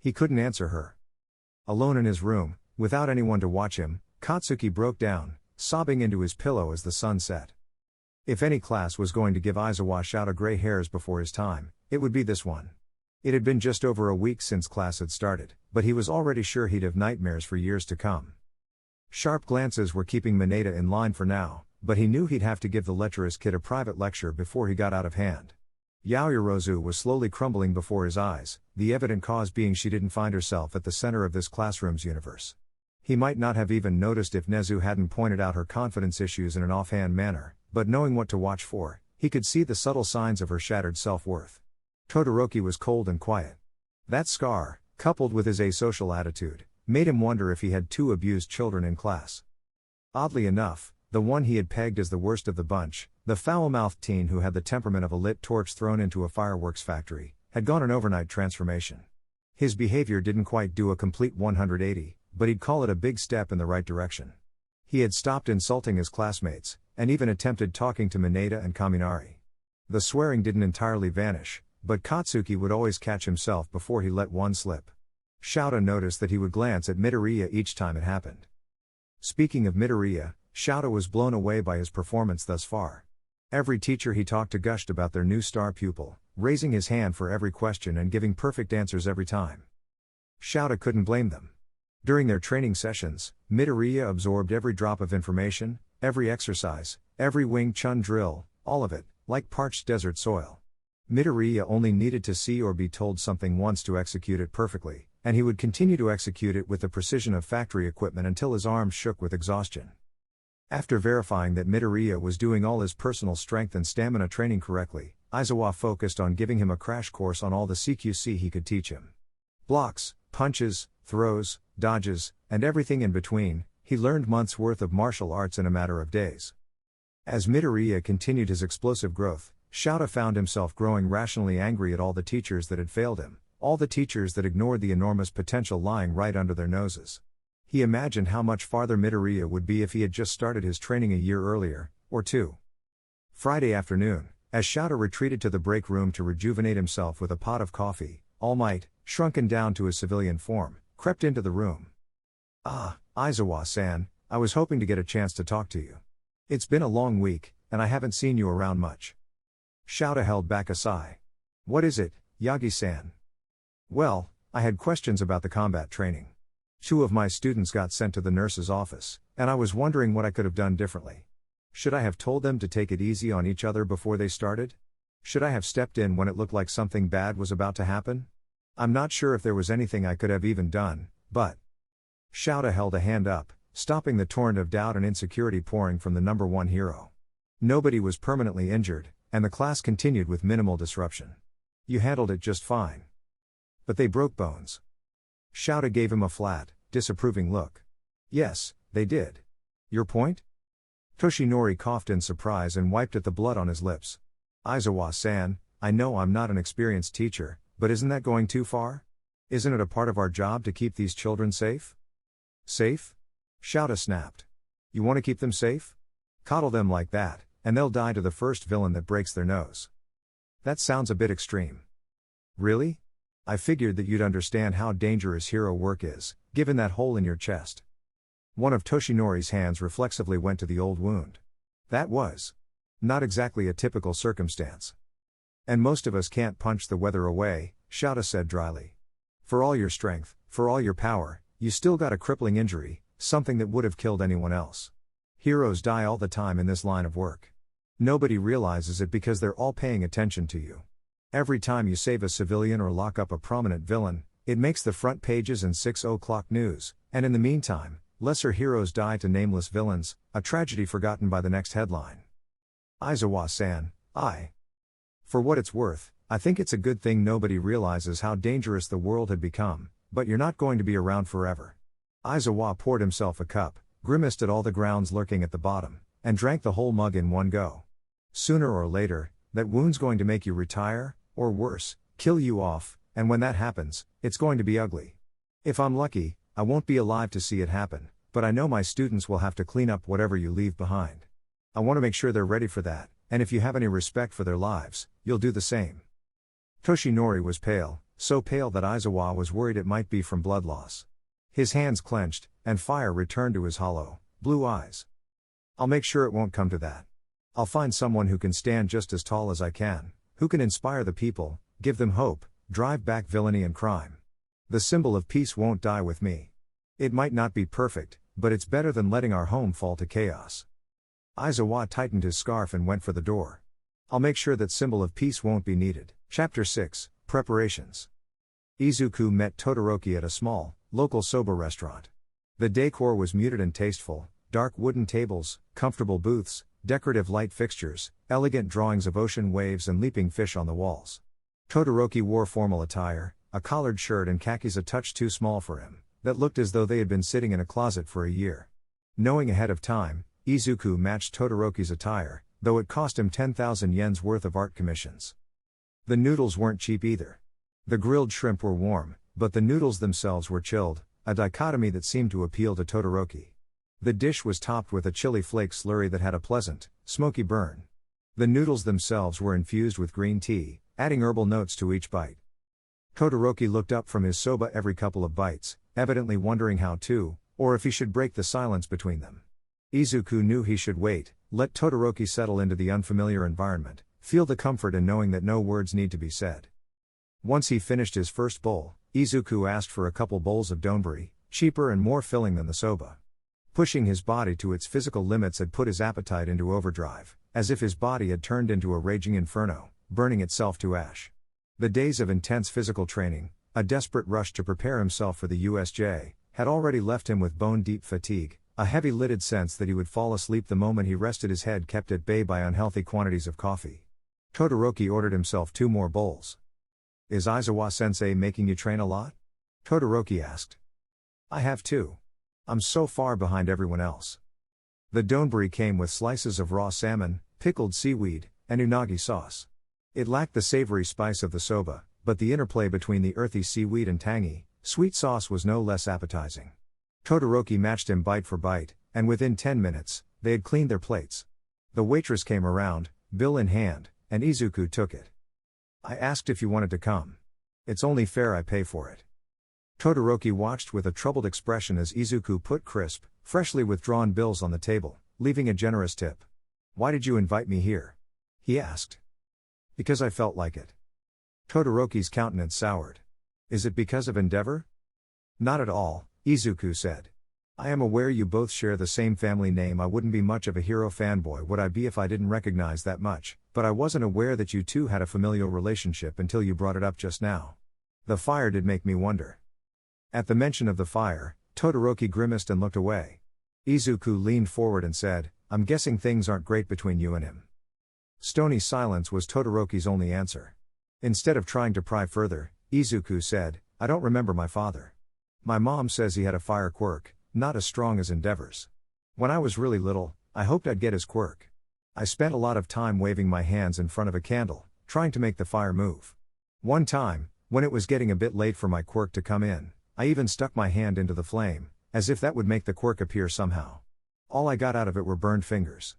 He couldn't answer her. Alone in his room, without anyone to watch him, Katsuki broke down, sobbing into his pillow as the sun set. If any class was going to give Izuku a shout of gray hairs before his time, it would be this one. It had been just over a week since class had started, but he was already sure he'd have nightmares for years to come. Sharp glances were keeping Mineta in line for now, but he knew he'd have to give the lecherous kid a private lecture before he got out of hand. Yaoyorozu was slowly crumbling before his eyes, the evident cause being she didn't find herself at the center of this classroom's universe. He might not have even noticed if Nezu hadn't pointed out her confidence issues in an offhand manner, but knowing what to watch for, he could see the subtle signs of her shattered self-worth. Todoroki was cold and quiet. That scar, coupled with his asocial attitude, made him wonder if he had 2 abused children in class. Oddly enough, the one he had pegged as the worst of the bunch, the foul-mouthed teen who had the temperament of a lit torch thrown into a fireworks factory, had gone an overnight transformation. His behavior didn't quite do a complete 180, but he'd call it a big step in the right direction. He had stopped insulting his classmates, and even attempted talking to Mineta and Kaminari. The swearing didn't entirely vanish, but Katsuki would always catch himself before he let one slip. Shouta noticed that he would glance at Midoriya each time it happened. Speaking of Midoriya, Shouta was blown away by his performance thus far. Every teacher he talked to gushed about their new star pupil, raising his hand for every question and giving perfect answers every time. Shouta couldn't blame them. During their training sessions, Midoriya absorbed every drop of information, every exercise, every Wing Chun drill, all of it, like parched desert soil. Midoriya only needed to see or be told something once to execute it perfectly, and he would continue to execute it with the precision of factory equipment until his arms shook with exhaustion. After verifying that Midoriya was doing all his personal strength and stamina training correctly, Izuku focused on giving him a crash course on all the CQC he could teach him. Blocks, punches, throws, dodges, and everything in between, he learned months' worth of martial arts in a matter of days. As Midoriya continued his explosive growth, Shouta found himself growing rationally angry at all the teachers that had failed him, all the teachers that ignored the enormous potential lying right under their noses. He imagined how much farther Midoriya would be if he had just started his training a year earlier, or two. Friday afternoon, as Shouta retreated to the break room to rejuvenate himself with a pot of coffee, All Might, shrunken down to his civilian form, crept into the room. "Ah, Izuku-san, I was hoping to get a chance to talk to you. It's been a long week, and I haven't seen you around much." Shouta held back a sigh. "What is it, Yagi-san?" "Well, I had questions about the combat training. 2 of my students got sent to the nurse's office, and I was wondering what I could have done differently. Should I have told them to take it easy on each other before they started? Should I have stepped in when it looked like something bad was about to happen? I'm not sure if there was anything I could have even done, but..." Shouta held a hand up, stopping the torrent of doubt and insecurity pouring from the number 1 hero. Nobody was permanently injured, and the class continued with minimal disruption. "You handled it just fine. But they broke bones." Shouta gave him a flat, disapproving look. "Yes, they did. Your point?" Toshinori coughed in surprise and wiped at the blood on his lips. "Izuku-san, I know I'm not an experienced teacher, but isn't that going too far? Isn't it a part of our job to keep these children safe?" "Safe?" Shouta snapped. "You want to keep them safe? Coddle them like that, and they'll die to the first villain that breaks their nose. That sounds a bit extreme." "Really? I figured that you'd understand how dangerous hero work is, given that hole in your chest." One of Toshinori's hands reflexively went to the old wound. "That was not exactly a typical circumstance. And most of us can't punch the weather away," Shouta said dryly. "For all your strength, for all your power, you still got a crippling injury, something that would have killed anyone else. Heroes die all the time in this line of work. Nobody realizes it because they're all paying attention to you. Every time you save a civilian or lock up a prominent villain, it makes the front pages and 6 o'clock news, and in the meantime, lesser heroes die to nameless villains, a tragedy forgotten by the next headline. Izuku-san, for what it's worth, I think it's a good thing nobody realizes how dangerous the world had become, but you're not going to be around forever." Izuku poured himself a cup, grimaced at all the grounds lurking at the bottom, and drank the whole mug in one go. "Sooner or later, that wound's going to make you retire, or worse, kill you off, and when that happens, it's going to be ugly. If I'm lucky, I won't be alive to see it happen, but I know my students will have to clean up whatever you leave behind. I want to make sure they're ready for that, and if you have any respect for their lives, you'll do the same." Toshinori was pale, so pale that Izuku was worried it might be from blood loss. His hands clenched, and fire returned to his hollow, blue eyes. "I'll make sure it won't come to that. I'll find someone who can stand just as tall as I can, who can inspire the people, give them hope, drive back villainy and crime. The symbol of peace won't die with me. It might not be perfect, but it's better than letting our home fall to chaos." Izuku tightened his scarf and went for the door. "I'll make sure that symbol of peace won't be needed." Chapter 6, Preparations. Izuku met Todoroki at a small, local soba restaurant. The decor was muted and tasteful, dark wooden tables, comfortable booths, decorative light fixtures, elegant drawings of ocean waves and leaping fish on the walls. Todoroki wore formal attire, a collared shirt and khakis a touch too small for him, that looked as though they had been sitting in a closet for a year. Knowing ahead of time, Izuku matched Todoroki's attire, though it cost him 10,000 yen's worth of art commissions. The noodles weren't cheap either. The grilled shrimp were warm, but the noodles themselves were chilled, a dichotomy that seemed to appeal to Todoroki. The dish was topped with a chili flake slurry that had a pleasant, smoky burn. The noodles themselves were infused with green tea, adding herbal notes to each bite. Todoroki looked up from his soba every couple of bites, evidently wondering how to, or if he should break the silence between them. Izuku knew he should wait, let Todoroki settle into the unfamiliar environment, feel the comfort in knowing that no words need to be said. Once he finished his first bowl, Izuku asked for a couple bowls of donburi, cheaper and more filling than the soba. Pushing his body to its physical limits had put his appetite into overdrive, as if his body had turned into a raging inferno, burning itself to ash. The days of intense physical training, a desperate rush to prepare himself for the USJ, had already left him with bone-deep fatigue, a heavy-lidded sense that he would fall asleep the moment he rested, his head kept at bay by unhealthy quantities of coffee. Todoroki ordered himself 2 more bowls. "Is Aizawa-sensei making you train a lot?" Todoroki asked. "I have to. I'm so far behind everyone else." The donburi came with slices of raw salmon, pickled seaweed, and unagi sauce. It lacked the savory spice of the soba, but the interplay between the earthy seaweed and tangy, sweet sauce was no less appetizing. Todoroki matched him bite for bite, and within 10 minutes, they had cleaned their plates. The waitress came around, bill in hand, and Izuku took it. "I asked if you wanted to come. It's only fair I pay for it." Todoroki watched with a troubled expression as Izuku put crisp, freshly withdrawn bills on the table, leaving a generous tip. "Why did you invite me here?" he asked. "Because I felt like it." Todoroki's countenance soured. "Is it because of Endeavor?" "Not at all," Izuku said. "I am aware you both share the same family name. I wouldn't be much of a hero fanboy, would I be, if I didn't recognize that much, but I wasn't aware that you two had a familial relationship until you brought it up just now. The fire did make me wonder." At the mention of the fire, Todoroki grimaced and looked away. Izuku leaned forward and said, "I'm guessing things aren't great between you and him." Stony silence was Todoroki's only answer. Instead of trying to pry further, Izuku said, "I don't remember my father. My mom says he had a fire quirk, not as strong as Endeavor's. When I was really little, I hoped I'd get his quirk. I spent a lot of time waving my hands in front of a candle, trying to make the fire move. One time, when it was getting a bit late for my quirk to come in, I even stuck my hand into the flame, as if that would make the quirk appear somehow. All I got out of it were burned fingers."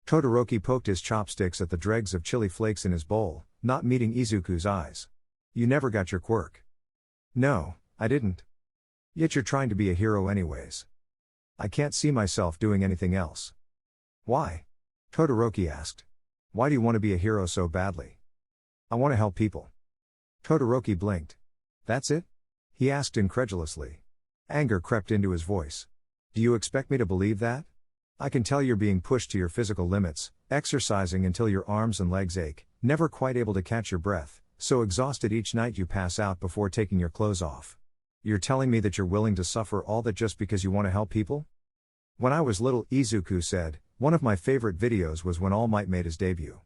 Todoroki poked his chopsticks at the dregs of chili flakes in his bowl, not meeting Izuku's eyes. "You never got your quirk." "No, I didn't. Yet you're trying to be a hero anyways." "I can't see myself doing anything else." "Why?" Todoroki asked. "Why do you want to be a hero so badly?" "I want to help people." Todoroki blinked. "That's it?" he asked incredulously. Anger crept into his voice. "Do you expect me to believe that? I can tell you're being pushed to your physical limits, exercising until your arms and legs ache, never quite able to catch your breath, so exhausted each night you pass out before taking your clothes off. You're telling me that you're willing to suffer all that just because you want to help people?" "When I was little," Izuku said, "one of my favorite videos was when All Might made his debut.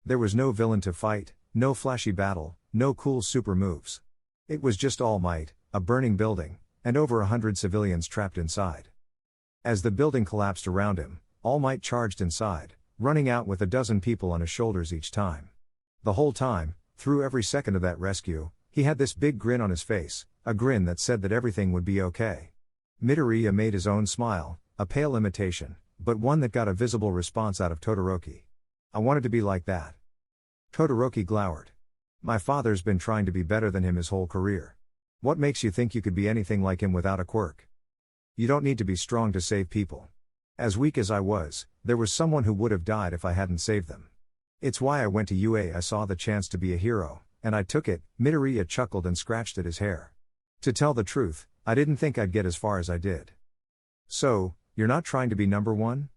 There was no villain to fight, no flashy battle, no cool super moves. It was just All Might, a burning building, and over 100 civilians trapped inside. As the building collapsed around him, All Might charged inside, running out with a dozen people on his shoulders each time. The whole time, through every second of that rescue, he had this big grin on his face, a grin that said that everything would be okay." Midoriya made his own smile, a pale imitation, but one that got a visible response out of Todoroki. "I wanted to be like that." Todoroki glowered. "My father's been trying to be better than him his whole career. What makes you think you could be anything like him without a quirk? You don't need to be strong to save people. As weak as I was, there was someone who would have died if I hadn't saved them. It's why I went to UA. I saw the chance to be a hero, and I took it." Midoriya chuckled and scratched at his hair. "To tell the truth, I didn't think I'd get as far as I did." "So, you're not trying to be number one?"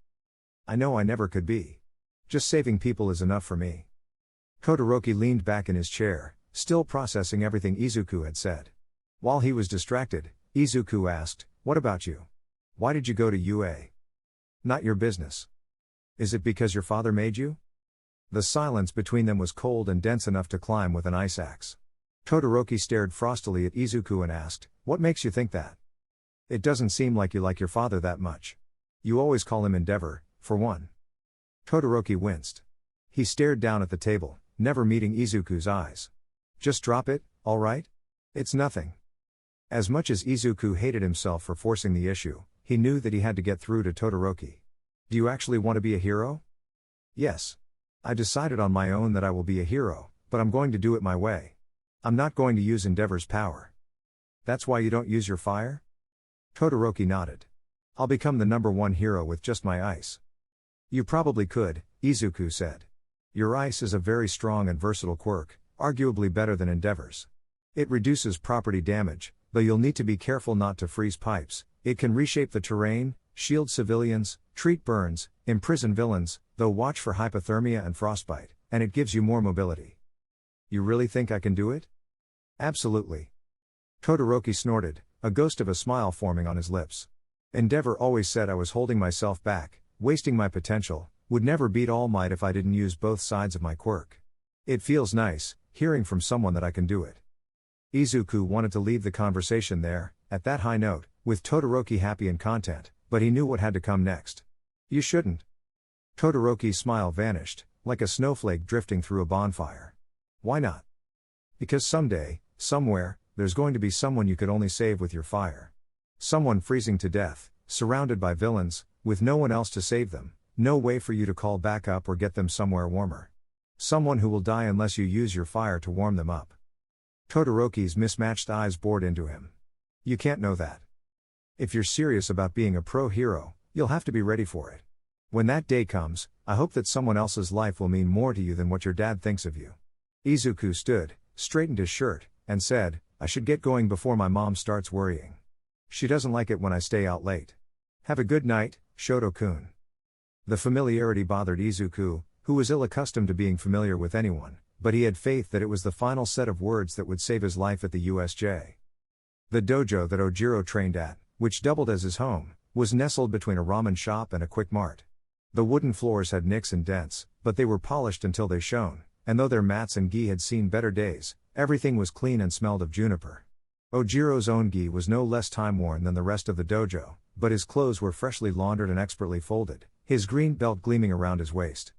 "I know I never could be. Just saving people is enough for me." Todoroki leaned back in his chair, still processing everything Izuku had said. While he was distracted, Izuku asked, "What about you? Why did you go to UA?" "Not your business." "Is it because your father made you?" The silence between them was cold and dense enough to climb with an ice axe. Todoroki stared frostily at Izuku and asked, "What makes you think that? It doesn't seem like you like your father that much. You always call him Endeavor, for one." Todoroki winced. He stared down at the table, never meeting Izuku's eyes. "Just drop it, all right? It's nothing." As much as Izuku hated himself for forcing the issue, he knew that he had to get through to Todoroki. Do you actually want to be a hero? Yes. I decided on my own that I will be a hero, but I'm going to do it my way. I'm not going to use Endeavor's power. That's why you don't use your fire? Todoroki nodded. I'll become the #1 hero with just my ice. You probably could, Izuku said. Your ice is a very strong and versatile quirk, arguably better than Endeavor's. It reduces property damage, though you'll need to be careful not to freeze pipes. It can reshape the terrain, shield civilians, treat burns, imprison villains, though watch for hypothermia and frostbite, and it gives you more mobility. You really think I can do it? Absolutely. Todoroki snorted, a ghost of a smile forming on his lips. Endeavor always said I was holding myself back, wasting my potential, would never beat All Might if I didn't use both sides of my quirk. It feels nice, hearing from someone that I can do it. Izuku wanted to leave the conversation there, at that high note, with Todoroki happy and content, but he knew what had to come next. You shouldn't. Todoroki's smile vanished, like a snowflake drifting through a bonfire. Why not? Because someday, somewhere, there's going to be someone you could only save with your fire. Someone freezing to death, surrounded by villains, with no one else to save them, no way for you to call back up or get them somewhere warmer. Someone who will die unless you use your fire to warm them up. Todoroki's mismatched eyes bored into him. You can't know that. If you're serious about being a pro hero, you'll have to be ready for it. When that day comes, I hope that someone else's life will mean more to you than what your dad thinks of you. Izuku stood, straightened his shirt, and said, I should get going before my mom starts worrying. She doesn't like it when I stay out late. Have a good night, Shoto-kun. The familiarity bothered Izuku, who was ill-accustomed to being familiar with anyone, but he had faith that it was the final set of words that would save his life at the USJ. The dojo that Ojiro trained at, which doubled as his home, was nestled between a ramen shop and a quick mart. The wooden floors had nicks and dents, but they were polished until they shone, and though their mats and gi had seen better days, everything was clean and smelled of juniper. Ojiro's own gi was no less time-worn than the rest of the dojo, but his clothes were freshly laundered and expertly folded, his green belt gleaming around his waist.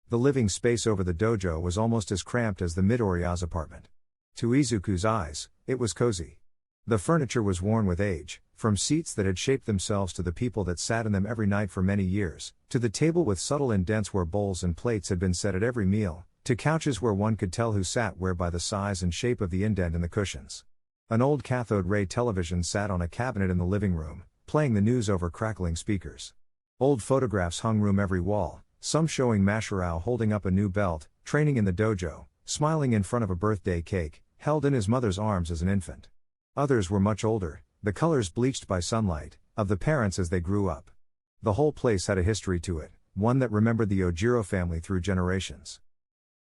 The living space over the dojo was almost as cramped as the Midoriya's apartment. To Izuku's eyes, it was cozy. The furniture was worn with age, from seats that had shaped themselves to the people that sat in them every night for many years, to the table with subtle indents where bowls and plates had been set at every meal, to couches where one could tell who sat where by the size and shape of the indent in the cushions. An old cathode ray television sat on a cabinet in the living room, playing the news over crackling speakers. Old photographs hung room every wall, some showing Mashirao holding up a new belt, training in the dojo, smiling in front of a birthday cake, held in his mother's arms as an infant. Others were much older, the colors bleached by sunlight, of the parents as they grew up. The whole place had a history to it, one that remembered the Ojiro family through generations.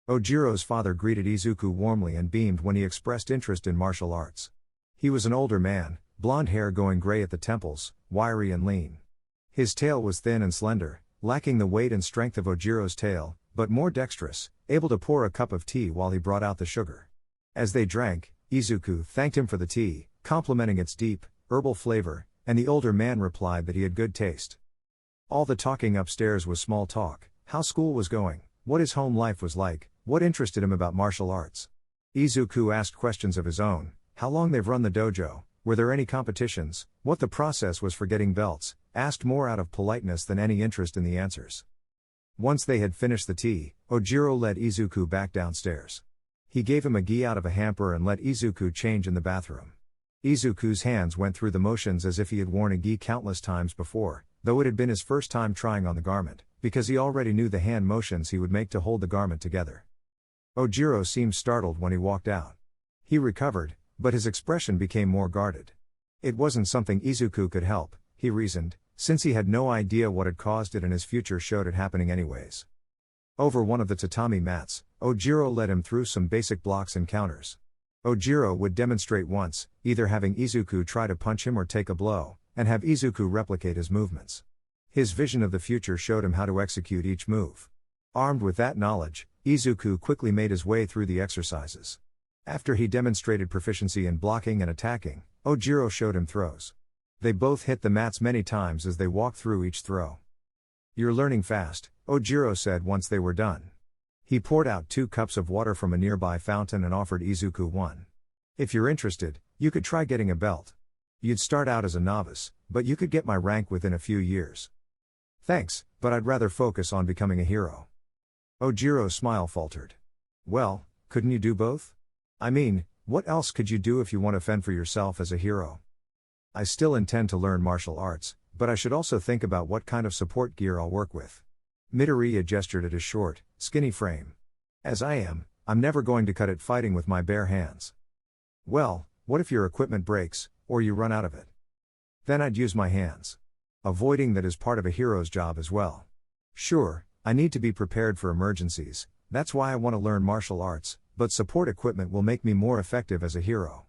Ojiro's father greeted Izuku warmly and beamed when he expressed interest in martial arts. He was an older man, blonde hair going gray at the temples, wiry and lean. His tail was thin and slender, lacking the weight and strength of Ojiro's tail, but more dexterous, able to pour a cup of tea while he brought out the sugar. As they drank, Izuku thanked him for the tea, complimenting its deep, herbal flavor, and the older man replied that he had good taste. All the talking upstairs was small talk, how school was going, what his home life was like, what interested him about martial arts. Izuku asked questions of his own, how long they've run the dojo, were there any competitions, what the process was for getting belts, asked more out of politeness than any interest in the answers. Once they had finished the tea, Ojiro led Izuku back downstairs. He gave him a gi out of a hamper and let Izuku change in the bathroom. Izuku's hands went through the motions as if he had worn a gi countless times before, though it had been his first time trying on the garment, because he already knew the hand motions he would make to hold the garment together. Ojiro seemed startled when he walked out. He recovered, but his expression became more guarded. It wasn't something Izuku could help, he reasoned, since he had no idea what had caused it and his future showed it happening anyways. Over one of the tatami mats, Ojiro led him through some basic blocks and counters. Ojiro would demonstrate once, either having Izuku try to punch him or take a blow, and have Izuku replicate his movements. His vision of the future showed him how to execute each move. Armed with that knowledge, Izuku quickly made his way through the exercises. After he demonstrated proficiency in blocking and attacking, Ojiro showed him throws. They both hit the mats many times as they walked through each throw. You're learning fast, Ojiro said once they were done. He poured out 2 cups of water from a nearby fountain and offered Izuku one. If you're interested, You could try getting a belt. You'd start out as a novice, but you could get my rank within a few years. Thanks, but I'd rather focus on becoming a hero. Ojiro's smile faltered. Well, couldn't you do both? I mean, what else could you do if you want to fend for yourself as a hero? I still intend to learn martial arts, but I should also think about what kind of support gear I'll work with. Midoriya gestured at his short, skinny frame. As I am, I'm never going to cut it fighting with my bare hands. Well, what if your equipment breaks, or you run out of it? Then I'd use my hands. Avoiding that is part of a hero's job as well. Sure, I need to be prepared for emergencies, that's why I want to learn martial arts, but support equipment will make me more effective as a hero.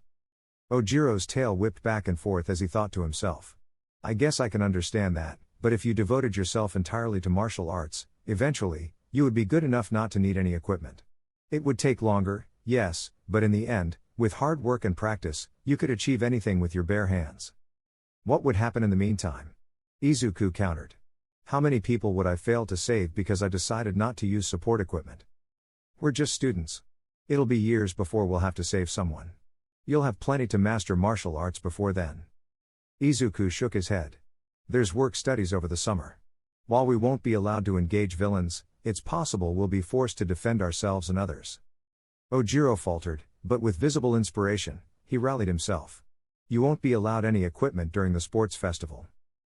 Ojiro's tail whipped back and forth as he thought to himself. I guess I can understand that, but if you devoted yourself entirely to martial arts, eventually, you would be good enough not to need any equipment. It would take longer, yes, but in the end, with hard work and practice, you could achieve anything with your bare hands. What would happen in the meantime? Izuku countered. How many people would I fail to save because I decided not to use support equipment? We're just students. It'll be years before we'll have to save someone. You'll have plenty to master martial arts before then. Izuku shook his head. There's work studies over the summer. While we won't be allowed to engage villains, it's possible we'll be forced to defend ourselves and others. Ojiro faltered, but with visible inspiration, he rallied himself. You won't be allowed any equipment during the sports festival.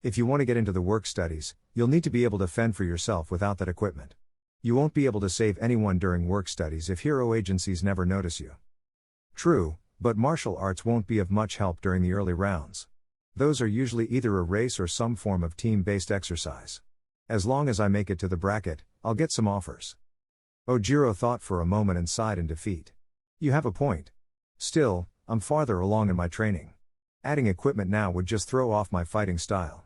If you want to get into the work studies, you'll need to be able to fend for yourself without that equipment. You won't be able to save anyone during work studies if hero agencies never notice you. True, but martial arts won't be of much help during the early rounds. Those are usually either a race or some form of team-based exercise. As long as I make it to the bracket, I'll get some offers. Ojiro thought for a moment and sighed in defeat. You have a point. Still, I'm farther along in my training. Adding equipment now would just throw off my fighting style.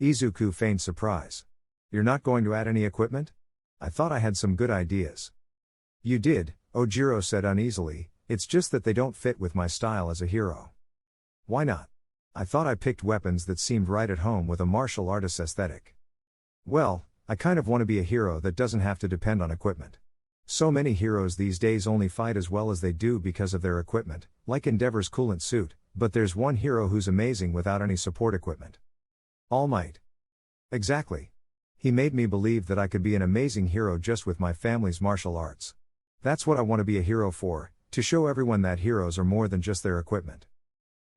Izuku feigned surprise. You're not going to add any equipment? I thought I had some good ideas. You did, Ojiro said uneasily, it's just that they don't fit with my style as a hero. Why not? I thought I picked weapons that seemed right at home with a martial artist aesthetic. Well, I kind of want to be a hero that doesn't have to depend on equipment. So many heroes these days only fight as well as they do because of their equipment, like Endeavor's coolant suit, but there's one hero who's amazing without any support equipment. All Might. Exactly. He made me believe that I could be an amazing hero just with my family's martial arts. That's what I want to be a hero for, to show everyone that heroes are more than just their equipment.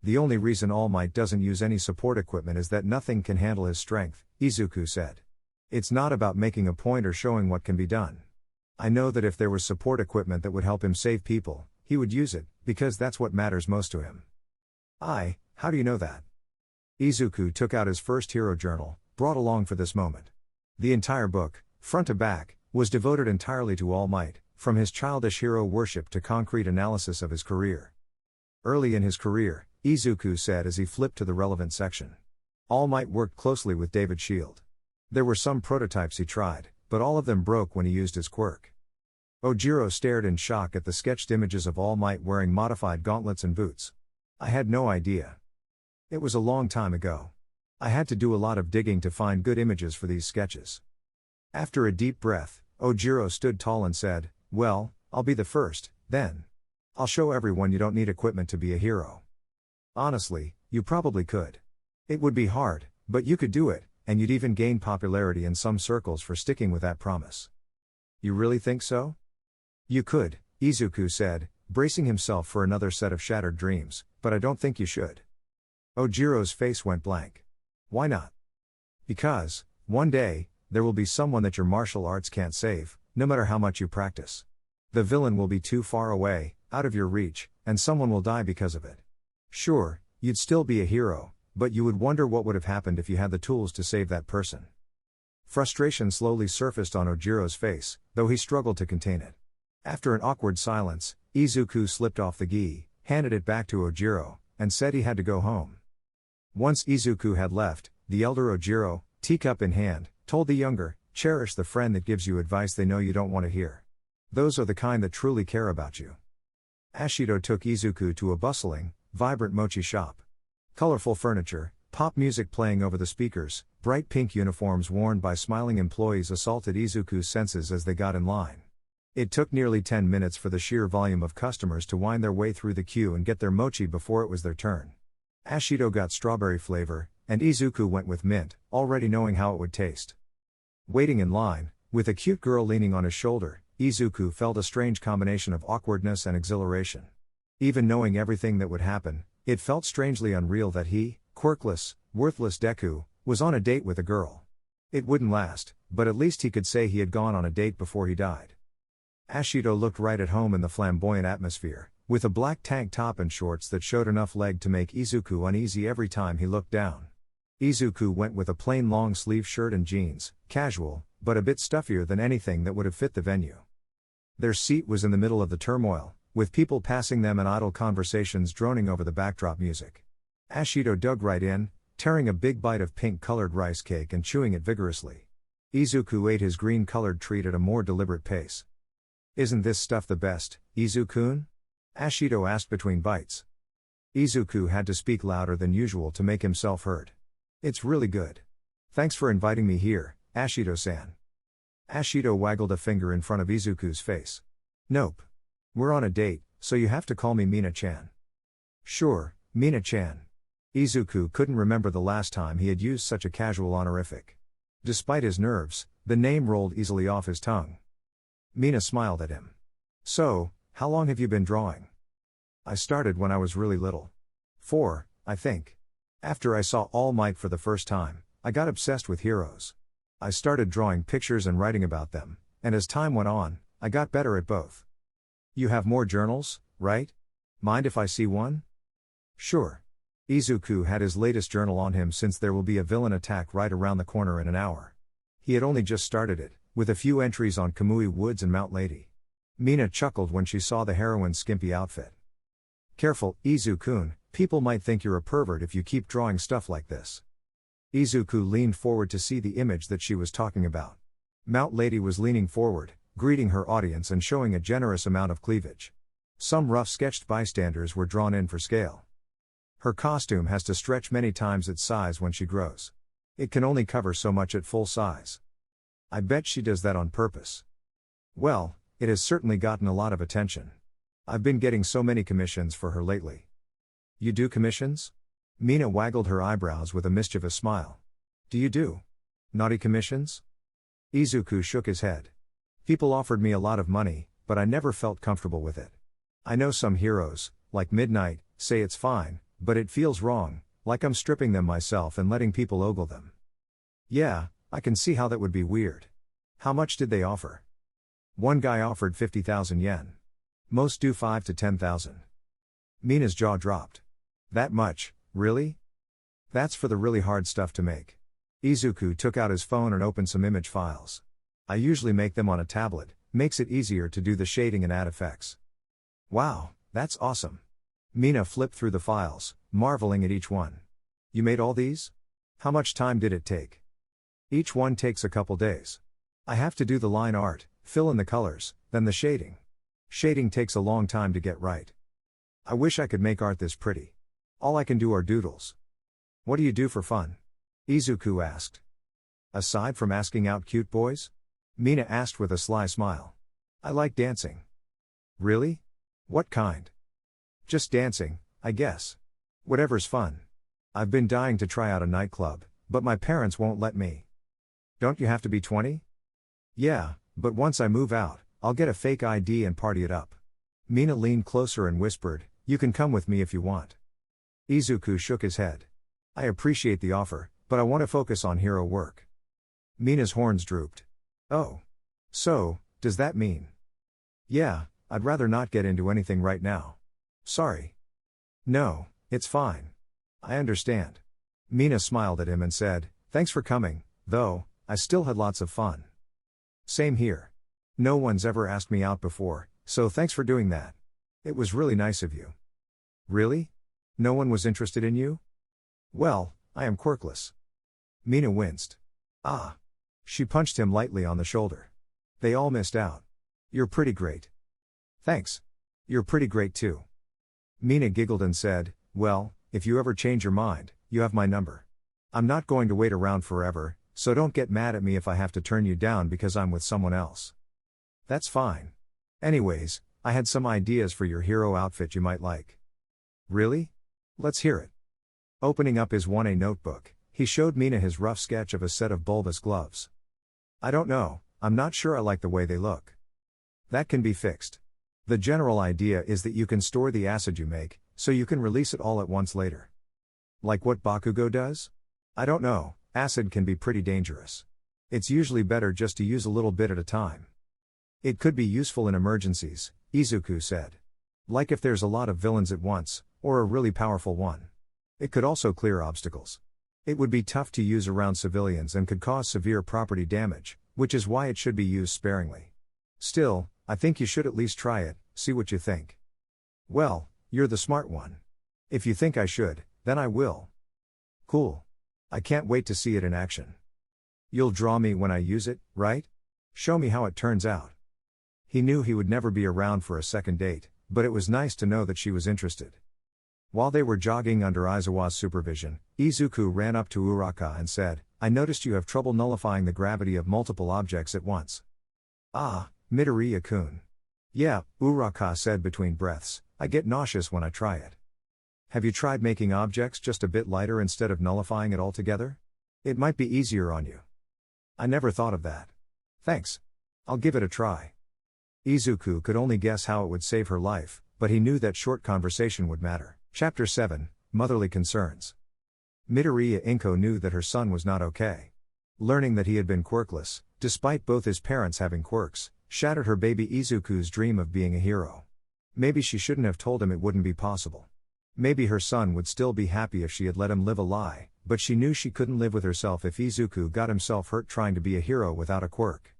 The only reason All Might doesn't use any support equipment is that nothing can handle his strength, Izuku said. It's not about making a point or showing what can be done. I know that if there was support equipment that would help him save people, he would use it, because that's what matters most to him. How do you know that? Izuku took out his first hero journal, brought along for this moment. The entire book, front to back, was devoted entirely to All Might, from his childish hero worship to concrete analysis of his career. Early in his career, Izuku said as he flipped to the relevant section. All Might worked closely with David Shield. There were some prototypes he tried, but all of them broke when he used his quirk. Ojiro stared in shock at the sketched images of All Might wearing modified gauntlets and boots. I had no idea. It was a long time ago. I had to do a lot of digging to find good images for these sketches. After a deep breath, Ojiro stood tall and said, well, I'll be the first, then. I'll show everyone you don't need equipment to be a hero. Honestly, you probably could. It would be hard, but you could do it, and you'd even gain popularity in some circles for sticking with that promise. You really think so? You could, Izuku said, bracing himself for another set of shattered dreams, but I don't think you should. Ojiro's face went blank. Why not? Because, one day, there will be someone that your martial arts can't save, no matter how much you practice. The villain will be too far away, out of your reach, and someone will die because of it. Sure, you'd still be a hero, but you would wonder what would have happened if you had the tools to save that person. Frustration slowly surfaced on Ojiro's face, though he struggled to contain it. After an awkward silence, Izuku slipped off the gi, handed it back to Ojiro, and said he had to go home. Once Izuku had left, the elder Ojiro, teacup in hand, told the younger, cherish the friend that gives you advice they know you don't want to hear. Those are the kind that truly care about you. Ashido took Izuku to a bustling, vibrant mochi shop. Colorful furniture, pop music playing over the speakers, bright pink uniforms worn by smiling employees assaulted Izuku's senses as they got in line. It took nearly 10 minutes for the sheer volume of customers to wind their way through the queue and get their mochi before it was their turn. Ashido got strawberry flavor, and Izuku went with mint, already knowing how it would taste. Waiting in line, with a cute girl leaning on his shoulder, Izuku felt a strange combination of awkwardness and exhilaration. Even knowing everything that would happen, it felt strangely unreal that he, quirkless, worthless Deku, was on a date with a girl. It wouldn't last, but at least he could say he had gone on a date before he died. Ashido looked right at home in the flamboyant atmosphere, with a black tank top and shorts that showed enough leg to make Izuku uneasy every time he looked down. Izuku went with a plain long-sleeve shirt and jeans, casual, but a bit stuffier than anything that would have fit the venue. Their seat was in the middle of the turmoil, with people passing them and idle conversations droning over the backdrop music. Ashido dug right in, tearing a big bite of pink-colored rice cake and chewing it vigorously. Izuku ate his green-colored treat at a more deliberate pace. "Isn't this stuff the best, Izu-kun?" Ashido asked between bites. Izuku had to speak louder than usual to make himself heard. "It's really good. Thanks for inviting me here, Ashido-san." Ashido waggled a finger in front of Izuku's face. "Nope. We're on a date, so you have to call me Mina-chan." "Sure, Mina-chan." Izuku couldn't remember the last time he had used such a casual honorific. Despite his nerves, the name rolled easily off his tongue. Mina smiled at him. "So, how long have you been drawing?" "I started when I was really little. 4, I think. After I saw All Might for the first time, I got obsessed with heroes. I started drawing pictures and writing about them, and as time went on, I got better at both." "You have more journals, right? Mind if I see one?" "Sure." Izuku had his latest journal on him since there will be a villain attack right around the corner in an hour. He had only just started it, with a few entries on Kamui Woods and Mount Lady. Mina chuckled when she saw the heroine's skimpy outfit. "Careful, Izu-kun, people might think you're a pervert if you keep drawing stuff like this." Izuku leaned forward to see the image that she was talking about. Mount Lady was leaning forward, greeting her audience and showing a generous amount of cleavage. Some rough-sketched bystanders were drawn in for scale. Her costume has to stretch many times its size when she grows. It can only cover so much at full size. I bet she does that on purpose. Well, it has certainly gotten a lot of attention. I've been getting so many commissions for her lately. "You do commissions?" Mina waggled her eyebrows with a mischievous smile. "Do you do naughty commissions?" Izuku shook his head. "People offered me a lot of money, but I never felt comfortable with it. I know some heroes, like Midnight, say it's fine, but it feels wrong, like I'm stripping them myself and letting people ogle them." "Yeah, I can see how that would be weird. How much did they offer?" "One guy offered 50,000 yen. Most do 5 to 10,000. Mina's jaw dropped. "That much, really? That's for the really hard stuff to make." Izuku took out his phone and opened some image files. "I usually make them on a tablet, makes it easier to do the shading and add effects." "Wow, that's awesome." Mina flipped through the files, marveling at each one. "You made all these? How much time did it take?" "Each one takes a couple days. I have to do the line art, fill in the colors, then the shading. Shading takes a long time to get right. I wish I could make art this pretty. All I can do are doodles." "What do you do for fun?" Izuku asked. "Aside from asking out cute boys?" Mina asked with a sly smile. "I like dancing." "Really? What kind?" "Just dancing, I guess. Whatever's fun. I've been dying to try out a nightclub, but my parents won't let me." "Don't you have to be 20? "Yeah, but once I move out, I'll get a fake ID and party it up." Mina leaned closer and whispered, "You can come with me if you want." Izuku shook his head. "I appreciate the offer, but I want to focus on hero work." Mina's horns drooped. "Oh. So, does that mean?" "Yeah, I'd rather not get into anything right now. Sorry." "No, it's fine. I understand." Mina smiled at him and said, "Thanks for coming, though, I still had lots of fun." "Same here. No one's ever asked me out before, so thanks for doing that. It was really nice of you." "Really? No one was interested in you?" "Well, I am quirkless." Mina winced. "Ah." She punched him lightly on the shoulder. "They all missed out. You're pretty great." "Thanks. You're pretty great too." Mina giggled and said, "Well, if you ever change your mind, you have my number. I'm not going to wait around forever, so don't get mad at me if I have to turn you down because I'm with someone else." "That's fine. Anyways, I had some ideas for your hero outfit you might like. Really? Let's hear it. Opening up his 1A notebook, he showed Mina his rough sketch of a set of bulbous gloves. I don't know, I'm not sure I like the way they look. That can be fixed. The general idea is that you can store the acid you make, so you can release it all at once later. Like what Bakugo does? I don't know, acid can be pretty dangerous. It's usually better just to use a little bit at a time. It could be useful in emergencies, Izuku said. Like if there's a lot of villains at once, or a really powerful one. It could also clear obstacles. It would be tough to use around civilians and could cause severe property damage, which is why it should be used sparingly. Still, I think you should at least try it, see what you think. Well, you're the smart one. If you think I should, then I will. Cool. I can't wait to see it in action. You'll draw me when I use it, right? Show me how it turns out. He knew he would never be around for a second date, but it was nice to know that she was interested. While they were jogging under Aizawa's supervision, Izuku ran up to Uraka and said, I noticed you have trouble nullifying the gravity of multiple objects at once. Ah, Midoriya-kun. Yeah, Uraka said between breaths, I get nauseous when I try it. Have you tried making objects just a bit lighter instead of nullifying it altogether? It might be easier on you. I never thought of that. Thanks. I'll give it a try. Izuku could only guess how it would save her life, but he knew that short conversation would matter. Chapter 7, Motherly Concerns. Midoriya Inko knew that her son was not okay. Learning that he had been quirkless, despite both his parents having quirks, shattered her baby Izuku's dream of being a hero. Maybe she shouldn't have told him it wouldn't be possible. Maybe her son would still be happy if she had let him live a lie, but she knew she couldn't live with herself if Izuku got himself hurt trying to be a hero without a quirk.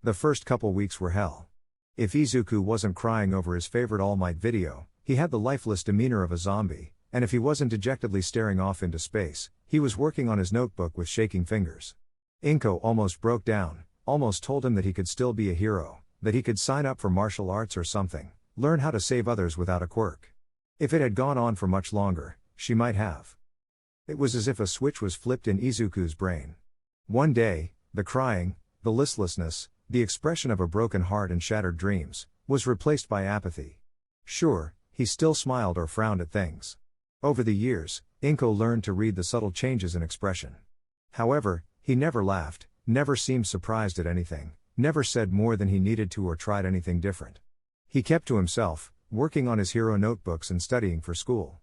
The first couple weeks were hell. If Izuku wasn't crying over his favorite All Might video, he had the lifeless demeanor of a zombie, and if he wasn't dejectedly staring off into space, he was working on his notebook with shaking fingers. Inko almost broke down, almost told him that he could still be a hero, that he could sign up for martial arts or something, learn how to save others without a quirk. If it had gone on for much longer, she might have. It was as if a switch was flipped in Izuku's brain. One day, the crying, the listlessness, the expression of a broken heart and shattered dreams, was replaced by apathy. Sure, he still smiled or frowned at things. Over the years, Inko learned to read the subtle changes in expression. However, he never laughed, never seemed surprised at anything, never said more than he needed to or tried anything different. He kept to himself, working on his hero notebooks and studying for school.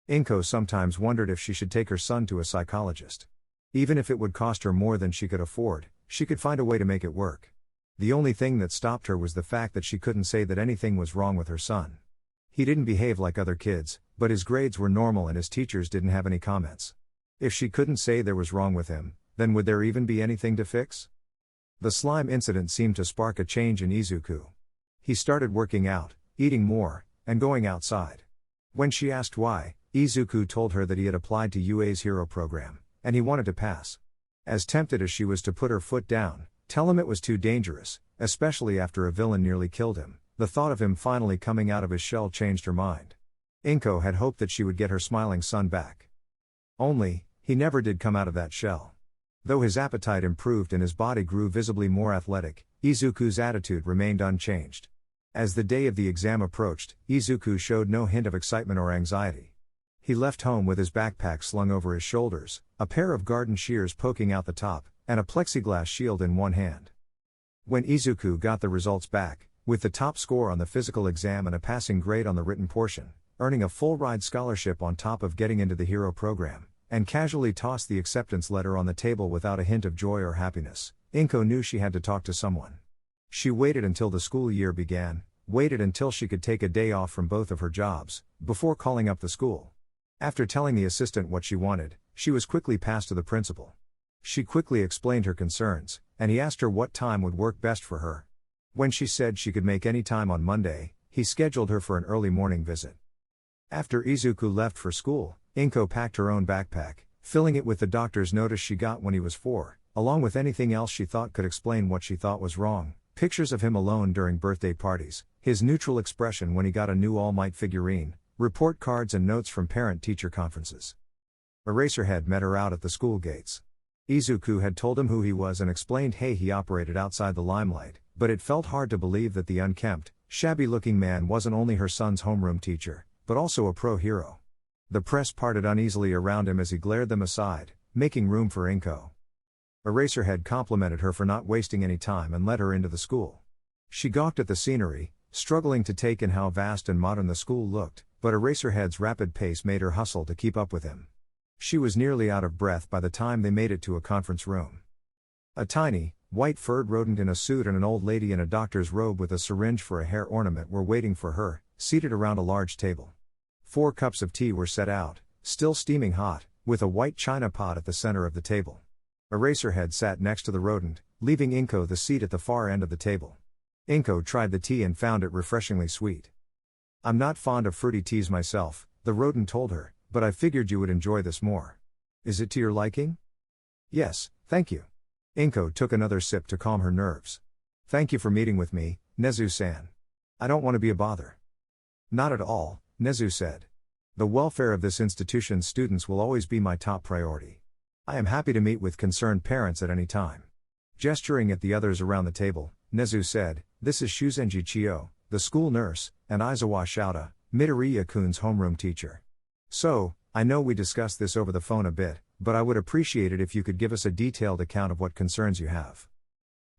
Inko sometimes wondered if she should take her son to a psychologist. Even if it would cost her more than she could afford, she could find a way to make it work. The only thing that stopped her was the fact that she couldn't say that anything was wrong with her son. He didn't behave like other kids, but his grades were normal and his teachers didn't have any comments. If she couldn't say there was wrong with him, then would there even be anything to fix? The slime incident seemed to spark a change in Izuku. He started working out, eating more, and going outside. When she asked why, Izuku told her that he had applied to UA's hero program, and he wanted to pass. As tempted as she was to put her foot down, tell him it was too dangerous, especially after a villain nearly killed him, the thought of him finally coming out of his shell changed her mind. Inko had hoped that she would get her smiling son back. Only, he never did come out of that shell. Though his appetite improved and his body grew visibly more athletic, Izuku's attitude remained unchanged. As the day of the exam approached, Izuku showed no hint of excitement or anxiety. He left home with his backpack slung over his shoulders, a pair of garden shears poking out the top, and a plexiglass shield in one hand. When Izuku got the results back, with the top score on the physical exam and a passing grade on the written portion, earning a full-ride scholarship on top of getting into the hero program, and casually tossed the acceptance letter on the table without a hint of joy or happiness, Inko knew she had to talk to someone. She waited until the school year began, waited until she could take a day off from both of her jobs, before calling up the school. After telling the assistant what she wanted, she was quickly passed to the principal. She quickly explained her concerns, and he asked her what time would work best for her. When she said she could make any time on Monday, he scheduled her for an early morning visit. After Izuku left for school, Inko packed her own backpack, filling it with the doctor's notice she got when he was 4, along with anything else she thought could explain what she thought was wrong, pictures of him alone during birthday parties, his neutral expression when he got a new All Might figurine, report cards and notes from parent-teacher conferences. Eraserhead met her out at the school gates. Izuku had told him who he was and explained he operated outside the limelight, but it felt hard to believe that the unkempt, shabby-looking man wasn't only her son's homeroom teacher, but also a pro-hero. The press parted uneasily around him as he glared them aside, making room for Inko. Eraserhead complimented her for not wasting any time and led her into the school. She gawked at the scenery, struggling to take in how vast and modern the school looked, but Eraserhead's rapid pace made her hustle to keep up with him. She was nearly out of breath by the time they made it to a conference room. A tiny, white-furred rodent in a suit and an old lady in a doctor's robe with a syringe for a hair ornament were waiting for her, seated around a large table. 4 cups of tea were set out, still steaming hot, with a white china pot at the center of the table. Eraserhead sat next to the rodent, leaving Inko the seat at the far end of the table. Inko tried the tea and found it refreshingly sweet. "I'm not fond of fruity teas myself," the rodent told her, "but I figured you would enjoy this more. Is it to your liking?" "Yes, thank you." Inko took another sip to calm her nerves. "Thank you for meeting with me, Nezu-san. I don't want to be a bother." "Not at all," Nezu said. "The welfare of this institution's students will always be my top priority. I am happy to meet with concerned parents at any time." Gesturing at the others around the table, Nezu said, "This is Shuzenji Chio, the school nurse, and Izawa Shouta, Midoriya-kun's homeroom teacher. So, I know we discussed this over the phone a bit, but I would appreciate it if you could give us a detailed account of what concerns you have."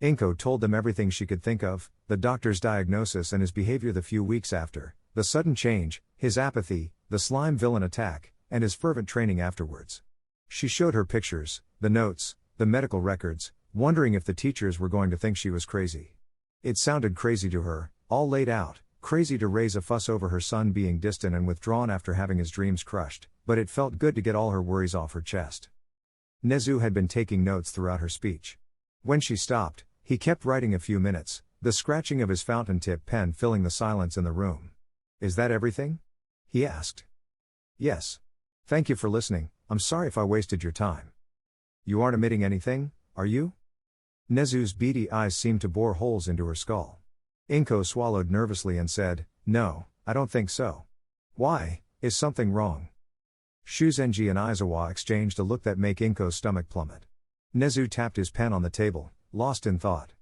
Inko told them everything she could think of, the doctor's diagnosis and his behavior the few weeks after, the sudden change, his apathy, the slime villain attack, and his fervent training afterwards. She showed her pictures, the notes, the medical records, wondering if the teachers were going to think she was crazy. It sounded crazy to her, all laid out, crazy to raise a fuss over her son being distant and withdrawn after having his dreams crushed, but it felt good to get all her worries off her chest. Nezu had been taking notes throughout her speech. When she stopped, he kept writing a few minutes, the scratching of his fountain tip pen filling the silence in the room. "Is that everything?" he asked. "Yes. Thank you for listening. I'm sorry if I wasted your time." "You aren't omitting anything, are you?" Nezu's beady eyes seemed to bore holes into her skull. Inko swallowed nervously and said, "No, I don't think so." "Why, is something wrong?" Shuzenji and Izawa exchanged a look that made Inko's stomach plummet. Nezu tapped his pen on the table, lost in thought.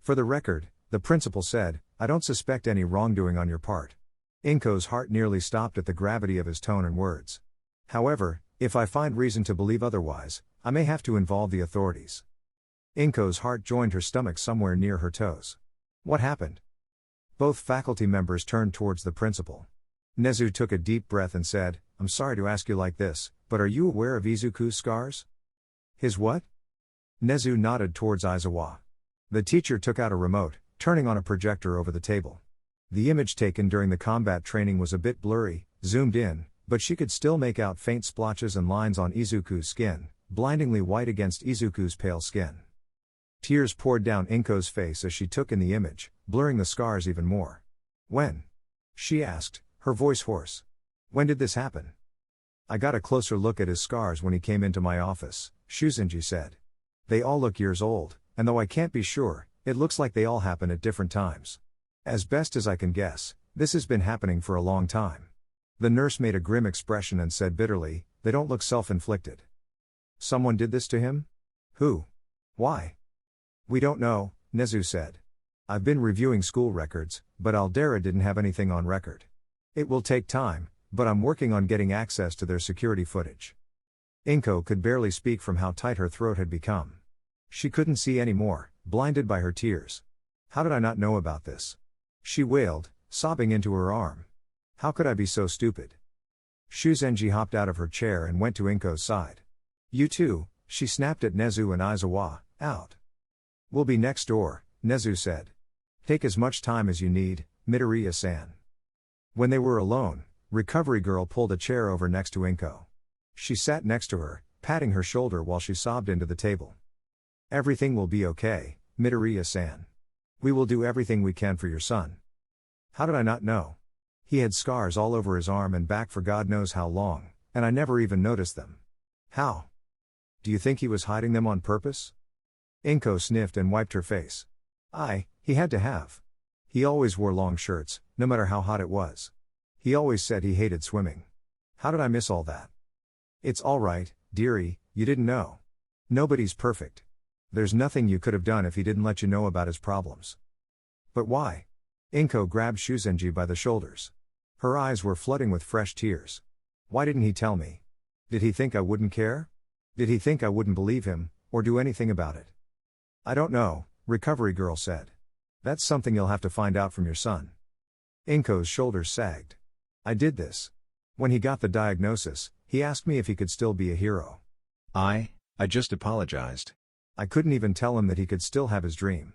"For the record," the principal said, "I don't suspect any wrongdoing on your part." Inko's heart nearly stopped at the gravity of his tone and words. "However, if I find reason to believe otherwise, I may have to involve the authorities." Inko's heart joined her stomach somewhere near her toes. "What happened?" Both faculty members turned towards the principal. Nezu took a deep breath and said, "I'm sorry to ask you like this, but are you aware of Izuku's scars?" "His what?" Nezu nodded towards Izawa. The teacher took out a remote, turning on a projector over the table. The image taken during the combat training was a bit blurry, zoomed in, but she could still make out faint splotches and lines on Izuku's skin, blindingly white against Izuku's pale skin. Tears poured down Inko's face as she took in the image, blurring the scars even more. "When?" she asked, her voice hoarse. "When did this happen?" "I got a closer look at his scars when he came into my office," Shuzenji said. "They all look years old, and though I can't be sure, it looks like they all happen at different times. As best as I can guess, this has been happening for a long time." The nurse made a grim expression and said bitterly, "They don't look self-inflicted." "Someone did this to him? Who? Why?" "We don't know," Nezu said. "I've been reviewing school records, but Aldera didn't have anything on record. It will take time, but I'm working on getting access to their security footage." Inko could barely speak from how tight her throat had become. She couldn't see anymore, blinded by her tears. "How did I not know about this?" she wailed, sobbing into her arm. "How could I be so stupid?" Shuzenji hopped out of her chair and went to Inko's side. "You too," she snapped at Nezu and Izawa, "out." "We'll be next door," Nezu said. "Take as much time as you need, Midoriya-san." When they were alone, Recovery Girl pulled a chair over next to Inko. She sat next to her, patting her shoulder while she sobbed into the table. "Everything will be okay, Midoriya-san. We will do everything we can for your son." "How did I not know? He had scars all over his arm and back for God knows how long, and I never even noticed them." "How? Do you think he was hiding them on purpose?" Inko sniffed and wiped her face. He had to have. He always wore long shirts, no matter how hot it was. He always said he hated swimming. How did I miss all that?" "It's all right, dearie, you didn't know. Nobody's perfect. There's nothing you could have done if he didn't let you know about his problems. But why? Inko grabbed Shuzenji by the shoulders. Her eyes were flooding with fresh tears. Why didn't he tell me? Did he think I wouldn't care? Did he think I wouldn't believe him, or do anything about it? I don't know, Recovery Girl said. That's something you'll have to find out from your son. Inko's shoulders sagged. I did this. When he got the diagnosis, he asked me if he could still be a hero. I just apologized. I couldn't even tell him that he could still have his dream.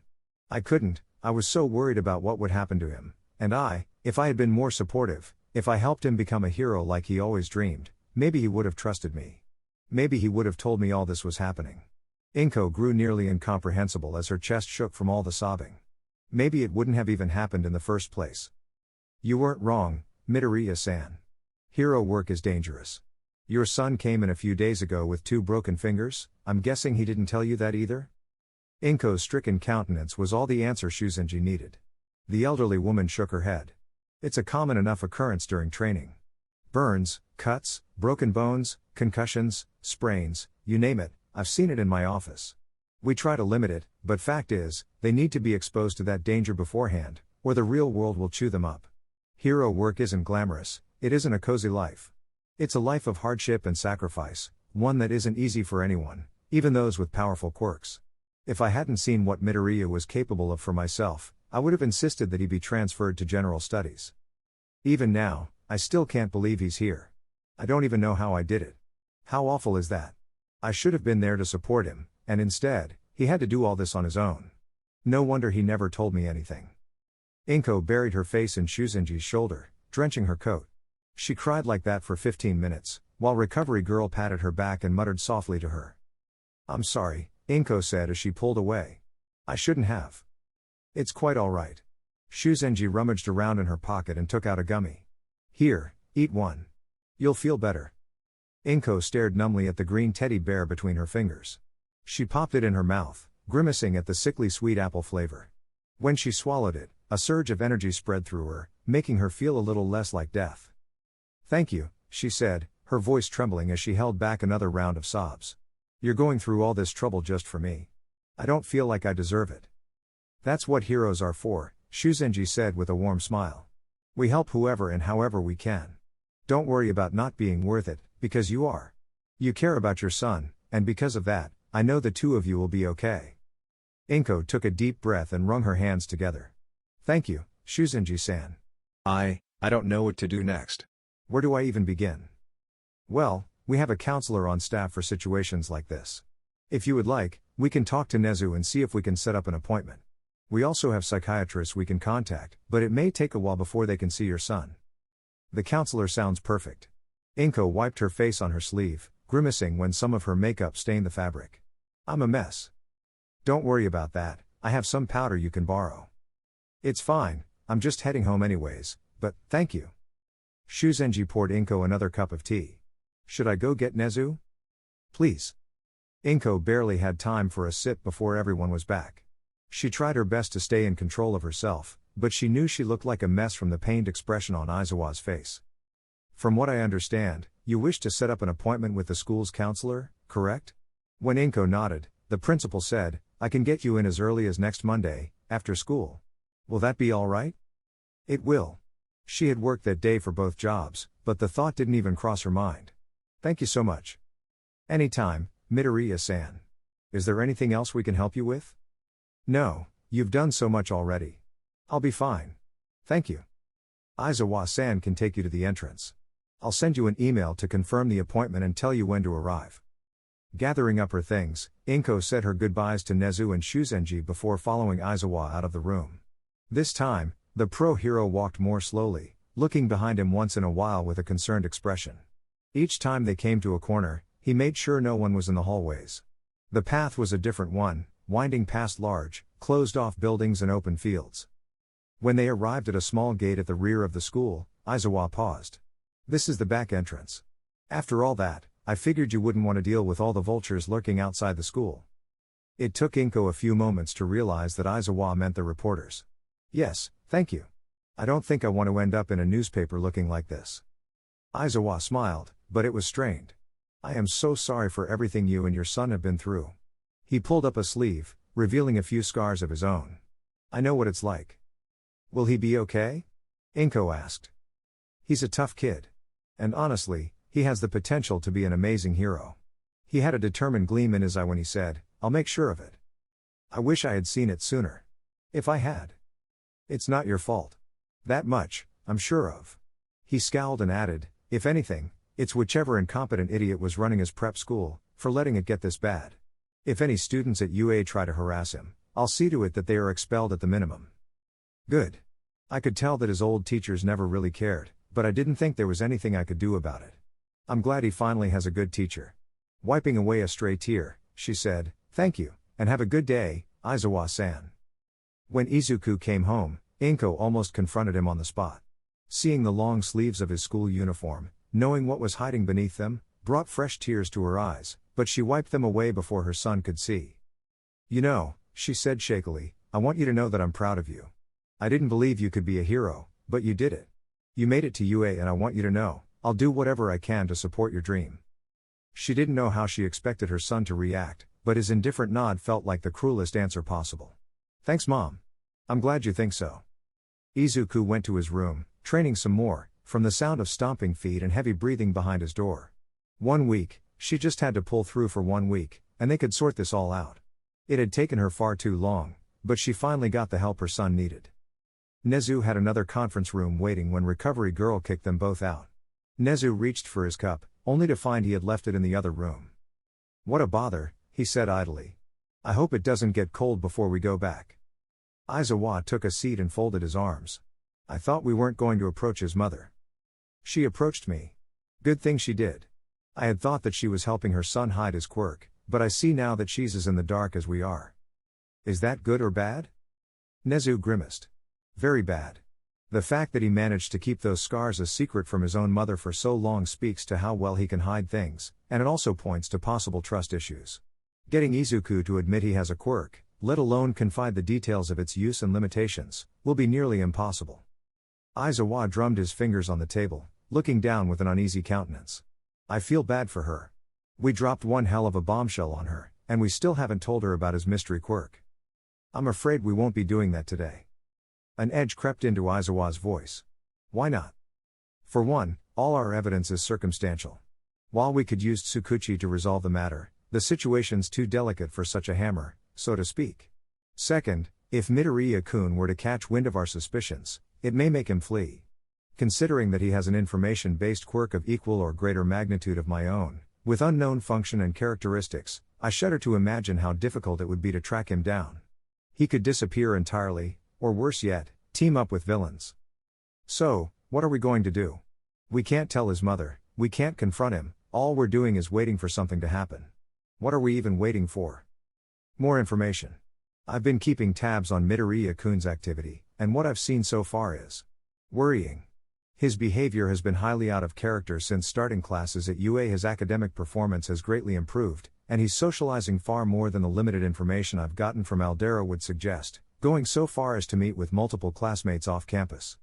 I couldn't, I was so worried about what would happen to him, and if I had been more supportive, if I helped him become a hero like he always dreamed, maybe he would have trusted me. Maybe he would have told me all this was happening. Inko grew nearly incomprehensible as her chest shook from all the sobbing. Maybe it wouldn't have even happened in the first place. You weren't wrong, Midoriya-san. Hero work is dangerous. Your son came in a few days ago with 2 broken fingers, I'm guessing he didn't tell you that either? Inko's stricken countenance was all the answer Shuzenji needed. The elderly woman shook her head. It's a common enough occurrence during training. Burns, cuts, broken bones, concussions, sprains, you name it, I've seen it in my office. We try to limit it, but fact is, they need to be exposed to that danger beforehand, or the real world will chew them up. Hero work isn't glamorous, it isn't a cozy life. It's a life of hardship and sacrifice, one that isn't easy for anyone, even those with powerful quirks. If I hadn't seen what Midoriya was capable of for myself, I would have insisted that he be transferred to general studies. Even now, I still can't believe he's here. I don't even know how I did it. How awful is that? I should have been there to support him, and instead, he had to do all this on his own. No wonder he never told me anything. Inko buried her face in Shuzenji's shoulder, drenching her coat. She cried like that for 15 minutes, while Recovery Girl patted her back and muttered softly to her. I'm sorry, Inko said as she pulled away. I shouldn't have. It's quite all right. Shuzenji rummaged around in her pocket and took out a gummy. Here, eat one. You'll feel better. Inko stared numbly at the green teddy bear between her fingers. She popped it in her mouth, grimacing at the sickly sweet apple flavor. When she swallowed it, a surge of energy spread through her, making her feel a little less like death. Thank you, she said, her voice trembling as she held back another round of sobs. You're going through all this trouble just for me. I don't feel like I deserve it. That's what heroes are for, Shuzenji said with a warm smile. We help whoever and however we can. Don't worry about not being worth it, because you are. You care about your son, and because of that, I know the 2 of you will be okay. Inko took a deep breath and wrung her hands together. Thank you, Shuzenji-san. I don't know what to do next. Where do I even begin? Well, we have a counselor on staff for situations like this. If you would like, we can talk to Nezu and see if we can set up an appointment. We also have psychiatrists we can contact, but it may take a while before they can see your son. The counselor sounds perfect. Inko wiped her face on her sleeve, grimacing when some of her makeup stained the fabric. I'm a mess. Don't worry about that, I have some powder you can borrow. It's fine, I'm just heading home anyways, but thank you. Shuzenji poured Inko another cup of tea. Should I go get Nezu? Please. Inko barely had time for a sip before everyone was back. She tried her best to stay in control of herself, but she knew she looked like a mess from the pained expression on Aizawa's face. From what I understand, you wish to set up an appointment with the school's counselor, correct? When Inko nodded, the principal said, I can get you in as early as next Monday, after school. Will that be all right? It will. She had worked that day for both jobs, but the thought didn't even cross her mind. Thank you so much. Anytime, Midoriya-san. Is there anything else we can help you with? No, you've done so much already. I'll be fine. Thank you. Aizawa-san can take you to the entrance. I'll send you an email to confirm the appointment and tell you when to arrive. Gathering up her things, Inko said her goodbyes to Nezu and Shuzenji before following Aizawa out of the room. This time, the pro-hero walked more slowly, looking behind him once in a while with a concerned expression. Each time they came to a corner, he made sure no one was in the hallways. The path was a different one, winding past large, closed-off buildings and open fields. When they arrived at a small gate at the rear of the school, Aizawa paused. This is the back entrance. After all that, I figured you wouldn't want to deal with all the vultures lurking outside the school. It took Inko a few moments to realize that Aizawa meant the reporters. Yes, thank you. I don't think I want to end up in a newspaper looking like this. Aizawa smiled, but it was strained. I am so sorry for everything you and your son have been through. He pulled up a sleeve, revealing a few scars of his own. I know what it's like. Will he be okay? Inko asked. He's a tough kid. And honestly, he has the potential to be an amazing hero. He had a determined gleam in his eye when he said, I'll make sure of it. I wish I had seen it sooner. If I had. It's not your fault. That much, I'm sure of. He scowled and added, if anything, it's whichever incompetent idiot was running his prep school, for letting it get this bad. If any students at UA try to harass him, I'll see to it that they are expelled at the minimum. Good. I could tell that his old teachers never really cared, but I didn't think there was anything I could do about it. I'm glad he finally has a good teacher. Wiping away a stray tear, she said, thank you, and have a good day, Aizawa-san. When Izuku came home, Inko almost confronted him on the spot. Seeing the long sleeves of his school uniform, knowing what was hiding beneath them, brought fresh tears to her eyes, but she wiped them away before her son could see. You know, she said shakily, I want you to know that I'm proud of you. I didn't believe you could be a hero, but you did it. You made it to UA and I want you to know, I'll do whatever I can to support your dream. She didn't know how she expected her son to react, but his indifferent nod felt like the cruelest answer possible. Thanks, Mom. I'm glad you think so. Izuku went to his room, training some more, from the sound of stomping feet and heavy breathing behind his door. 1 week, she just had to pull through for 1 week, and they could sort this all out. It had taken her far too long, but she finally got the help her son needed. Nezu had another conference room waiting when Recovery Girl kicked them both out. Nezu reached for his cup, only to find he had left it in the other room. What a bother, he said idly. I hope it doesn't get cold before we go back. Aizawa took a seat and folded his arms. I thought we weren't going to approach his mother. She approached me. Good thing she did. I had thought that she was helping her son hide his quirk, but I see now that she's as in the dark as we are. Is that good or bad? Nezu grimaced. Very bad. The fact that he managed to keep those scars a secret from his own mother for so long speaks to how well he can hide things, and it also points to possible trust issues. Getting Izuku to admit he has a quirk, let alone confide the details of its use and limitations, will be nearly impossible. Aizawa drummed his fingers on the table, looking down with an uneasy countenance. I feel bad for her. We dropped one hell of a bombshell on her, and we still haven't told her about his mystery quirk. I'm afraid we won't be doing that today. An edge crept into Aizawa's voice. Why not? For one, all our evidence is circumstantial. While we could use Tsukuchi to resolve the matter, the situation's too delicate for such a hammer, so to speak. Second, if Midoriya-kun were to catch wind of our suspicions, it may make him flee. Considering that he has an information-based quirk of equal or greater magnitude of my own, with unknown function and characteristics, I shudder to imagine how difficult it would be to track him down. He could disappear entirely, or worse yet, team up with villains. So, what are we going to do? We can't tell his mother, we can't confront him, all we're doing is waiting for something to happen. What are we even waiting for? More information. I've been keeping tabs on Midoriya-kun's activity, and what I've seen so far is worrying. His behavior has been highly out of character since starting classes at UA. His academic performance has greatly improved, and he's socializing far more than the limited information I've gotten from Aldera would suggest, going so far as to meet with multiple classmates off campus.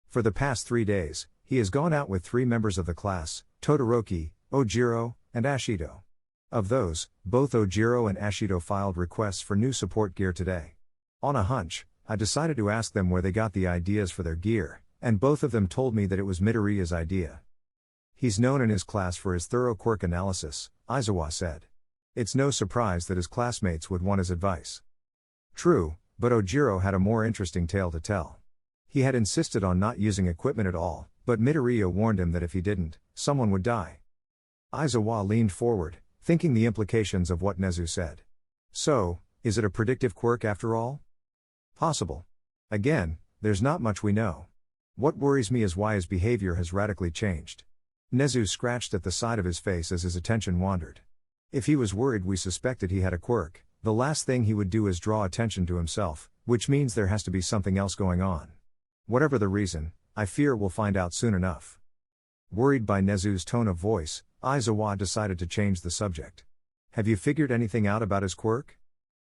For the past 3 days, he has gone out with 3 members of the class, Todoroki, Ojiro, and Ashido. Of those, both Ojiro and Ashido filed requests for new support gear today. On a hunch, I decided to ask them where they got the ideas for their gear, and both of them told me that it was Midoriya's idea. He's known in his class for his thorough quirk analysis, Aizawa said. It's no surprise that his classmates would want his advice. True, but Ojiro had a more interesting tale to tell. He had insisted on not using equipment at all, but Midoriya warned him that if he didn't, someone would die. Aizawa leaned forward, thinking the implications of what Nezu said. So, is it a predictive quirk after all? Possible. Again, there's not much we know. What worries me is why his behavior has radically changed. Nezu scratched at the side of his face as his attention wandered. If he was worried we suspected he had a quirk, the last thing he would do is draw attention to himself, which means there has to be something else going on. Whatever the reason, I fear we'll find out soon enough. Worried by Nezu's tone of voice, Aizawa decided to change the subject. Have you figured anything out about his quirk?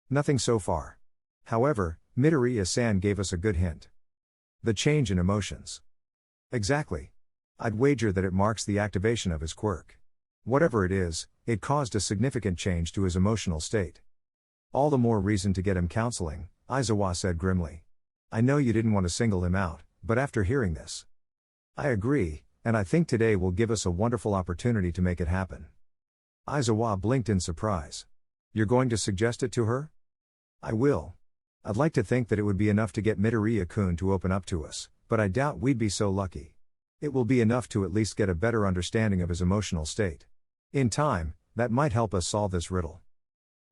Nothing so far. However, Midoriya-san gave us a good hint. The change in emotions. Exactly. I'd wager that it marks the activation of his quirk. Whatever it is, it caused a significant change to his emotional state. All the more reason to get him counseling, Izuku said grimly. I know you didn't want to single him out, but after hearing this, I agree, and I think today will give us a wonderful opportunity to make it happen. Izuku blinked in surprise. You're going to suggest it to her? I will. I'd like to think that it would be enough to get Midoriya-kun to open up to us, but I doubt we'd be so lucky. It will be enough to at least get a better understanding of his emotional state. In time, that might help us solve this riddle.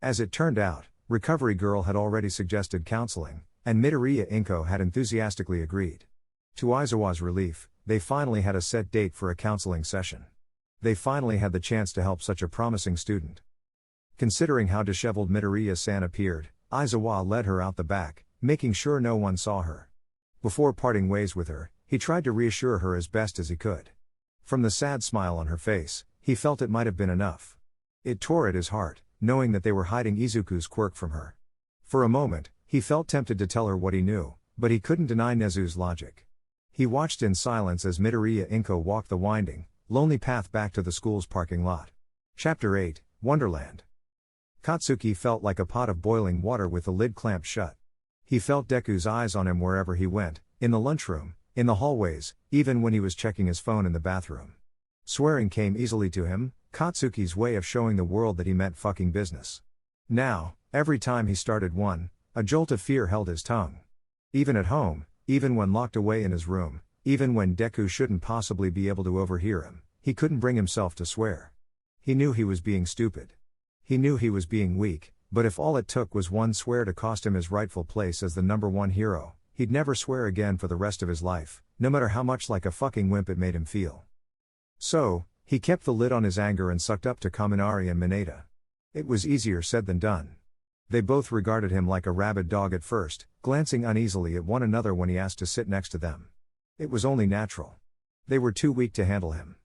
As it turned out, Recovery Girl had already suggested counseling, and Midoriya had enthusiastically agreed. To Izuku's relief, they finally had a set date for a counseling session. They finally had the chance to help such a promising student. Considering how disheveled Midoriya-san appeared, Izuku led her out the back, making sure no one saw her. Before parting ways with her, he tried to reassure her as best as he could. From the sad smile on her face, he felt it might have been enough. It tore at his heart, knowing that they were hiding Izuku's quirk from her. For a moment, he felt tempted to tell her what he knew, but he couldn't deny Nezu's logic. He watched in silence as Midoriya walked the winding, lonely path back to the school's parking lot. Chapter 8, Wonderland. Katsuki felt like a pot of boiling water with the lid clamped shut. He felt Deku's eyes on him wherever he went, in the lunchroom, in the hallways, even when he was checking his phone in the bathroom. Swearing came easily to him, Katsuki's way of showing the world that he meant fucking business. Now, every time he started one, a jolt of fear held his tongue. Even at home, even when locked away in his room, even when Deku shouldn't possibly be able to overhear him, he couldn't bring himself to swear. He knew he was being stupid. He knew he was being weak, but if all it took was one swear to cost him his rightful place as the #1 hero, he'd never swear again for the rest of his life, no matter how much like a fucking wimp it made him feel. So, he kept the lid on his anger and sucked up to Kaminari and Mineta. It was easier said than done. They both regarded him like a rabid dog at first, glancing uneasily at one another when he asked to sit next to them. It was only natural. They were too weak to handle him.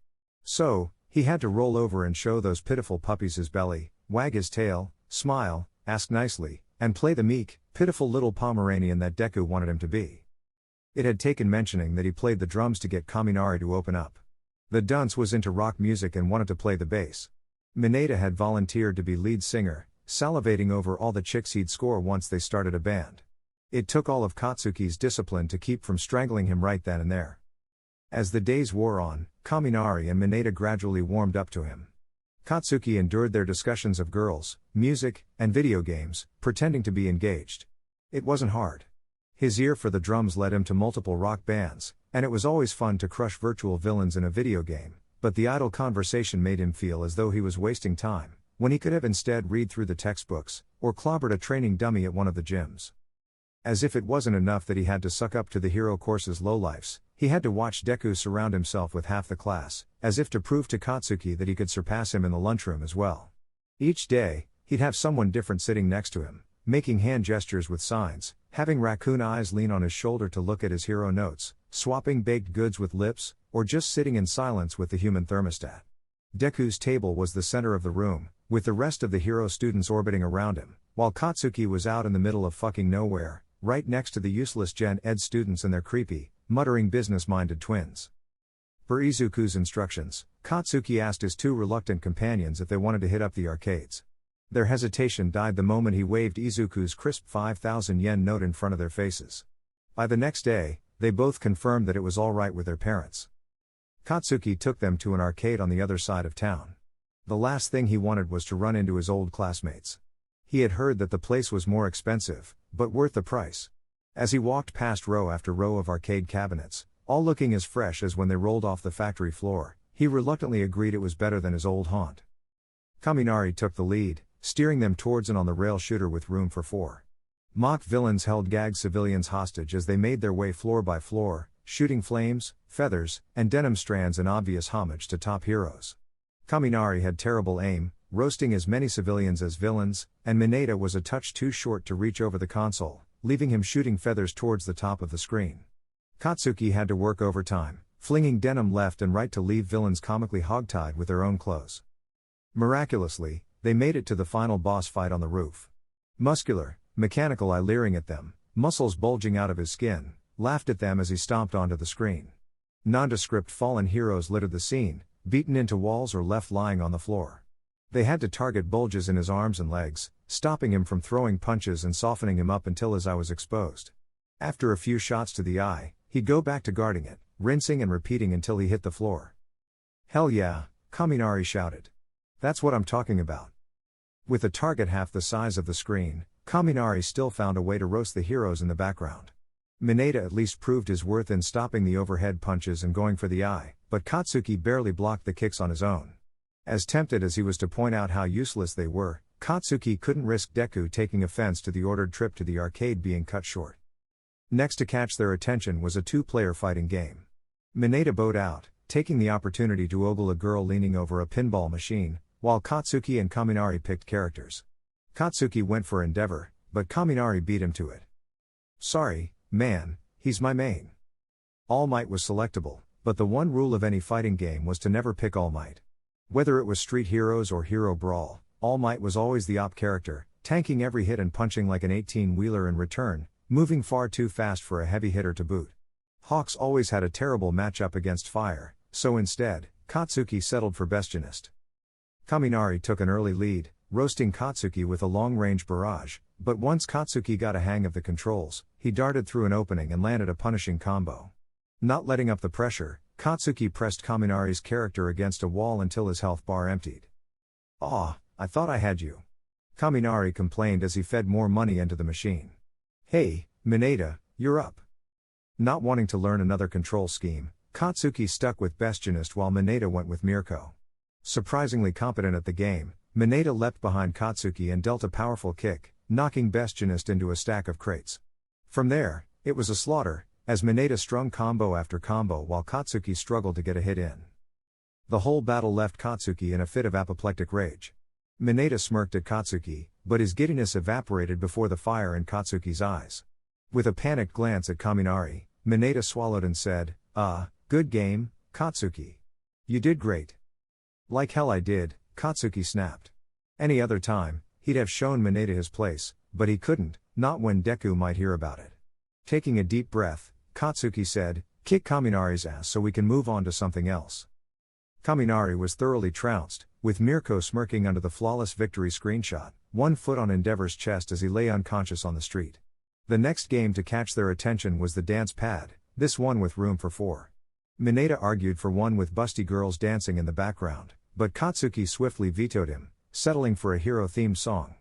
So, he had to roll over and show those pitiful puppies his belly, wag his tail, smile, ask nicely, and play the meek, pitiful little Pomeranian that Deku wanted him to be. It had taken mentioning that he played the drums to get Kaminari to open up. The dunce was into rock music and wanted to play the bass. Mineta had volunteered to be lead singer, salivating over all the chicks he'd score once they started a band. It took all of Katsuki's discipline to keep from strangling him right then and there. As the days wore on, Kaminari and Mineta gradually warmed up to him. Katsuki endured their discussions of girls, music, and video games, pretending to be engaged. It wasn't hard. His ear for the drums led him to multiple rock bands, and it was always fun to crush virtual villains in a video game, but the idle conversation made him feel as though he was wasting time, when he could have instead read through the textbooks, or clobbered a training dummy at one of the gyms. As if it wasn't enough that he had to suck up to the hero course's lowlifes, he had to watch Deku surround himself with half the class, as if to prove to Katsuki that he could surpass him in the lunchroom as well. Each day, he'd have someone different sitting next to him, making hand gestures with signs, having raccoon eyes lean on his shoulder to look at his hero notes, swapping baked goods with lips, or just sitting in silence with the human thermostat. Deku's table was the center of the room, with the rest of the hero students orbiting around him, while Katsuki was out in the middle of fucking nowhere, right next to the useless Gen Ed students and their creepy, muttering business-minded twins. Per Izuku's instructions, Katsuki asked his two reluctant companions if they wanted to hit up the arcades. Their hesitation died the moment he waved Izuku's crisp 5,000 yen note in front of their faces. By the next day, they both confirmed that it was all right with their parents. Katsuki took them to an arcade on the other side of town. The last thing he wanted was to run into his old classmates. He had heard that the place was more expensive, but worth the price. As he walked past row after row of arcade cabinets, all looking as fresh as when they rolled off the factory floor, he reluctantly agreed it was better than his old haunt. Kaminari took the lead, steering them towards an on-the-rail shooter with room for 4. Mock villains held gagged civilians hostage as they made their way floor by floor, shooting flames, feathers, and denim strands in obvious homage to top heroes. Kaminari had terrible aim, roasting as many civilians as villains, and Mineta was a touch too short to reach over the console, leaving him shooting feathers towards the top of the screen. Katsuki had to work overtime, flinging denim left and right to leave villains comically hogtied with their own clothes. Miraculously, they made it to the final boss fight on the roof. Muscular, mechanical eye leering at them, muscles bulging out of his skin, laughed at them as he stomped onto the screen. Nondescript fallen heroes littered the scene, beaten into walls or left lying on the floor. They had to target bulges in his arms and legs, stopping him from throwing punches and softening him up until his eye was exposed. After a few shots to the eye, he'd go back to guarding it, rinsing and repeating until he hit the floor. "Hell yeah," Kaminari shouted. "That's what I'm talking about." With the target half the size of the screen, Kaminari still found a way to roast the heroes in the background. Mineta at least proved his worth in stopping the overhead punches and going for the eye, but Katsuki barely blocked the kicks on his own. As tempted as he was to point out how useless they were, Katsuki couldn't risk Deku taking offense to the ordered trip to the arcade being cut short. Next to catch their attention was a two-player fighting game. Mineta bowed out, taking the opportunity to ogle a girl leaning over a pinball machine, while Katsuki and Kaminari picked characters. Katsuki went for Endeavor, but Kaminari beat him to it. "Sorry, man, he's my main." All Might was selectable, but the one rule of any fighting game was to never pick All Might. Whether it was Street Heroes or Hero Brawl, All Might was always the op character, tanking every hit and punching like an 18-wheeler in return, moving far too fast for a heavy hitter to boot. Hawks always had a terrible matchup against Fire, so instead, Katsuki settled for Bastionist. Kaminari took an early lead, roasting Katsuki with a long-range barrage, but once Katsuki got a hang of the controls, he darted through an opening and landed a punishing combo. Not letting up the pressure, Katsuki pressed Kaminari's character against a wall until his health bar emptied. "Aw, I thought I had you," Kaminari complained as he fed more money into the machine. "Hey, Mineta, you're up." Not wanting to learn another control scheme, Katsuki stuck with Bastionist while Mineta went with Mirko. Surprisingly competent at the game, Mineta leapt behind Katsuki and dealt a powerful kick, knocking Bastionist into a stack of crates. From there, it was a slaughter, as Mineta strung combo after combo while Katsuki struggled to get a hit in. The whole battle left Katsuki in a fit of apoplectic rage. Mineta smirked at Katsuki, but his giddiness evaporated before the fire in Katsuki's eyes. With a panicked glance at Kaminari, Mineta swallowed and said, "Good game, Katsuki. You did great." "Like hell I did," Katsuki snapped. Any other time, he'd have shown Mineta his place, but he couldn't, not when Deku might hear about it. Taking a deep breath, Katsuki said, "Kick Kaminari's ass so we can move on to something else." Kaminari was thoroughly trounced, with Mirko smirking under the flawless victory screenshot, one foot on Endeavor's chest as he lay unconscious on the street. The next game to catch their attention was the dance pad, this one with room for 4. Mineta argued for one with busty girls dancing in the background, but Katsuki swiftly vetoed him, settling for a hero-themed song.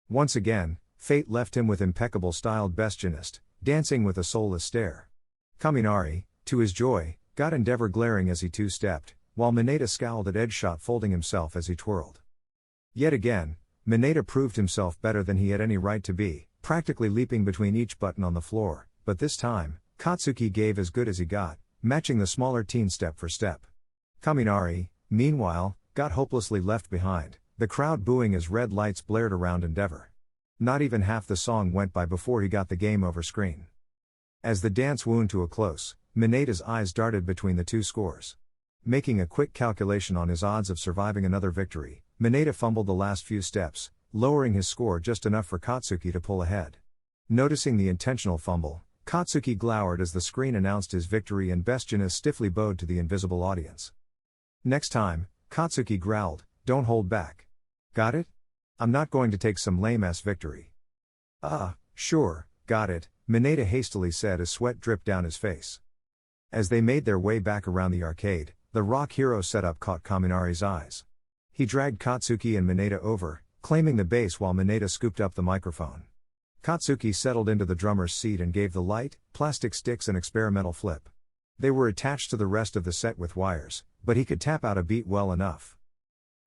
Once again, fate left him with impeccable styled Bastionist, dancing with a soulless stare. Kaminari, to his joy, got Endeavor glaring as he two-stepped, while Mineta scowled at Edgeshot folding himself as he twirled. Yet again, Mineta proved himself better than he had any right to be, practically leaping between each button on the floor, but this time, Katsuki gave as good as he got, matching the smaller teen step for step. Kaminari, meanwhile, got hopelessly left behind, the crowd booing as red lights blared around Endeavor. Not even half the song went by before he got the game over screen. As the dance wound to a close, Mineta's eyes darted between the two scores. Making a quick calculation on his odds of surviving another victory, Mineta fumbled the last few steps, lowering his score just enough for Katsuki to pull ahead. Noticing the intentional fumble, Katsuki glowered as the screen announced his victory and Bastionist stiffly bowed to the invisible audience. "Next time," Katsuki growled, "don't hold back. Got it? I'm not going to take some lame-ass victory." Sure, got it," Mineta hastily said as sweat dripped down his face. As they made their way back around the arcade, the rock hero setup caught Kaminari's eyes. He dragged Katsuki and Mineta over, claiming the bass while Mineta scooped up the microphone. Katsuki settled into the drummer's seat and gave the light, plastic sticks an experimental flip. They were attached to the rest of the set with wires, but he could tap out a beat well enough.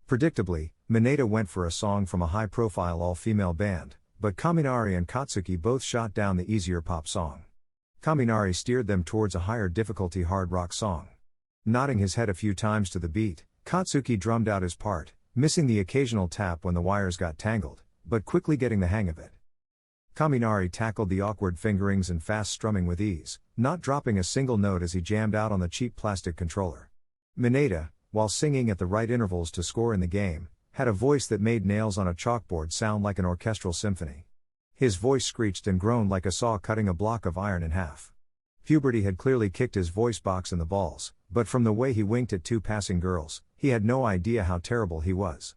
Predictably, Mineta went for a song from a high-profile all-female band, but Kaminari and Katsuki both shot down the easier pop song. Kaminari steered them towards a higher difficulty hard rock song. Nodding his head a few times to the beat, Katsuki drummed out his part, missing the occasional tap when the wires got tangled, but quickly getting the hang of it. Kaminari tackled the awkward fingerings and fast strumming with ease, not dropping a single note as he jammed out on the cheap plastic controller. Mineta, while singing at the right intervals to score in the game, had a voice that made nails on a chalkboard sound like an orchestral symphony. His voice screeched and groaned like a saw cutting a block of iron in half. Puberty had clearly kicked his voice box in the balls, but from the way he winked at two passing girls, he had no idea how terrible he was.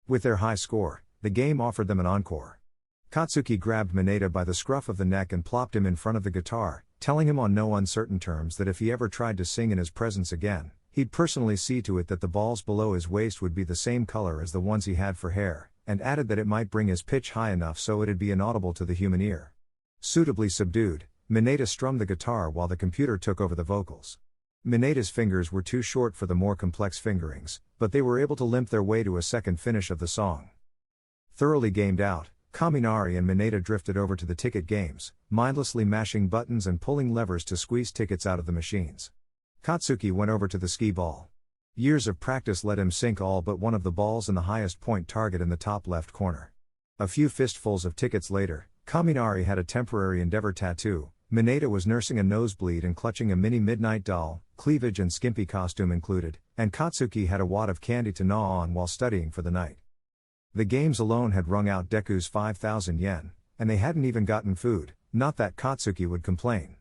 With their high score, the game offered them an encore. Katsuki grabbed Mineta by the scruff of the neck and plopped him in front of the guitar, telling him on no uncertain terms that if he ever tried to sing in his presence again, he'd personally see to it that the balls below his waist would be the same color as the ones he had for hair, and added that it might bring his pitch high enough so it'd be inaudible to the human ear. Suitably subdued, Mineta strummed the guitar while the computer took over the vocals. Mineta's fingers were too short for the more complex fingerings, but they were able to limp their way to a second finish of the song. Thoroughly gamed out, Kaminari and Mineta drifted over to the ticket games, mindlessly mashing buttons and pulling levers to squeeze tickets out of the machines. Katsuki went over to the skee ball. Years of practice let him sink all but one of the balls in the highest point target in the top left corner. A few fistfuls of tickets later, Kaminari had a temporary endeavor tattoo, Mineta was nursing a nosebleed and clutching a mini midnight doll, cleavage and skimpy costume included, and Katsuki had a wad of candy to gnaw on while studying for the night. The games alone had wrung out Deku's 5,000 yen, and they hadn't even gotten food, not that Katsuki would complain.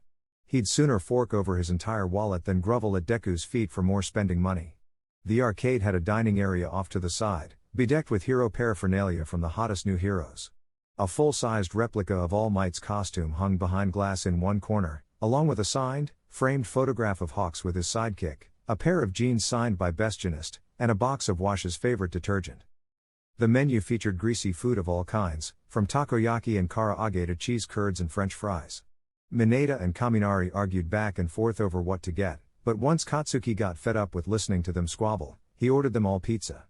He'd sooner fork over his entire wallet than grovel at Deku's feet for more spending money. The arcade had a dining area off to the side, bedecked with hero paraphernalia from the hottest new heroes. A full-sized replica of All Might's costume hung behind glass in one corner, along with a signed, framed photograph of Hawks with his sidekick, a pair of jeans signed by Bestionist, and a box of Wash's favorite detergent. The menu featured greasy food of all kinds, from takoyaki and karaage to cheese curds and French fries. Mineta and Kaminari argued back and forth over what to get, but once Katsuki got fed up with listening to them squabble, he ordered them all pizza.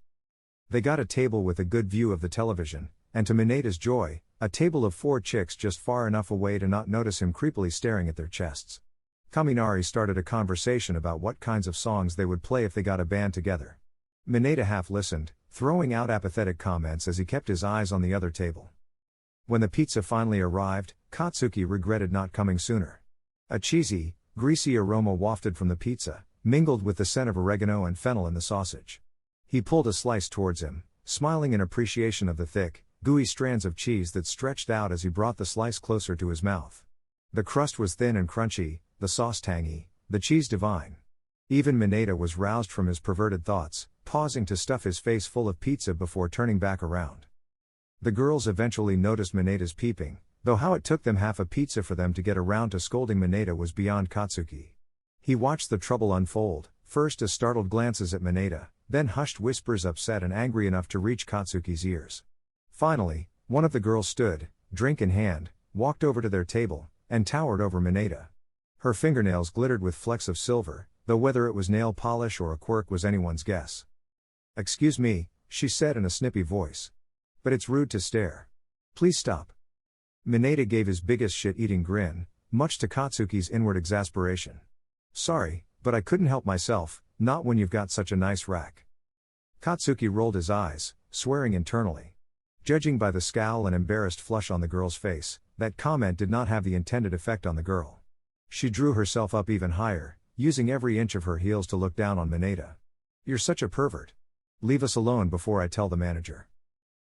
They got a table with a good view of the television, and to Mineta's joy, a table of 4 chicks just far enough away to not notice him creepily staring at their chests. Kaminari started a conversation about what kinds of songs they would play if they got a band together. Mineta half listened, throwing out apathetic comments as he kept his eyes on the other table. When the pizza finally arrived, Katsuki regretted not coming sooner. A cheesy, greasy aroma wafted from the pizza, mingled with the scent of oregano and fennel in the sausage. He pulled a slice towards him, smiling in appreciation of the thick, gooey strands of cheese that stretched out as he brought the slice closer to his mouth. The crust was thin and crunchy, the sauce tangy, the cheese divine. Even Mineta was roused from his perverted thoughts, pausing to stuff his face full of pizza before turning back around. The girls eventually noticed Mineta's peeping, though how it took them half a pizza for them to get around to scolding Mineta was beyond Katsuki. He watched the trouble unfold, first as startled glances at Mineta, then hushed whispers upset and angry enough to reach Katsuki's ears. Finally, one of the girls stood, drink in hand, walked over to their table, and towered over Mineta. Her fingernails glittered with flecks of silver, though whether it was nail polish or a quirk was anyone's guess. "Excuse me," she said in a snippy voice. "But it's rude to stare. Please stop." Mineta gave his biggest shit-eating grin, much to Katsuki's inward exasperation. "Sorry, but I couldn't help myself, not when you've got such a nice rack." Katsuki rolled his eyes, swearing internally. Judging by the scowl and embarrassed flush on the girl's face, that comment did not have the intended effect on the girl. She drew herself up even higher, using every inch of her heels to look down on Mineta. "You're such a pervert. Leave us alone before I tell the manager."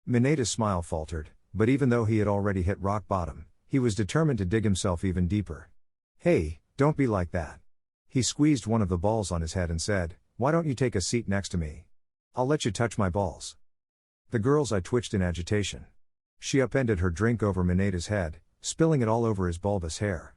Mineta's smile faltered, but even though he had already hit rock bottom, he was determined to dig himself even deeper. "Hey, don't be like that." He squeezed one of the balls on his head and said, "Why don't you take a seat next to me? I'll let you touch my balls." The girl's eye twitched in agitation. She upended her drink over Mineta's head, spilling it all over his bulbous hair.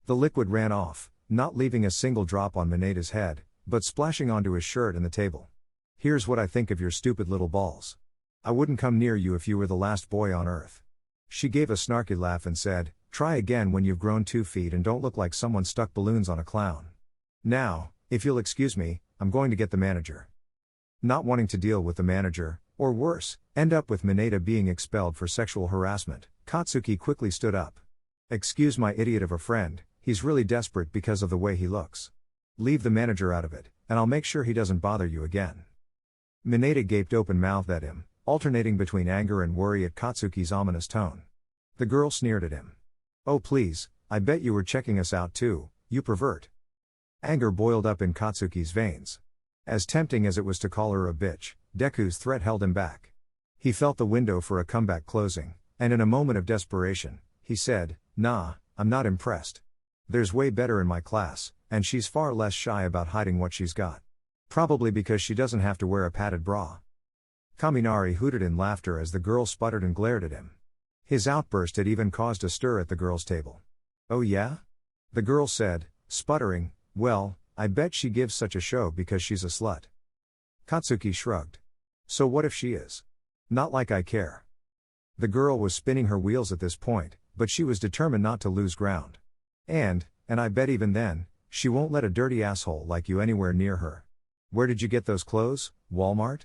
The liquid ran off, not leaving a single drop on Mineta's head, but splashing onto his shirt and the table. "Here's what I think of your stupid little balls. I wouldn't come near you if you were the last boy on earth." She gave a snarky laugh and said, "Try again when you've grown 2 feet and don't look like someone stuck balloons on a clown. Now, if you'll excuse me, I'm going to get the manager." Not wanting to deal with the manager, or worse, end up with Mineta being expelled for sexual harassment, Katsuki quickly stood up. "Excuse my idiot of a friend, he's really desperate because of the way he looks. Leave the manager out of it, and I'll make sure he doesn't bother you again." Mineta gaped open-mouthed at him, alternating between anger and worry at Katsuki's ominous tone. The girl sneered at him. "Oh please, I bet you were checking us out too, you pervert." Anger boiled up in Katsuki's veins. As tempting as it was to call her a bitch, Deku's threat held him back. He felt the window for a comeback closing, and in a moment of desperation, he said, "Nah, I'm not impressed. There's way better in my class, and she's far less shy about hiding what she's got. Probably because she doesn't have to wear a padded bra. Kaminari hooted in laughter as the girl sputtered and glared at him. His outburst had even caused a stir at the girls' table. Oh yeah? The girl said, sputtering, well, I bet she gives such a show because she's a slut. Katsuki shrugged. So what if she is? Not like I care. The girl was spinning her wheels at this point, but she was determined not to lose ground. And I bet even then, she won't let a dirty asshole like you anywhere near her. Where did you get those clothes, Walmart?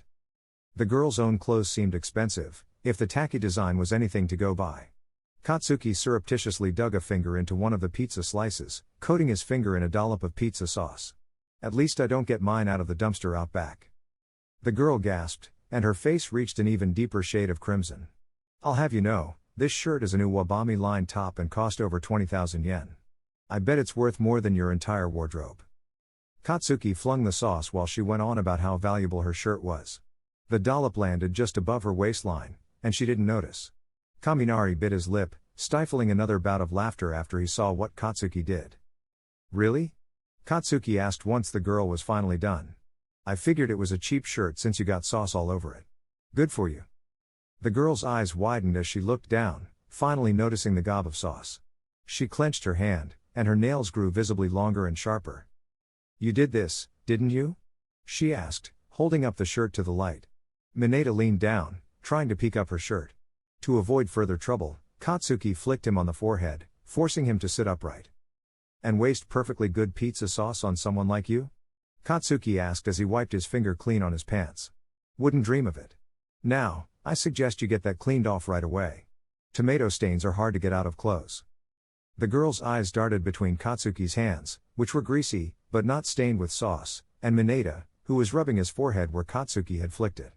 The girl's own clothes seemed expensive, if the tacky design was anything to go by. Katsuki surreptitiously dug a finger into one of the pizza slices, coating his finger in a dollop of pizza sauce. At least I don't get mine out of the dumpster out back. The girl gasped, and her face reached an even deeper shade of crimson. I'll have you know, this shirt is a new Wabami line top and cost over 20,000 yen. I bet it's worth more than your entire wardrobe. Katsuki flung the sauce while she went on about how valuable her shirt was. The dollop landed just above her waistline, and she didn't notice. Kaminari bit his lip, stifling another bout of laughter after he saw what Katsuki did. Really? Katsuki asked once the girl was finally done. I figured it was a cheap shirt since you got sauce all over it. Good for you. The girl's eyes widened as she looked down, finally noticing the gob of sauce. She clenched her hand, and her nails grew visibly longer and sharper. You did this, didn't you? She asked, holding up the shirt to the light. Mineta leaned down, trying to peek up her shirt. To avoid further trouble, Katsuki flicked him on the forehead, forcing him to sit upright. And waste perfectly good pizza sauce on someone like you? Katsuki asked as he wiped his finger clean on his pants. Wouldn't dream of it. Now, I suggest you get that cleaned off right away. Tomato stains are hard to get out of clothes. The girl's eyes darted between Katsuki's hands, which were greasy, but not stained with sauce, and Mineta, who was rubbing his forehead where Katsuki had flicked it.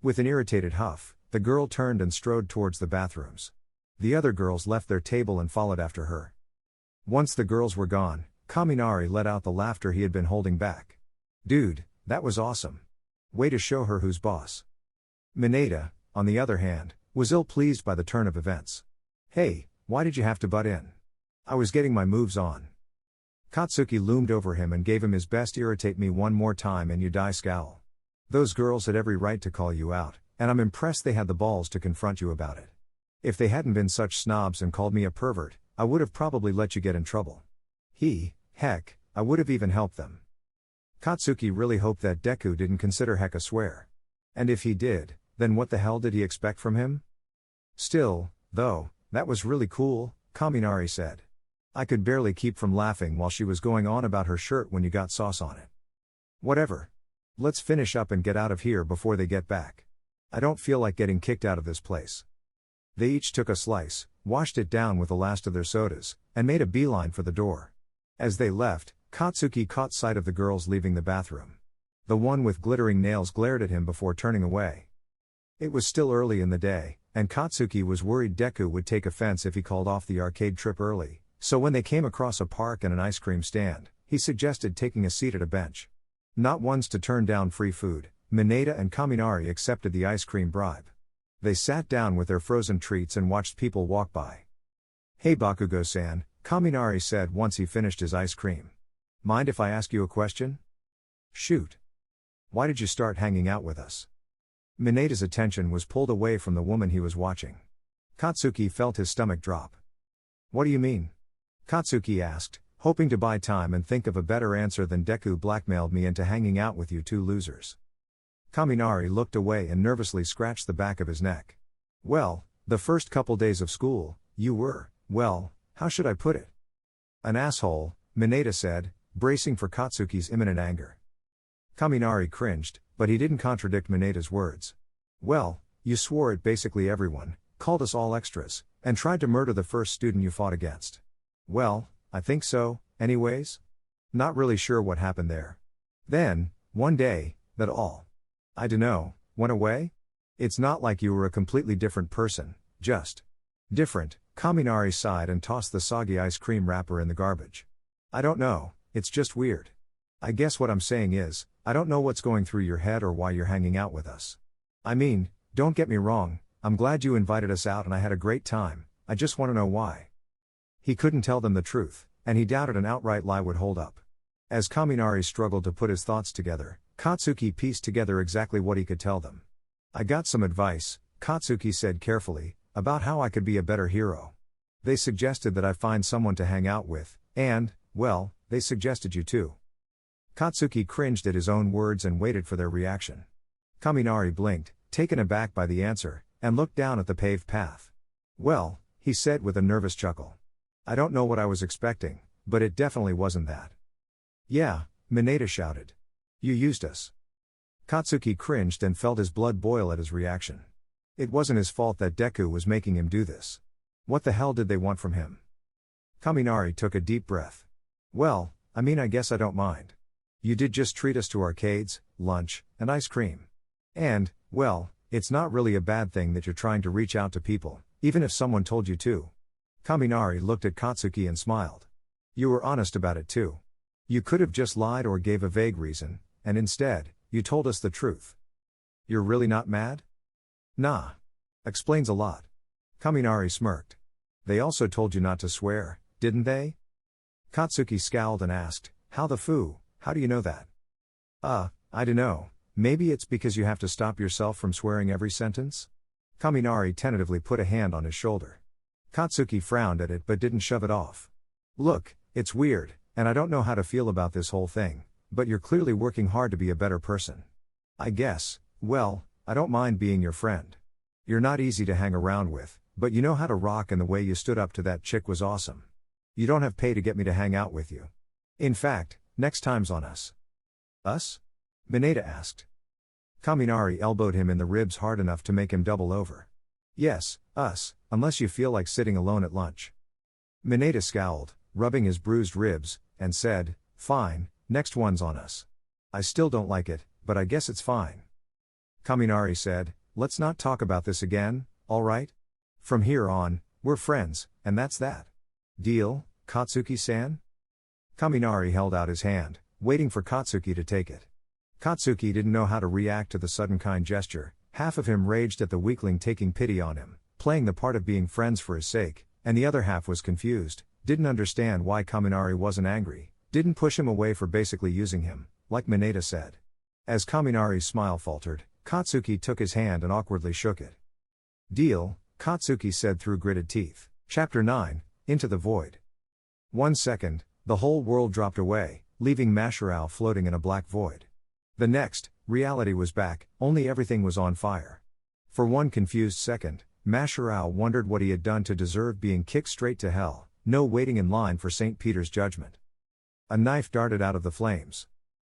With an irritated huff, the girl turned and strode towards the bathrooms. The other girls left their table and followed after her. Once the girls were gone, Kaminari let out the laughter he had been holding back. Dude, that was awesome. Way to show her who's boss. Mineta, on the other hand, was ill-pleased by the turn of events. Hey, why did you have to butt in? I was getting my moves on. Katsuki loomed over him and gave him his best irritate me one more time and you die scowl. Those girls had every right to call you out, and I'm impressed they had the balls to confront you about it. If they hadn't been such snobs and called me a pervert, I would have probably let you get in trouble. Heck, I would have even helped them. Katsuki really hoped that Deku didn't consider heck a swear. And if he did, then what the hell did he expect from him? Still, though, that was really cool, Kaminari said. I could barely keep from laughing while she was going on about her shirt when you got sauce on it. Whatever. Let's finish up and get out of here before they get back. I don't feel like getting kicked out of this place. They each took a slice, washed it down with the last of their sodas, and made a beeline for the door. As they left, Katsuki caught sight of the girls leaving the bathroom. The one with glittering nails glared at him before turning away. It was still early in the day, and Katsuki was worried Deku would take offense if he called off the arcade trip early, so when they came across a park and an ice cream stand, he suggested taking a seat at a bench. Not ones to turn down free food, Mineta and Kaminari accepted the ice cream bribe. They sat down with their frozen treats and watched people walk by. Hey Bakugo-san, Kaminari said once he finished his ice cream. Mind if I ask you a question? Shoot. Why did you start hanging out with us? Mineta's attention was pulled away from the woman he was watching. Katsuki felt his stomach drop. What do you mean? Katsuki asked, hoping to buy time and think of a better answer than Deku blackmailed me into hanging out with you two losers. Kaminari looked away and nervously scratched the back of his neck. Well, the first couple days of school, you were, well, how should I put it? An asshole, Mineta said, bracing for Katsuki's imminent anger. Kaminari cringed, but he didn't contradict Mineta's words. Well, you swore at basically everyone, called us all extras, and tried to murder the first student you fought against. Well, I think so, anyways. Not really sure what happened there. Then, one day, that all, I dunno, went away? It's not like you were a completely different person, just different. Kaminari sighed and tossed the soggy ice cream wrapper in the garbage. I don't know, it's just weird. I guess what I'm saying is, I don't know what's going through your head or why you're hanging out with us. I mean, don't get me wrong, I'm glad you invited us out and I had a great time, I just want to know why. He couldn't tell them the truth, and he doubted an outright lie would hold up. As Kaminari struggled to put his thoughts together, Katsuki pieced together exactly what he could tell them. "I got some advice," Katsuki said carefully, "about how I could be a better hero. They suggested that I find someone to hang out with, and, well, they suggested you too." Katsuki cringed at his own words and waited for their reaction. Kaminari blinked, taken aback by the answer, and looked down at the paved path. "Well," he said with a nervous chuckle. "I don't know what I was expecting, but it definitely wasn't that." "Yeah," Mineta shouted. "You used us." Katsuki cringed and felt his blood boil at his reaction. It wasn't his fault that Deku was making him do this. What the hell did they want from him? Kaminari took a deep breath. "Well, I guess I don't mind. You did just treat us to arcades, lunch, and ice cream. And, well, it's not really a bad thing that you're trying to reach out to people, even if someone told you to." Kaminari looked at Katsuki and smiled. "You were honest about it too. You could have just lied or gave a vague reason, and instead, you told us the truth. You're really not mad?" "Nah. Explains a lot." Kaminari smirked. "They also told you not to swear, didn't they?" Katsuki scowled and asked, How do you know that?" I dunno, maybe it's because you have to stop yourself from swearing every sentence?" Kaminari tentatively put a hand on his shoulder. Katsuki frowned at it but didn't shove it off. "Look, it's weird, and I don't know how to feel about this whole thing, but you're clearly working hard to be a better person. I guess, well, I don't mind being your friend. You're not easy to hang around with, but you know how to rock and the way you stood up to that chick was awesome. You don't have pay to get me to hang out with you. In fact, next time's on us." "Us?" Mineta asked. Kaminari elbowed him in the ribs hard enough to make him double over. "Yes, us, unless you feel like sitting alone at lunch." Mineta scowled, rubbing his bruised ribs, and said, "Fine, next one's on us. I still don't like it, but I guess it's fine." Kaminari said, "Let's not talk about this again, alright? From here on, we're friends, and that's that. Deal, Katsuki-san?" Kaminari held out his hand, waiting for Katsuki to take it. Katsuki didn't know how to react to the sudden kind gesture. Half of him raged at the weakling taking pity on him, playing the part of being friends for his sake, and the other half was confused, didn't understand why Kaminari wasn't angry, didn't push him away for basically using him, like Mineta said. As Kaminari's smile faltered, Katsuki took his hand and awkwardly shook it. "Deal," Katsuki said through gritted teeth. Chapter 9, Into the Void. 1 second, the whole world dropped away, leaving Masharao floating in a black void. The next, reality was back, only everything was on fire. For one confused second, Masharao wondered what he had done to deserve being kicked straight to hell, no waiting in line for St. Peter's judgment. A knife darted out of the flames.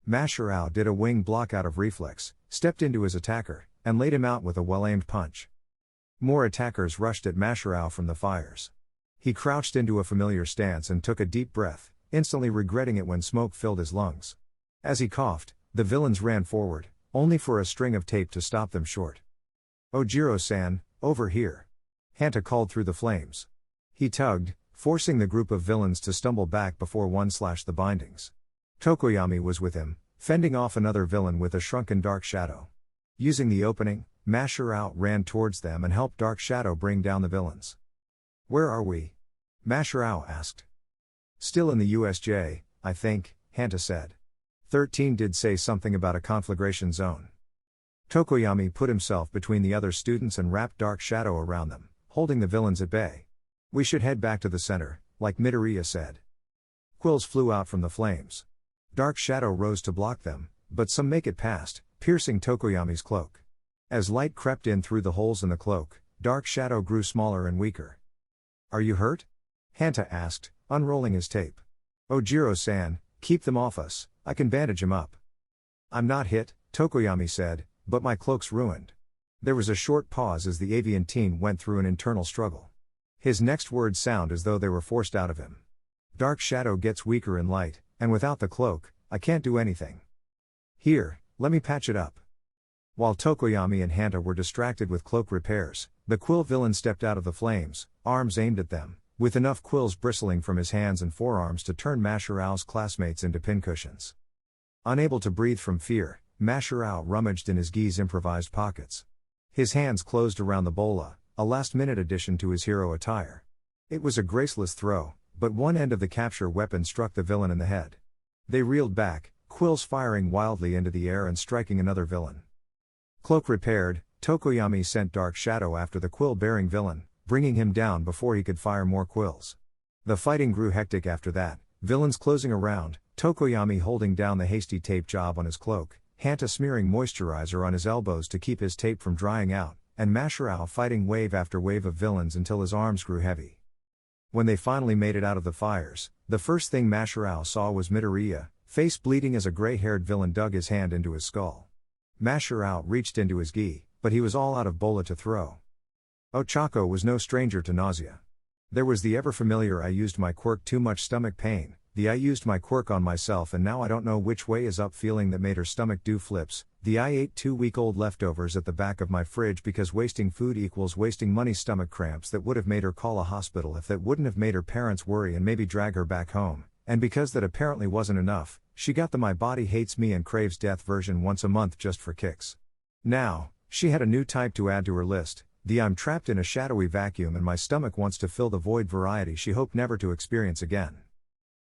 Masharao did a wing block out of reflex, stepped into his attacker, and laid him out with a well-aimed punch. More attackers rushed at Masharao from the fires. He crouched into a familiar stance and took a deep breath, instantly regretting it when smoke filled his lungs. As he coughed, the villains ran forward, only for a string of tape to stop them short. "Ojiro-san, over here." Hanta called through the flames. He tugged, forcing the group of villains to stumble back before one slashed the bindings. Tokoyami was with him, fending off another villain with a shrunken Dark Shadow. Using the opening, Masharao ran towards them and helped Dark Shadow bring down the villains. "Where are we?" Masharao asked. "Still in the USJ, I think," Hanta said. 13 did say something about a conflagration zone. Tokoyami put himself between the other students and wrapped Dark Shadow around them, holding the villains at bay. "We should head back to the center, like Midoriya said." Quills flew out from the flames. Dark Shadow rose to block them, but some make it past, piercing Tokoyami's cloak. As light crept in through the holes in the cloak, Dark Shadow grew smaller and weaker. "Are you hurt?" Hanta asked, unrolling his tape. "Ojiro-san, keep them off us, I can bandage him up." "I'm not hit," Tokoyami said, "but my cloak's ruined." There was a short pause as the avian teen went through an internal struggle. His next words sound as though they were forced out of him. "Dark Shadow gets weaker in light, and without the cloak, I can't do anything. Here, let me patch it up." While Tokoyami and Hanta were distracted with cloak repairs, the quill villain stepped out of the flames, arms aimed at them, with enough quills bristling from his hands and forearms to turn Masharao's classmates into pincushions. Unable to breathe from fear, Masharao rummaged in his gi's improvised pockets. His hands closed around the bola, a last-minute addition to his hero attire. It was a graceless throw, but one end of the capture weapon struck the villain in the head. They reeled back, quills firing wildly into the air and striking another villain. Cloak repaired, Tokoyami sent Dark Shadow after the quill-bearing villain, bringing him down before he could fire more quills. The fighting grew hectic after that, villains closing around, Tokoyami holding down the hasty tape job on his cloak, Hanta smearing moisturizer on his elbows to keep his tape from drying out, and Masharao fighting wave after wave of villains until his arms grew heavy. When they finally made it out of the fires, the first thing Masharao saw was Midoriya, face bleeding as a gray-haired villain dug his hand into his skull. Masharao reached into his gi, but he was all out of bola to throw. Ochako was no stranger to nausea. There was the ever-familiar "I used my quirk too much stomach pain," the "I used my quirk on myself and now I don't know which way is up" feeling that made her stomach do flips, the "I ate 2-week-old leftovers at the back of my fridge because wasting food equals wasting money" stomach cramps that would have made her call a hospital if that wouldn't have made her parents worry and maybe drag her back home, and because that apparently wasn't enough, she got the "my body hates me and craves death" version once a month just for kicks. Now, she had a new type to add to her list, the "I'm trapped in a shadowy vacuum and my stomach wants to fill the void" variety she hoped never to experience again.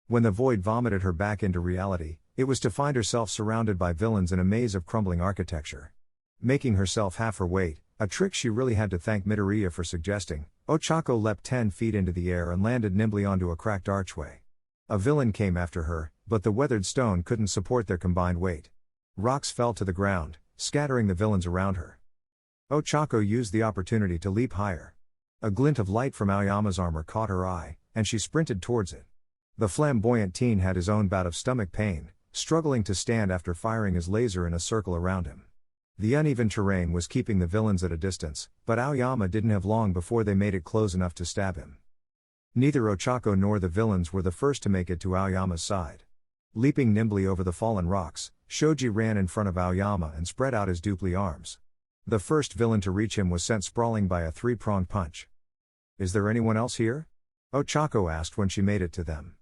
When the void vomited her back into reality, it was to find herself surrounded by villains in a maze of crumbling architecture. Making herself half her weight, a trick she really had to thank Midoriya for suggesting, Ochako leapt 10 feet into the air and landed nimbly onto a cracked archway. A villain came after her, but the weathered stone couldn't support their combined weight. Rocks fell to the ground, scattering the villains around her. Ochako used the opportunity to leap higher. A glint of light from Aoyama's armor caught her eye, and she sprinted towards it. The flamboyant teen had his own bout of stomach pain, struggling to stand after firing his laser in a circle around him. The uneven terrain was keeping the villains at a distance, but Aoyama didn't have long before they made it close enough to stab him. Neither Ochako nor the villains were the first to make it to Aoyama's side. Leaping nimbly over the fallen rocks, Shoji ran in front of Aoyama and spread out his dupli arms. The first villain to reach him was sent sprawling by a 3-pronged punch. "Is there anyone else here?" Ochako asked when she made it to them.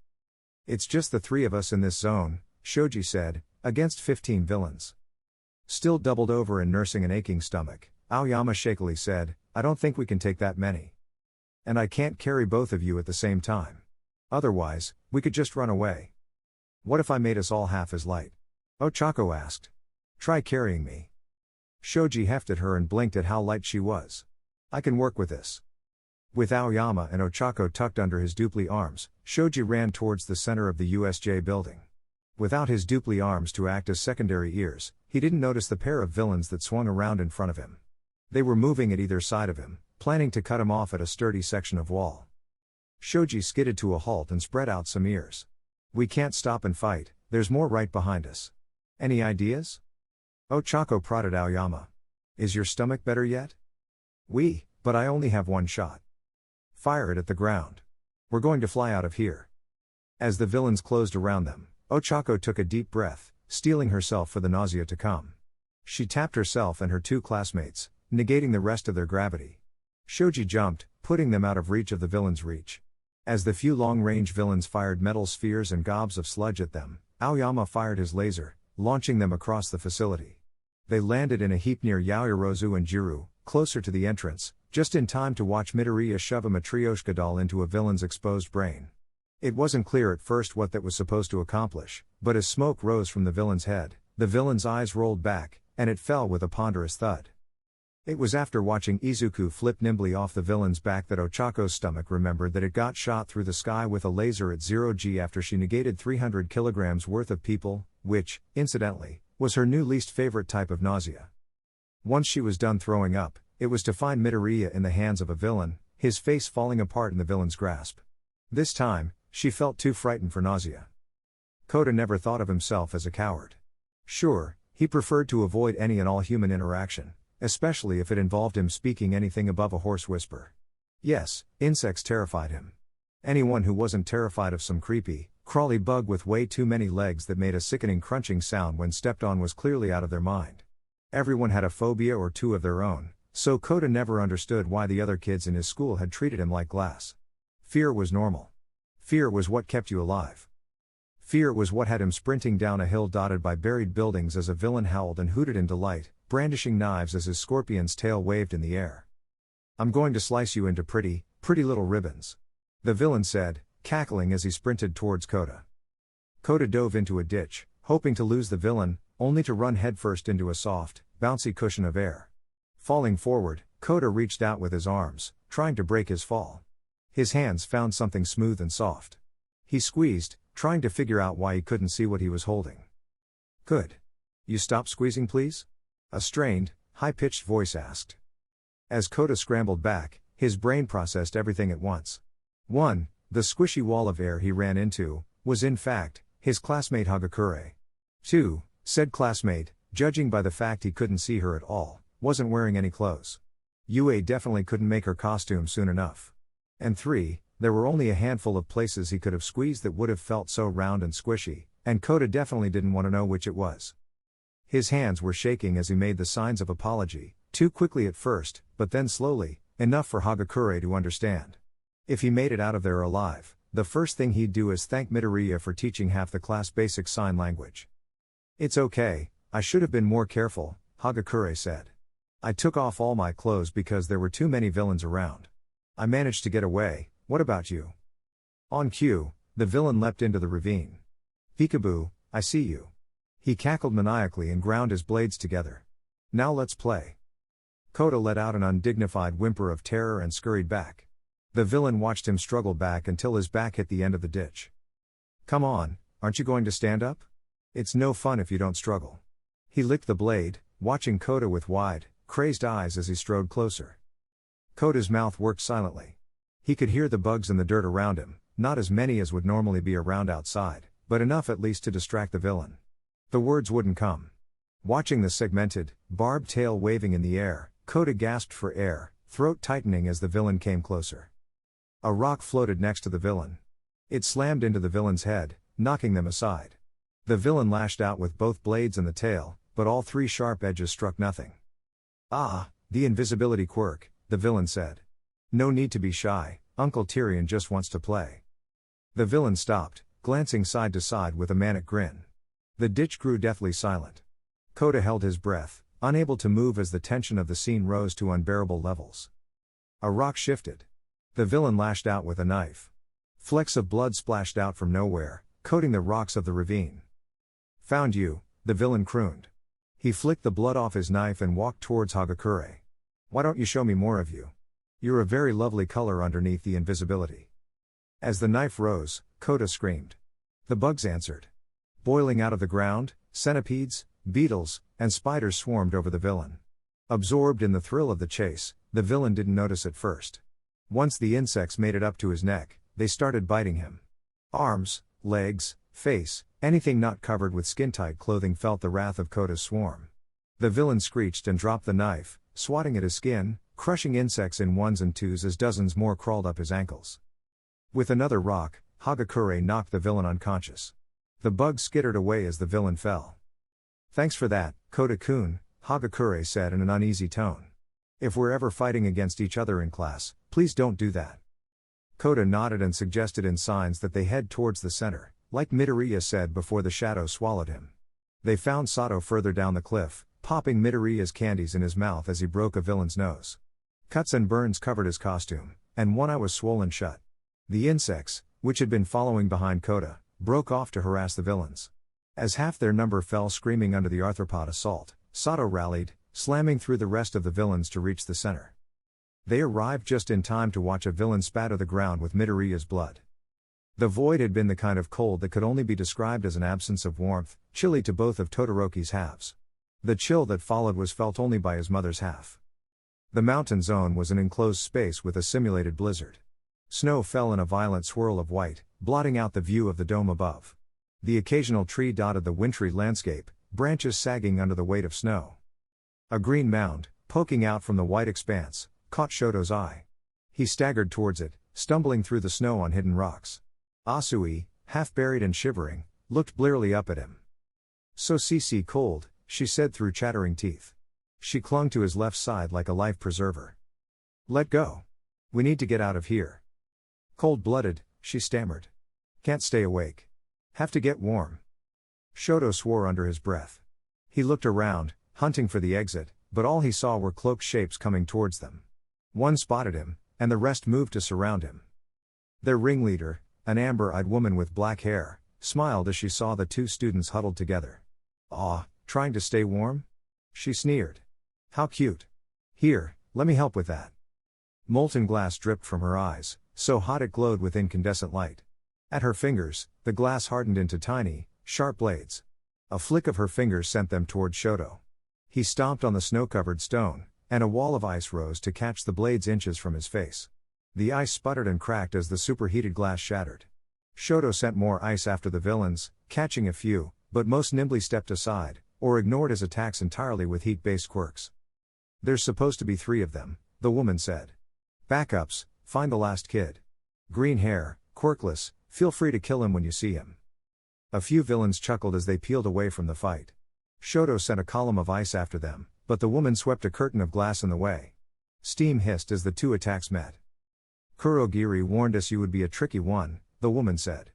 "It's just the 3 of us in this zone," Shoji said, "against 15 villains." Still doubled over and nursing an aching stomach, Aoyama shakily said, "I don't think we can take that many. And I can't carry both of you at the same time. Otherwise, we could just run away." "What if I made us all half as light?" Ochako asked. "Try carrying me." Shoji hefted her and blinked at how light she was. "I can work with this." With Aoyama and Ochako tucked under his dupli arms, Shoji ran towards the center of the USJ building. Without his dupli arms to act as secondary ears, he didn't notice the pair of villains that swung around in front of him. They were moving at either side of him, planning to cut him off at a sturdy section of wall. Shoji skidded to a halt and spread out some ears. "We can't stop and fight, there's more right behind us. Any ideas?" Ochako prodded Aoyama. "Is your stomach better yet?" But I only have one shot." "Fire it at the ground. We're going to fly out of here." As the villains closed around them, Ochako took a deep breath, steeling herself for the nausea to come. She tapped herself and her 2 classmates, negating the rest of their gravity. Shoji jumped, putting them out of reach of the villains' reach. As the few long-range villains fired metal spheres and gobs of sludge at them, Aoyama fired his laser, launching them across the facility. They landed in a heap near Yaoyorozu and Jiru, closer to the entrance, just in time to watch Midoriya shove a Matryoshka doll into a villain's exposed brain. It wasn't clear at first what that was supposed to accomplish, but as smoke rose from the villain's head, the villain's eyes rolled back, and it fell with a ponderous thud. It was after watching Izuku flip nimbly off the villain's back that Ochako's stomach remembered that it got shot through the sky with a laser at 0G after she negated 300 kilograms worth of people, which, incidentally, was her new least favorite type of nausea. Once she was done throwing up, it was to find Midoriya in the hands of a villain, his face falling apart in the villain's grasp. This time, she felt too frightened for nausea. Kota never thought of himself as a coward. Sure, he preferred to avoid any and all human interaction, especially if it involved him speaking anything above a hoarse whisper. Yes, insects terrified him. Anyone who wasn't terrified of some creepy, crawly bug with way too many legs that made a sickening crunching sound when stepped on was clearly out of their mind. Everyone had a phobia or 2 of their own, so Kota never understood why the other kids in his school had treated him like glass. Fear was normal. Fear was what kept you alive. Fear was what had him sprinting down a hill dotted by buried buildings as a villain howled and hooted in delight, brandishing knives as his scorpion's tail waved in the air. "I'm going to slice you into pretty little ribbons," the villain said, cackling as he sprinted towards Kota. Kota dove into a ditch, hoping to lose the villain, only to run headfirst into a soft, bouncy cushion of air. Falling forward, Kota reached out with his arms, trying to break his fall. His hands found something smooth and soft. He squeezed, trying to figure out why he couldn't see what he was holding. "Good. You stop squeezing, please?" a strained, high-pitched voice asked. As Kota scrambled back, his brain processed everything at once. 1. The squishy wall of air he ran into was in fact his classmate Hagakure. 2. Said classmate, judging by the fact he couldn't see her at all, wasn't wearing any clothes. Yue definitely couldn't make her costume soon enough. And 3. There were only a handful of places he could have squeezed that would have felt so round and squishy, and Kota definitely didn't want to know which it was. His hands were shaking as he made the signs of apology, too quickly at first, but then slowly, enough for Hagakure to understand. If he made it out of there alive, the first thing he'd do is thank Midoriya for teaching half the class basic sign language. "It's okay, I should have been more careful," Hagakure said. "I took off all my clothes because there were too many villains around. I managed to get away. What about you?" On cue, the villain leapt into the ravine. "Peekaboo, I see you." He cackled maniacally and ground his blades together. "Now let's play." Kota let out an undignified whimper of terror and scurried back. The villain watched him struggle back until his back hit the end of the ditch. "Come on, aren't you going to stand up? It's no fun if you don't struggle." He licked the blade, watching Kota with wide, crazed eyes as he strode closer. Kota's mouth worked silently. He could hear the bugs in the dirt around him, not as many as would normally be around outside, but enough at least to distract the villain. The words wouldn't come. Watching the segmented, barbed tail waving in the air, Kota gasped for air, throat tightening as the villain came closer. A rock floated next to the villain. It slammed into the villain's head, knocking them aside. The villain lashed out with both blades and the tail, but all three sharp edges struck nothing. "Ah, the invisibility quirk," the villain said. "No need to be shy, Uncle Tyrion just wants to play." The villain stopped, glancing side to side with a manic grin. The ditch grew deathly silent. Kota held his breath, unable to move as the tension of the scene rose to unbearable levels. A rock shifted. The villain lashed out with a knife. Flecks of blood splashed out from nowhere, coating the rocks of the ravine. "Found you," the villain crooned. He flicked the blood off his knife and walked towards Hagakure. "Why don't you show me more of you? You're a very lovely color underneath the invisibility." As the knife rose, Kota screamed. The bugs answered. Boiling out of the ground, centipedes, beetles, and spiders swarmed over the villain. Absorbed in the thrill of the chase, the villain didn't notice at first. Once the insects made it up to his neck, they started biting him. Arms, legs, face, anything not covered with skin-tight clothing felt the wrath of Kota's swarm. The villain screeched and dropped the knife, swatting at his skin, crushing insects in ones and twos as dozens more crawled up his ankles. With another rock, Hagakure knocked the villain unconscious. The bugs skittered away as the villain fell. "Thanks for that, Kota-kun," Hagakure said in an uneasy tone. "If we're ever fighting against each other in class, please don't do that." Kota nodded and suggested in signs that they head towards the center, like Midoriya said before the shadow swallowed him. They found Sato further down the cliff, popping Midoriya's candies in his mouth as he broke a villain's nose. Cuts and burns covered his costume, and one eye was swollen shut. The insects, which had been following behind Kota, broke off to harass the villains. As half their number fell screaming under the arthropod assault, Sato rallied, slamming through the rest of the villains to reach the center. They arrived just in time to watch a villain spatter the ground with Midoriya's blood. The void had been the kind of cold that could only be described as an absence of warmth, chilly to both of Todoroki's halves. The chill that followed was felt only by his mother's half. The mountain zone was an enclosed space with a simulated blizzard. Snow fell in a violent swirl of white, blotting out the view of the dome above. The occasional tree dotted the wintry landscape, branches sagging under the weight of snow. A green mound, poking out from the white expanse, caught Shoto's eye. He staggered towards it, stumbling through the snow on hidden rocks. Asui, half buried and shivering, looked blearily up at him. "So cold," she said through chattering teeth. She clung to his left side like a life preserver. "Let go. We need to get out of here." "Cold-blooded," she stammered. "Can't stay awake. Have to get warm." Shoto swore under his breath. He looked around, hunting for the exit, but all he saw were cloaked shapes coming towards them. One spotted him, and the rest moved to surround him. Their ringleader, an amber-eyed woman with black hair, smiled as she saw the two students huddled together. "Aw, trying to stay warm?" she sneered. "How cute. Here, let me help with that." Molten glass dripped from her eyes, so hot it glowed with incandescent light. At her fingers, the glass hardened into tiny, sharp blades. A flick of her fingers sent them toward Shoto. He stomped on the snow-covered stone, and a wall of ice rose to catch the blades inches from his face. The ice sputtered and cracked as the superheated glass shattered. Shoto sent more ice after the villains, catching a few, but most nimbly stepped aside, or ignored his attacks entirely with heat-based quirks. "There's supposed to be 3 of them," the woman said. "Backups, find the last kid. Green hair, quirkless, feel free to kill him when you see him." A few villains chuckled as they peeled away from the fight. Shoto sent a column of ice after them, but the woman swept a curtain of glass in the way. Steam hissed as the 2 attacks met. "Kurogiri warned us you would be a tricky one," the woman said.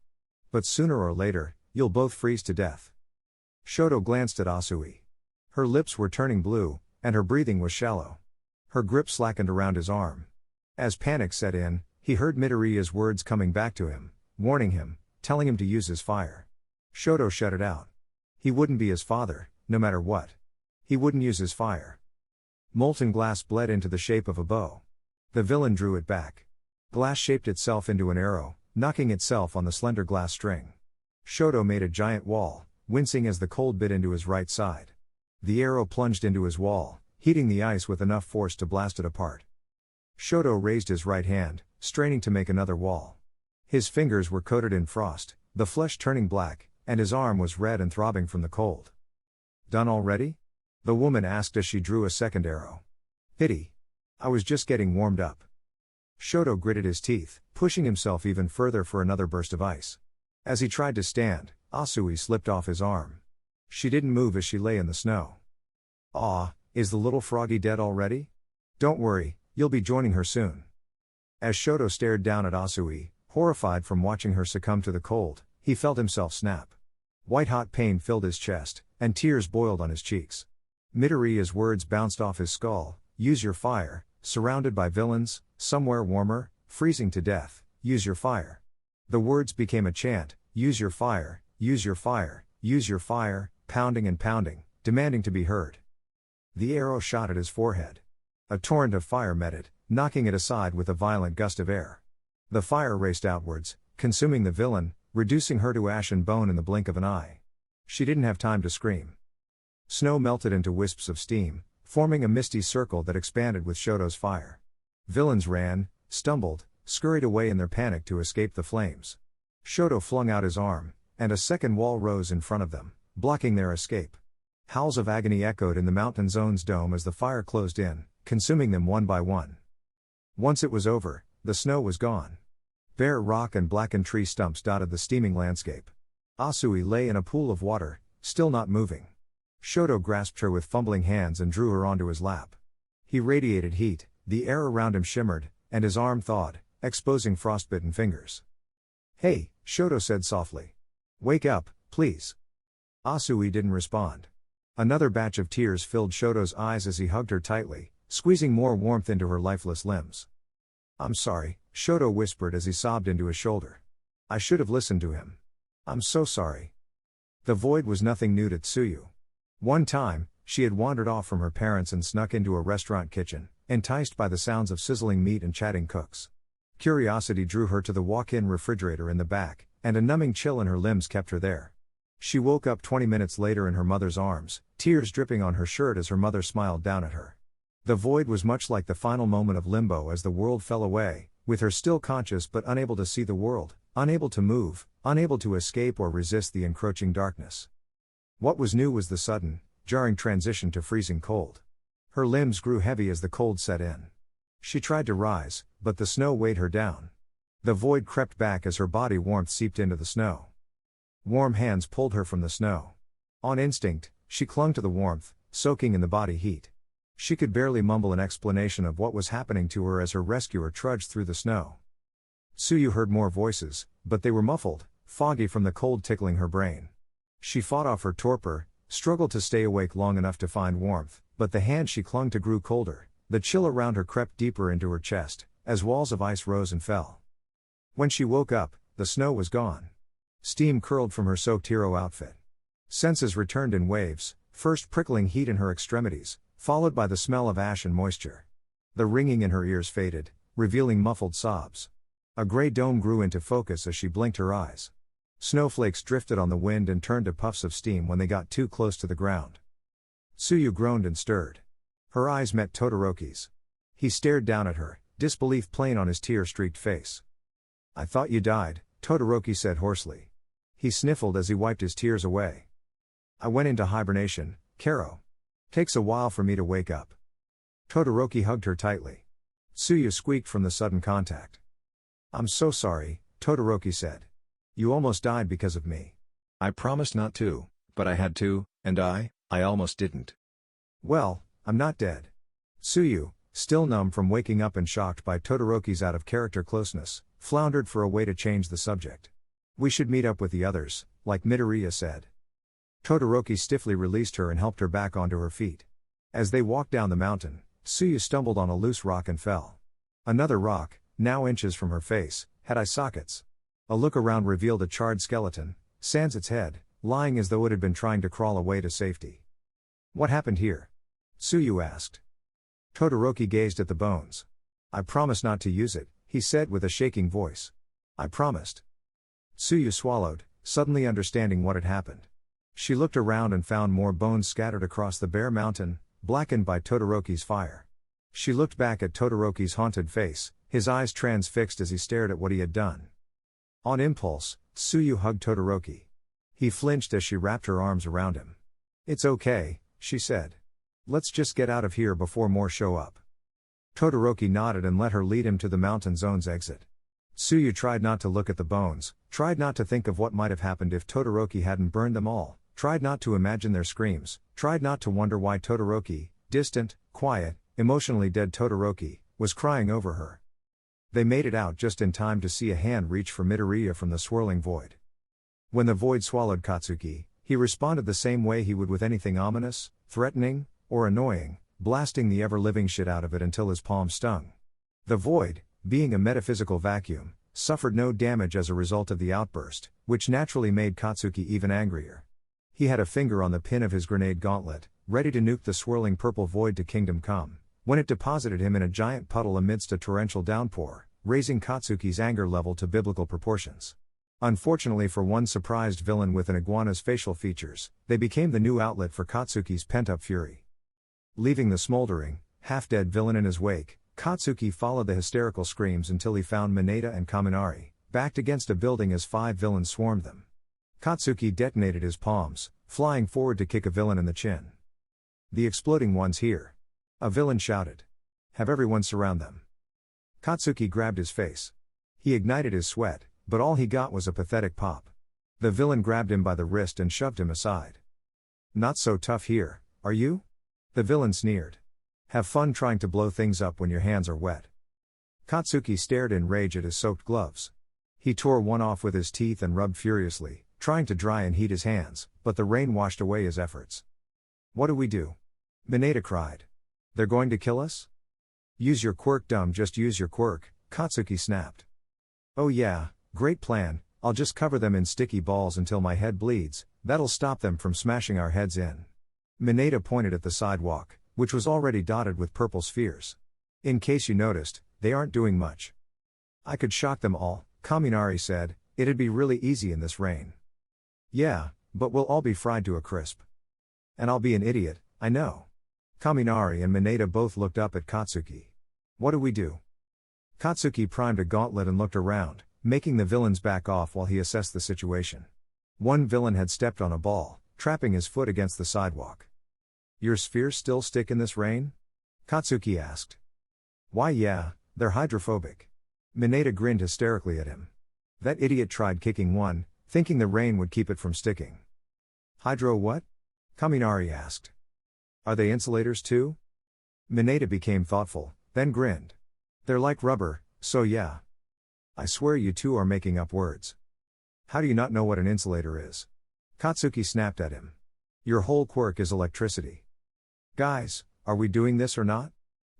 "But sooner or later, you'll both freeze to death." Shoto glanced at Asui. Her lips were turning blue, and her breathing was shallow. Her grip slackened around his arm. As panic set in, he heard Midoriya's words coming back to him, warning him, telling him to use his fire. Shoto shut it out. He wouldn't be his father, no matter what. He wouldn't use his fire. Molten glass bled into the shape of a bow. The villain drew it back. Glass shaped itself into an arrow, knocking itself on the slender glass string. Shoto made a giant wall, wincing as the cold bit into his right side. The arrow plunged into his wall, heating the ice with enough force to blast it apart. Shoto raised his right hand, straining to make another wall. His fingers were coated in frost, the flesh turning black, and his arm was red and throbbing from the cold. "Done already?" the woman asked as she drew a second arrow. "Pity. I was just getting warmed up." Shoto gritted his teeth, pushing himself even further for another burst of ice. As he tried to stand, Asui slipped off his arm. She didn't move as she lay in the snow. "Aw, is the little froggy dead already? Don't worry, you'll be joining her soon." As Shoto stared down at Asui, horrified from watching her succumb to the cold, he felt himself snap. White-hot pain filled his chest, and tears boiled on his cheeks. Midoriya's words bounced off his skull: "Use your fire, surrounded by villains, somewhere warmer, freezing to death, use your fire." The words became a chant: "Use your fire, use your fire, use your fire," pounding and pounding, demanding to be heard. The arrow shot at his forehead. A torrent of fire met it, knocking it aside with a violent gust of air. The fire raced outwards, consuming the villain, reducing her to ash and bone in the blink of an eye. She didn't have time to scream. Snow melted into wisps of steam, forming a misty circle that expanded with Shoto's fire. Villains ran, stumbled, scurried away in their panic to escape the flames. Shoto flung out his arm, and a second wall rose in front of them, blocking their escape. Howls of agony echoed in the mountain zone's dome as the fire closed in, consuming them one by one. Once it was over, the snow was gone. Bare rock and blackened tree stumps dotted the steaming landscape. Asui lay in a pool of water, still not moving. Shoto grasped her with fumbling hands and drew her onto his lap. He radiated heat, the air around him shimmered, and his arm thawed, exposing frostbitten fingers. "Hey," Shoto said softly. "Wake up, please." Asui didn't respond. Another batch of tears filled Shoto's eyes as he hugged her tightly, squeezing more warmth into her lifeless limbs. "I'm sorry," Shoto whispered as he sobbed into his shoulder. "I should have listened to him. I'm so sorry." The void was nothing new to Tsuyu. One time, she had wandered off from her parents and snuck into a restaurant kitchen, enticed by the sounds of sizzling meat and chatting cooks. Curiosity drew her to the walk-in refrigerator in the back, and a numbing chill in her limbs kept her there. She woke up 20 minutes later in her mother's arms, tears dripping on her shirt as her mother smiled down at her. The void was much like the final moment of limbo as the world fell away, with her still conscious but unable to see the world, unable to move, unable to escape or resist the encroaching darkness. What was new was the sudden, jarring transition to freezing cold. Her limbs grew heavy as the cold set in. She tried to rise, but the snow weighed her down. The void crept back as her body warmth seeped into the snow. Warm hands pulled her from the snow. On instinct, she clung to the warmth, soaking in the body heat. She could barely mumble an explanation of what was happening to her as her rescuer trudged through the snow. Tsuyu heard more voices, but they were muffled, foggy from the cold tickling her brain. She fought off her torpor, struggled to stay awake long enough to find warmth, but the hand she clung to grew colder. The chill around her crept deeper into her chest, as walls of ice rose and fell. When she woke up, the The snow was gone. Steam curled from her soaked hero outfit. Senses returned in waves, first prickling heat in her extremities, followed by the smell of ash and moisture. The ringing in her ears faded, revealing muffled sobs. A gray dome grew into focus as she blinked her eyes. Snowflakes drifted on the wind and turned to puffs of steam when they got too close to the ground. Tsuyu groaned and stirred. Her eyes met Todoroki's. He stared down at her, disbelief plain on his tear-streaked face. "I thought you died," Todoroki said hoarsely. He sniffled as he wiped his tears away. "I went into hibernation, Karo. Takes a while for me to wake up." Todoroki hugged her tightly. Tsuyu squeaked from the sudden contact. "I'm so sorry," Todoroki said. "You almost died because of me." "I promised not to, but I had to, and I almost didn't." "Well, I'm not dead." Tsuyu, still numb from waking up and shocked by Todoroki's out-of-character closeness, floundered for a way to change the subject. "We should meet up with the others, like Midoriya said." Todoroki stiffly released her and helped her back onto her feet. As they walked down the mountain, Tsuyu stumbled on a loose rock and fell. Another rock, now inches from her face, had eye sockets. A look around revealed a charred skeleton, sans its head, lying as though it had been trying to crawl away to safety. "What happened here?" Tsuyu asked. Todoroki gazed at the bones. "I promised not to use it," he said with a shaking voice. "I promised." Tsuyu swallowed, suddenly understanding what had happened. She looked around and found more bones scattered across the bare mountain, blackened by Todoroki's fire. She looked back at Todoroki's haunted face, his eyes transfixed as he stared at what he had done. On impulse, Tsuyu hugged Todoroki. He flinched as she wrapped her arms around him. "It's okay," she said. "Let's just get out of here before more show up." Todoroki nodded and let her lead him to the mountain zone's exit. Tsuyu tried not to look at the bones, tried not to think of what might have happened if Todoroki hadn't burned them all, tried not to imagine their screams, tried not to wonder why Todoroki, distant, quiet, emotionally dead Todoroki, was crying over her. They made it out just in time to see a hand reach for Midoriya from the swirling void. When the void swallowed Katsuki, he responded the same way he would with anything ominous, threatening, or annoying, blasting the ever-living shit out of it until his palm stung. The void, being a metaphysical vacuum, suffered no damage as a result of the outburst, which naturally made Katsuki even angrier. He had a finger on the pin of his grenade gauntlet, ready to nuke the swirling purple void to Kingdom Come, when it deposited him in a giant puddle amidst a torrential downpour, raising Katsuki's anger level to biblical proportions. Unfortunately for one surprised villain with an iguana's facial features, they became the new outlet for Katsuki's pent-up fury. Leaving the smoldering, half-dead villain in his wake, Katsuki followed the hysterical screams until he found Mineta and Kaminari, backed against a building as 5 villains swarmed them. Katsuki detonated his palms, flying forward to kick a villain in the chin. "The exploding one's here!" A villain shouted. "Have everyone surround them." Katsuki grabbed his face. He ignited his sweat, but all he got was a pathetic pop. The villain grabbed him by the wrist and shoved him aside. "Not so tough here, are you?" The villain sneered. "Have fun trying to blow things up when your hands are wet." Katsuki stared in rage at his soaked gloves. He tore one off with his teeth and rubbed furiously, trying to dry and heat his hands, but the rain washed away his efforts. "What do we do?" Mineta cried. "They're going to kill us?" "Use your quirk, dumb, just use your quirk," Katsuki snapped. "Oh yeah, great plan, I'll just cover them in sticky balls until my head bleeds, that'll stop them from smashing our heads in." Mineta pointed at the sidewalk, which was already dotted with purple spheres. "In case you noticed, they aren't doing much." "I could shock them all," Kaminari said, "it'd be really easy in this rain." "Yeah, but we'll all be fried to a crisp." "And I'll be an idiot, I know." Kaminari and Mineta both looked up at Katsuki. "What do we do?" Katsuki primed a gauntlet and looked around, making the villains back off while he assessed the situation. One villain had stepped on a ball, trapping his foot against the sidewalk. "Your spheres still stick in this rain?" Katsuki asked. "Why yeah, they're hydrophobic." Mineta grinned hysterically at him. That idiot tried kicking one, thinking the rain would keep it from sticking. "Hydro what?" Kaminari asked. "Are they insulators too?" Mineta became thoughtful, then grinned. "They're like rubber, so yeah." "I swear you two are making up words. How do you not know what an insulator is?" Katsuki snapped at him. "Your whole quirk is electricity." "Guys, are we doing this or not?"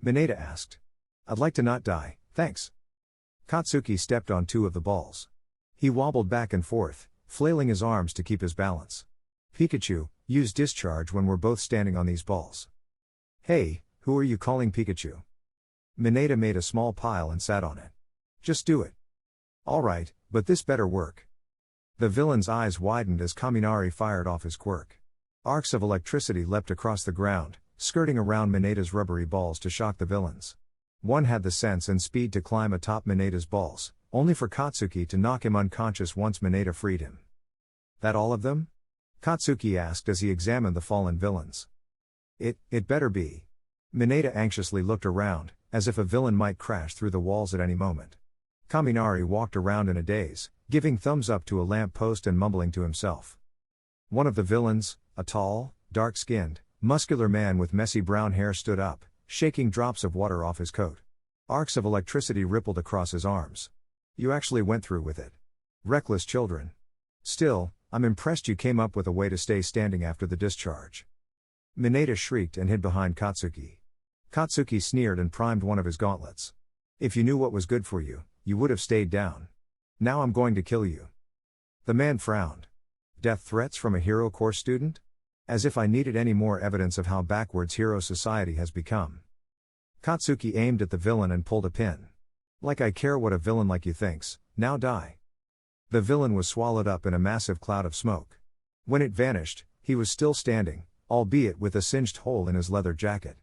Mineta asked. "I'd like to not die, thanks." Katsuki stepped on 2 of the balls. He wobbled back and forth, flailing his arms to keep his balance. Pikachu, use discharge when we're both standing on these balls. Hey, who are you calling Pikachu? Mineta made a small pile and sat on it. Just do it. Alright, but this better work. The villain's eyes widened as Kaminari fired off his quirk. Arcs of electricity leapt across the ground, skirting around Mineta's rubbery balls to shock the villains. One had the sense and speed to climb atop Mineta's balls, only for Katsuki to knock him unconscious once Mineta freed him. That all of them? Katsuki asked as he examined the fallen villains. It better be. Mineta anxiously looked around, as if a villain might crash through the walls at any moment. Kaminari walked around in a daze, giving thumbs up to a lamp post and mumbling to himself. One of the villains, a tall, dark-skinned, muscular man with messy brown hair stood up, shaking drops of water off his coat. Arcs of electricity rippled across his arms. You actually went through with it. Reckless children. Still, I'm impressed you came up with a way to stay standing after the discharge. Mineta shrieked and hid behind Katsuki. Katsuki sneered and primed one of his gauntlets. If you knew what was good for you, you would have stayed down. Now I'm going to kill you. The man frowned. Death threats from a Hero Corps student? As if I needed any more evidence of how backwards Hero Society has become. Katsuki aimed at the villain and pulled a pin. Like I care what a villain like you thinks, now die. The villain was swallowed up in a massive cloud of smoke. When it vanished, he was still standing, albeit with a singed hole in his leather jacket.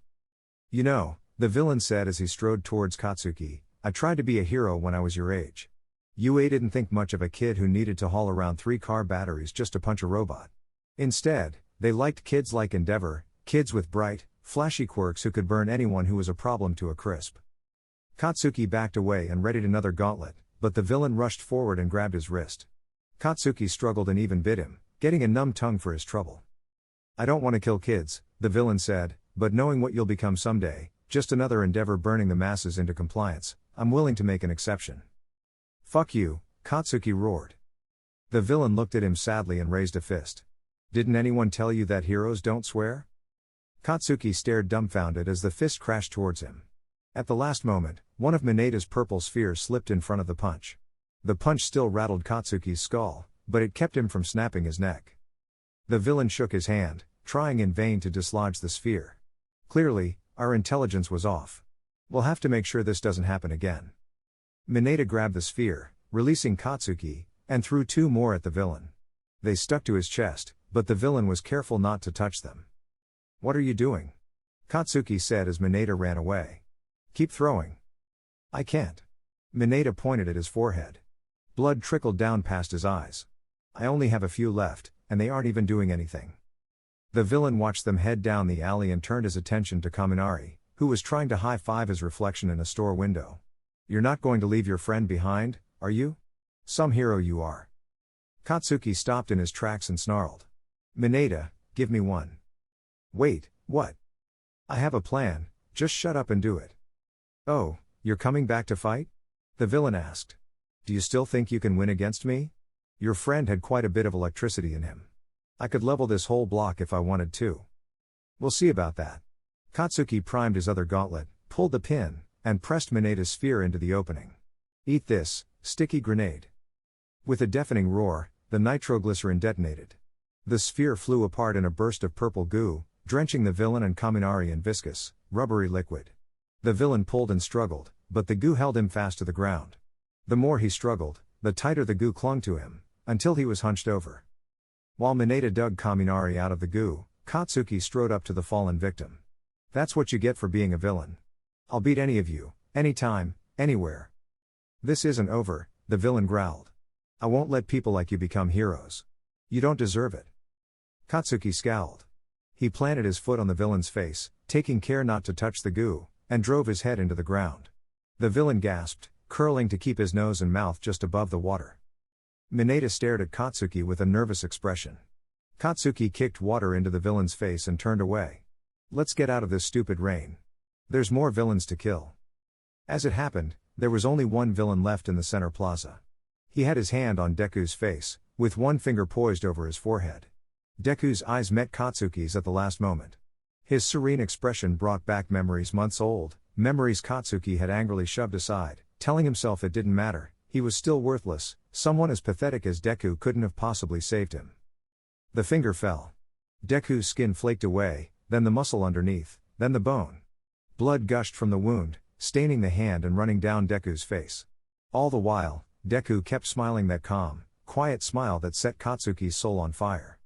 You know, the villain said as he strode towards Katsuki, I tried to be a hero when I was your age. UA didn't think much of a kid who needed to haul around 3 car batteries just to punch a robot. Instead, they liked kids like Endeavor, kids with bright, flashy quirks who could burn anyone who was a problem to a crisp. Katsuki backed away and readied another gauntlet, but the villain rushed forward and grabbed his wrist. Katsuki struggled and even bit him, getting a numb tongue for his trouble. I don't want to kill kids, the villain said, but knowing what you'll become someday, just another Endeavor burning the masses into compliance, I'm willing to make an exception. Fuck you, Katsuki roared. The villain looked at him sadly and raised a fist. Didn't anyone tell you that heroes don't swear? Katsuki stared dumbfounded as the fist crashed towards him. At the last moment, one of Mineta's purple spheres slipped in front of the punch. The punch still rattled Katsuki's skull, but it kept him from snapping his neck. The villain shook his hand, trying in vain to dislodge the sphere. Clearly, our intelligence was off. We'll have to make sure this doesn't happen again. Mineta grabbed the sphere, releasing Katsuki, and threw 2 more at the villain. They stuck to his chest, but the villain was careful not to touch them. What are you doing? Katsuki said as Mineta ran away. Keep throwing. I can't. Mineta pointed at his forehead. Blood trickled down past his eyes. I only have a few left, and they aren't even doing anything. The villain watched them head down the alley and turned his attention to Kaminari, who was trying to high-five his reflection in a store window. You're not going to leave your friend behind, are you? Some hero you are. Katsuki stopped in his tracks and snarled. Mineta, give me one. Wait, what? I have a plan, just shut up and do it. Oh, you're coming back to fight? The villain asked. Do you still think you can win against me? Your friend had quite a bit of electricity in him. I could level this whole block if I wanted to. We'll see about that. Katsuki primed his other gauntlet, pulled the pin, and pressed Mineta's sphere into the opening. Eat this, sticky grenade. With a deafening roar, the nitroglycerin detonated. The sphere flew apart in a burst of purple goo, drenching the villain and Kaminari in viscous, rubbery liquid. The villain pulled and struggled, but the goo held him fast to the ground. The more he struggled, the tighter the goo clung to him, until he was hunched over. While Mineta dug Kaminari out of the goo, Katsuki strode up to the fallen victim. That's what you get for being a villain. I'll beat any of you, anytime, anywhere. This isn't over, the villain growled. I won't let people like you become heroes. You don't deserve it. Katsuki scowled. He planted his foot on the villain's face, taking care not to touch the goo, and drove his head into the ground. The villain gasped, curling to keep his nose and mouth just above the water. Mineta stared at Katsuki with a nervous expression. Katsuki kicked water into the villain's face and turned away. Let's get out of this stupid rain. There's more villains to kill. As it happened, there was only one villain left in the center plaza. He had his hand on Deku's face, with one finger poised over his forehead. Deku's eyes met Katsuki's at the last moment. His serene expression brought back memories months old, memories Katsuki had angrily shoved aside, telling himself it didn't matter, He was still worthless, someone as pathetic as Deku couldn't have possibly saved him. The finger fell. Deku's skin flaked away, then the muscle underneath, then the bone. Blood gushed from the wound, staining the hand and running down Deku's face. All the while, Deku kept smiling that calm, quiet smile that set Katsuki's soul on fire.